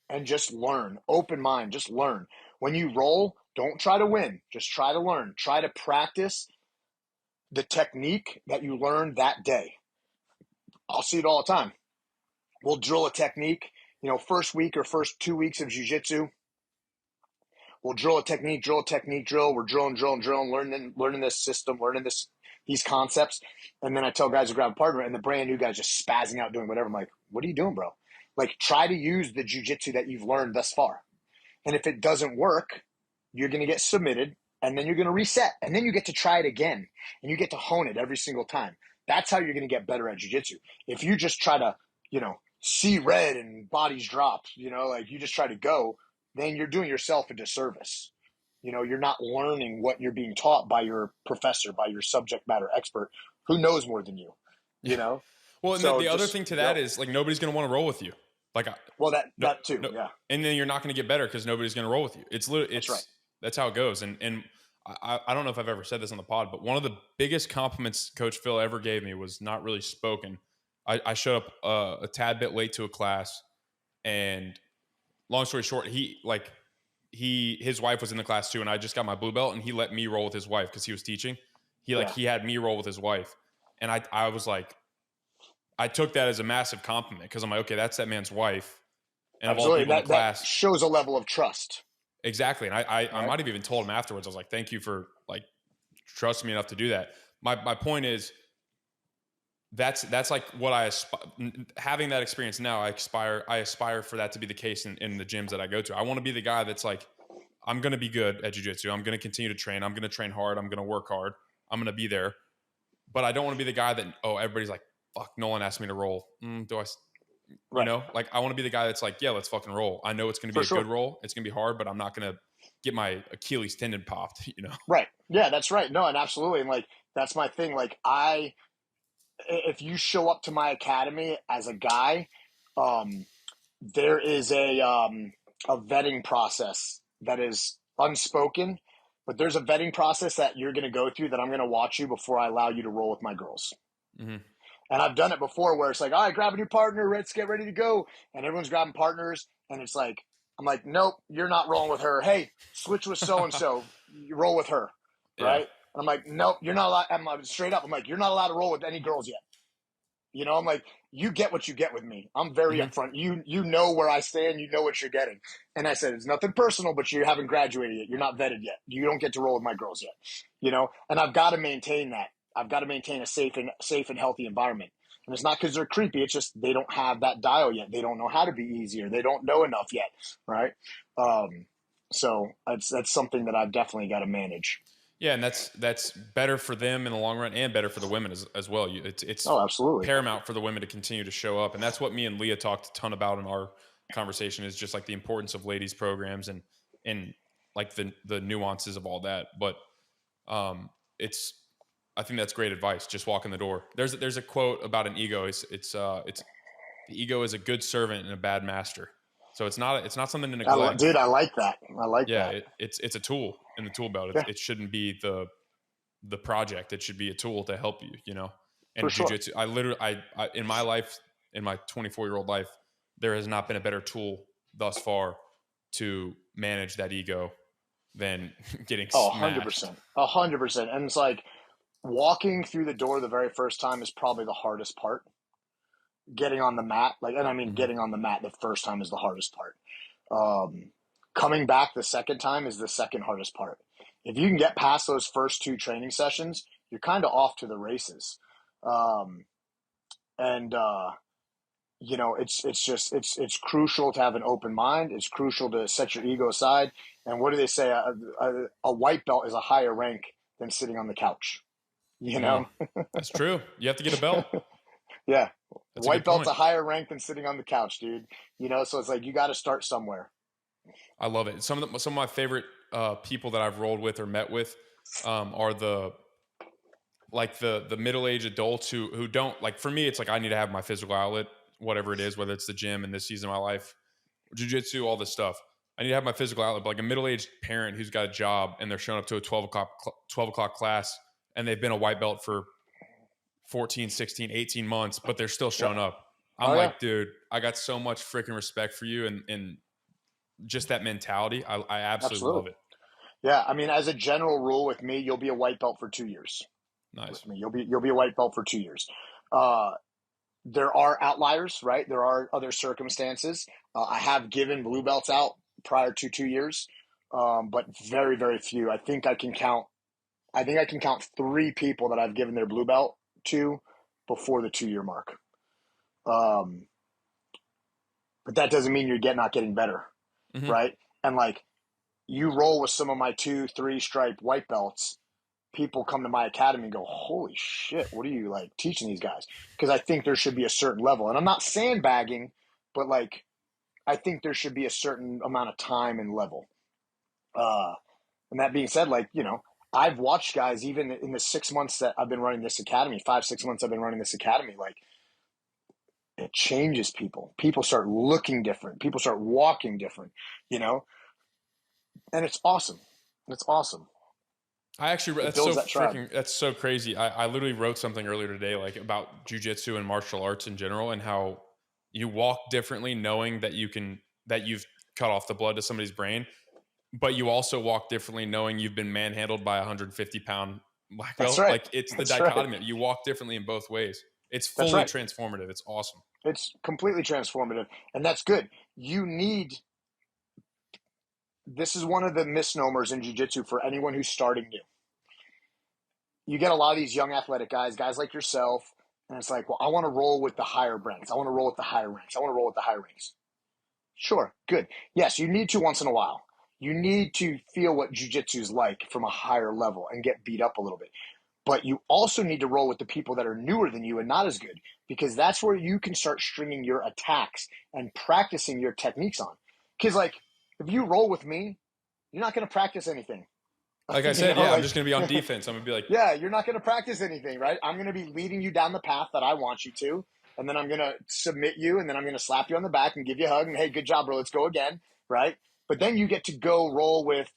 and just learn. Open mind, just learn. When you roll, don't try to win. Just try to learn. Try to practice the technique that you learned that day. I'll see it all the time. We'll drill a technique. First week or first 2 weeks of jiu-jitsu, we'll drill a technique. We're drilling, learning this system, these concepts. And then I tell guys to grab a partner, and the brand new guy's just spazzing out doing whatever. I'm like, what are you doing, bro? Like, try to use the jiu-jitsu that you've learned thus far. And if it doesn't work, you're going to get submitted, and then you're going to reset. And then you get to try it again, and you get to hone it every single time. That's how you're going to get better at jiu-jitsu. If you just try to, see red and bodies drop, like you just try to go, then you're doing yourself a disservice. You're not learning what you're being taught by your professor, by your subject matter expert who knows more than you, Well, and so the other thing to that is like, nobody's going to want to roll with you. Like, Well, no, that too, no, yeah. and then you're not going to get better because nobody's going to roll with you. It's literally, That's right. that's how it goes. And I don't know if I've ever said this on the pod, but one of the biggest compliments Coach Phil ever gave me was not really spoken. I showed up a tad bit late to a class, and long story short, his wife was in the class too, and I just got my blue belt, and he let me roll with his wife because he was teaching. He had me roll with his wife, and I was like, I took that as a massive compliment because I'm like, okay, that's that man's wife, and Absolutely. of all people in the class, that shows a level of trust. exactly. And I might have even told him afterwards. I was like, thank you for like trusting me enough to do that. My point is, that's like what having that experience now. I aspire for that to be the case in the gyms that I go to. I want to be the guy that's like, I'm going to be good at jiu-jitsu. I'm going to continue to train. I'm going to train hard. I'm going to work hard. I'm going to be there. But I don't want to be the guy that, everybody's like, fuck, no one asked me to roll. Like, I want to be the guy that's like, yeah, let's fucking roll. I know it's going to be good roll. It's going to be hard, but I'm not going to get my Achilles tendon popped, Right. Yeah, that's right. No, and absolutely. And like, that's my thing. Like, if you show up to my academy as a guy, there is a vetting process that is unspoken, but there's a vetting process that you're going to go through that I'm going to watch you before I allow you to roll with my girls. Mm-hmm. And I've done it before where it's like, all right, grab a new partner. Let's get ready to go. And everyone's grabbing partners. And it's like, I'm like, nope, you're not rolling with her. Hey, switch with so-and-so. You roll with her. Right. Yeah. And I'm like, nope, you're not allowed. I'm straight up. I'm like, you're not allowed to roll with any girls yet. I'm like, you get what you get with me. I'm very upfront. You know where I stand. You know what you're getting. And I said, it's nothing personal, but you haven't graduated yet. You're not vetted yet. You don't get to roll with my girls yet. And I've got to maintain that. I've got to maintain a safe and healthy environment. And it's not because they're creepy. It's just they don't have that dial yet. They don't know how to be easier. They don't know enough yet, right? So that's something that I've definitely got to manage. Yeah, and that's better for them in the long run and better for the women as well. It's absolutely paramount for the women to continue to show up. And that's what me and Leah talked a ton about in our conversation, is just like the importance of ladies programs and like the nuances of all that. But I think that's great advice. Just walk in the door. There's a quote about an ego. It's the ego is a good servant and a bad master. So it's not something to neglect. Dude, I like that. I like that. Yeah, it's a tool in the tool belt. It shouldn't be the project. It should be a tool to help you, And for jiu-jitsu, I literally, in my life, in my 24-year-old life, there has not been a better tool thus far to manage that ego than getting smashed. 100%. And it's like walking through the door the very first time is probably the hardest part. Getting on the mat, getting on the mat the first time is the hardest part. Coming back the second time is the second hardest part. If you can get past those first two training sessions, you're kind of off to the races. It's crucial to have an open mind. It's crucial to set your ego aside. And what do they say? A white belt is a higher rank than sitting on the couch. That's true. You have to get a belt. Yeah. That's white belt's a higher rank than sitting on the couch, dude. So it's like you got to start somewhere. I love it. Some of my favorite people that I've rolled with or met with are the middle-aged adults who don't, like, for me, it's like I need to have my physical outlet, whatever it is, whether it's the gym in this season of my life, jiu-jitsu, all this stuff. I need to have my physical outlet. But like a middle-aged parent who's got a job and they're showing up to a 12 o'clock class and they've been a white belt for 14, 16, 18 months, but they're still showing up. I'm like, dude, I got so much freaking respect for you and just that mentality. I absolutely love it. Yeah. I mean, as a general rule with me, you'll be a white belt for 2 years. Nice. With me. You'll be a white belt for 2 years. There are outliers, right? There are other circumstances. I have given blue belts out prior to 2 years, but very, very few. I think I can count 3 people that I've given their blue belt to before the 2-year mark. But that doesn't mean you're not getting better, right? And like you roll with some of my 2-3 stripe white belts, people come to my academy and go, holy shit, what are you like teaching these guys? Because I think there should be a certain level. And I'm not sandbagging, but like I think there should be a certain amount of time and level. And that being said, like, I've watched guys even in the 6 months that I've been running this academy, 5-6 months I've been running this academy, like it changes people. People start looking different. People start walking different, you know, and it's awesome. It's awesome. I actually, It builds that tribe. that's so crazy. I literally wrote something earlier today, like about jujitsu and martial arts in general, and how you walk differently knowing that that you've cut off the blood to somebody's brain, but you also walk differently knowing you've been manhandled by a 150-pound black That's belt. right. Like, it's the That's right. dichotomy. You walk differently in both ways. It's That's fully right. transformative. It's awesome. It's completely transformative, and that's good. You need, this is one of the misnomers in jiu-jitsu for anyone who's starting new. You get a lot of these young athletic guys like yourself, and it's like, well, I want to roll with the higher ranks. I want to roll with the higher ranks. I want to roll with the higher ranks. Sure, good. Yes, you need to once in a while. You need to feel what jiu-jitsu is like from a higher level and get beat up a little bit. But you also need to roll with the people that are newer than you and not as good, because that's where you can start stringing your attacks and practicing your techniques on. Because, like, if you roll with me, you're not going to practice anything. Like I said, I'm just going to be on defense. I'm going to be like, yeah, you're not going to practice anything, right? I'm going to be leading you down the path that I want you to, and then I'm going to submit you, and then I'm going to slap you on the back and give you a hug, and hey, good job, bro, let's go again, right? But then you get to go roll with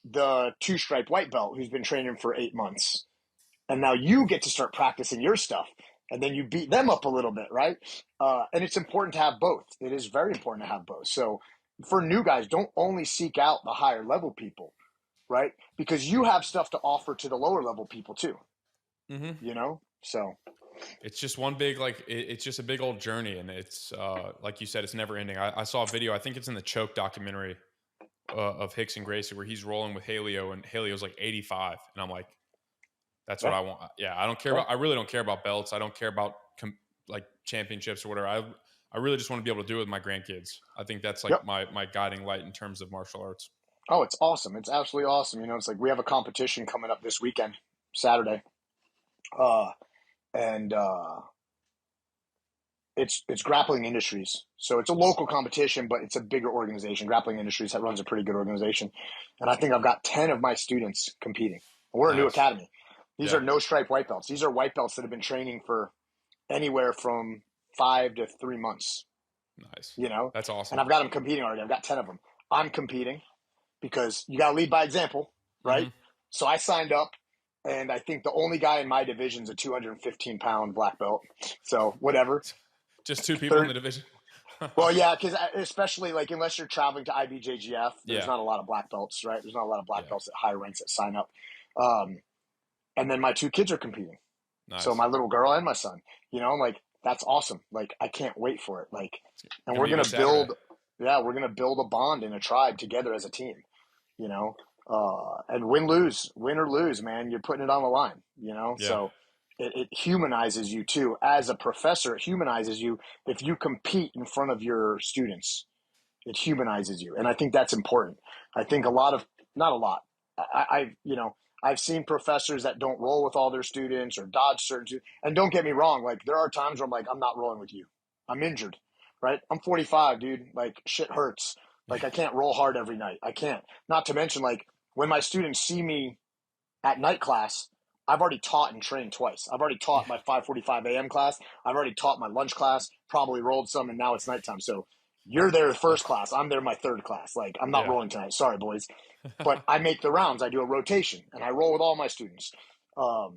the 2-stripe white belt who's been training for 8 months, and now you get to start practicing your stuff, and then you beat them up a little bit, right? And it's important to have both. It is very important to have both. So for new guys, don't only seek out the higher level people, right? Because you have stuff to offer to the lower level people too, you know? So it's just one big, like, it's just a big old journey. And it's, like you said, it's never ending. I saw a video, I think it's in the Choke documentary, of Hicks and Gracie, where he's rolling with Haleo, and Haleo's like 85. And I'm like, that's what I want. Yeah. I don't care about, I really don't care about belts. I don't care about like championships or whatever. I really just want to be able to do it with my grandkids. I think that's like my guiding light in terms of martial arts. Oh, it's awesome. It's absolutely awesome. You know, it's like we have a competition coming up this weekend, Saturday. And it's Grappling Industries. So it's a local competition, but it's a bigger organization. Grappling Industries that runs a pretty good organization. And I think I've got 10 of my students competing. We're a new academy. These are no stripe white belts. These are white belts that have been training for anywhere from 5 to 3 months. Nice. You know? That's awesome. And I've got them competing already. I've got 10 of them. I'm competing because you got to lead by example, right? So I signed up, and I think the only guy in my division is a 215-pound black belt. So whatever. Just 2 people in the division. Well, yeah, because especially like unless you're traveling to IBJJF, there's not a lot of black belts, right? There's not a lot of black belts at higher ranks that sign up. And then my 2 kids are competing. Nice. So my little girl and my son, you know, like that's awesome. Like I can't wait for it. Like, and we're gonna build, we're gonna build a bond and a tribe together as a team, you know. And win or lose, man, you're putting it on the line, you know. So it humanizes you too as a professor. It humanizes you if you compete in front of your students. It humanizes you, and I think that's important. I think not a lot. I've seen professors that don't roll with all their students or dodge certain students. And don't get me wrong, like there are times where I'm like, I'm not rolling with you. I'm injured, right? I'm 45, dude. Like shit hurts. Like I can't roll hard every night. I can't. Not to mention like when my students see me at night class, I've already taught and trained twice. I've already taught my 5:45 a.m. class. I've already taught my lunch class, probably rolled some, and now it's nighttime. So you're there the first class. I'm there my third class. Like I'm not rolling tonight. Sorry, boys. But I make the rounds. I do a rotation, and I roll with all my students. I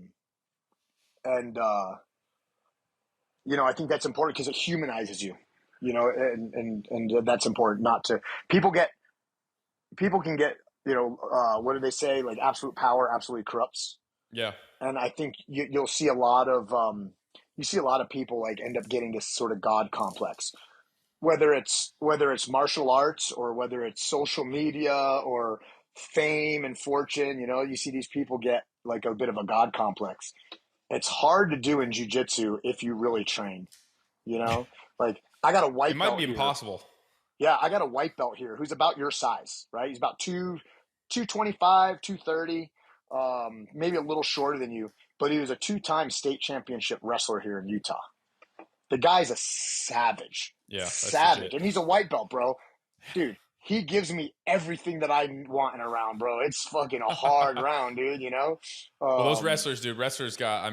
think that's important because it humanizes you, you know, and that's important not to – people can get, what do they say? Like absolute power absolutely corrupts. Yeah. And I think you'll see a lot of people like end up getting this sort of God complex. Whether it's martial arts or whether it's social media or fame and fortune, you know, you see these people get like a bit of a God complex. It's hard to do in jiu-jitsu if you really train, you know, like I got a white belt. It might be impossible. Yeah. I got a white belt here who's about your size, right? He's about 225, 230, maybe a little shorter than you, but he was a 2-time state championship wrestler here in Utah. The guy's a savage. Yeah. Savage. And he's a white belt, bro. Dude, he gives me everything that I want in a round, bro. It's fucking a hard round, dude, you know? Well, those wrestlers got,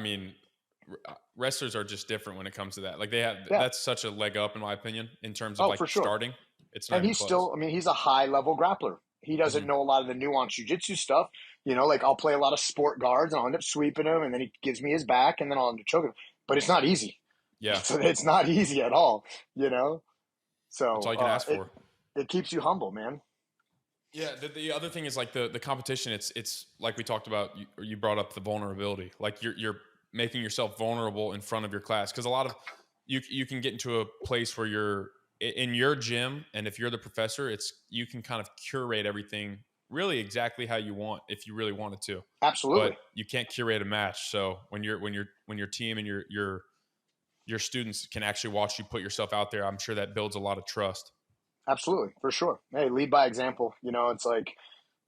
wrestlers are just different when it comes to that. Like Yeah. that's such a leg up in my opinion in terms of Oh, like for sure. starting. It's not And even he's close. still, I mean, he's a high level grappler. He doesn't Hmm. know a lot of the nuanced jujitsu stuff. You know, like I'll play a lot of sport guards and I'll end up sweeping him and then he gives me his back and then I'll end up choking him. But it's not easy. Yeah. It's not easy at all, you know? That's all So you can ask for. it keeps you humble, man. Yeah. The other thing is like the competition. It's like we talked about, you brought up the vulnerability. Like you're making yourself vulnerable in front of your class. Cause a lot of you can get into a place where you're in your gym. And if you're the professor, you can kind of curate everything really exactly how you want, if you really wanted to, but Absolutely. you can't curate a match. So when your team and your students can actually watch you put yourself out there, I'm sure that builds a lot of trust. Absolutely. For sure. Hey, lead by example. You know, it's like,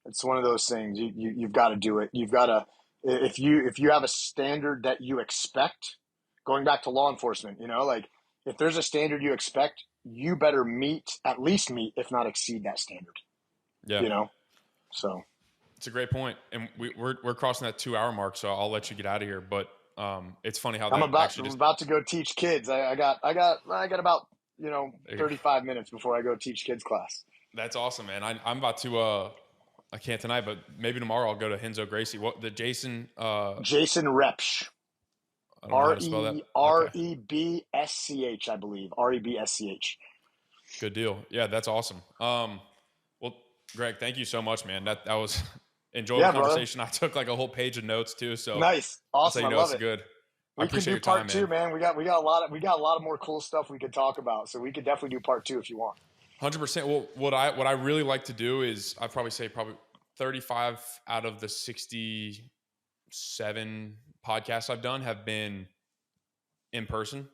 it's one of those things. You've got to do it. You've got to, if you have a standard that you expect, going back to law enforcement, you know, like if there's a standard you expect, you better at least meet, if not exceed that standard, Yeah. you know? So It's a great point. And we're crossing that 2 hour mark. So I'll let you get out of here. But it's funny how that actually I'm just, about to go teach kids. I got about, 35 minutes before I go teach kids class. that's awesome, man. I'm about to, I can't tonight, but maybe tomorrow I'll go to Henzo Gracie. What the Jason, Jason Repsch. I don't know how to spell that. Okay. Rebsch, I believe. Rebsch. Good deal. Yeah, that's awesome. Well, Greg, thank you so much, man. That was enjoyable Yeah, brother. conversation. I took like a whole page of notes too, so Nice. that's how Awesome. you I know love it's it. good. I We can appreciate do your time, part two, man. man. We got a lot of more cool stuff we could talk about. So we could definitely do part two if you want. 100%. Well, what I really like to do is I'd probably say 35 out of the 67 podcasts I've done have been in person.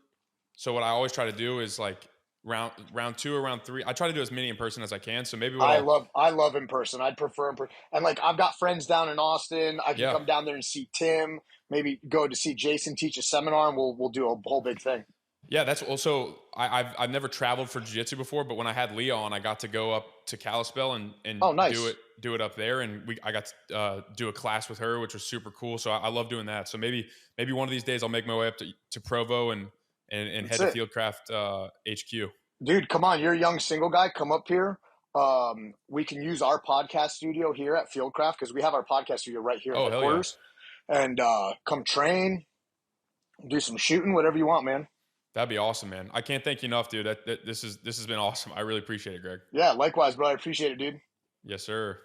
So what I always try to do is like round two or round three, I try to do as many in person as I can. So maybe I love in person. I'd prefer in person. And like I've got friends down in Austin. I can yeah. come down there and see Tim. Maybe go to see Jason teach a seminar, and we'll do a whole big thing. Yeah, that's also I've never traveled for jiu-jitsu before, but when I had Leo on, I got to go up to Kalispell and Oh, nice. do it up there, and I got to do a class with her, which was super cool. So I love doing that. So maybe one of these days I'll make my way up to Provo and That's head to it. Fieldcraft HQ. Dude, come on. You're a young single guy. Come up here. We can use our podcast studio here at Fieldcraft because we have our podcast studio right here at Oh hell yeah, headquarters. And come train, do some shooting, whatever you want, man. that'd be awesome, man. I can't thank you enough, dude. This has been awesome. I really appreciate it, Greg. Yeah, likewise, bro. I appreciate it, dude. Yes, sir.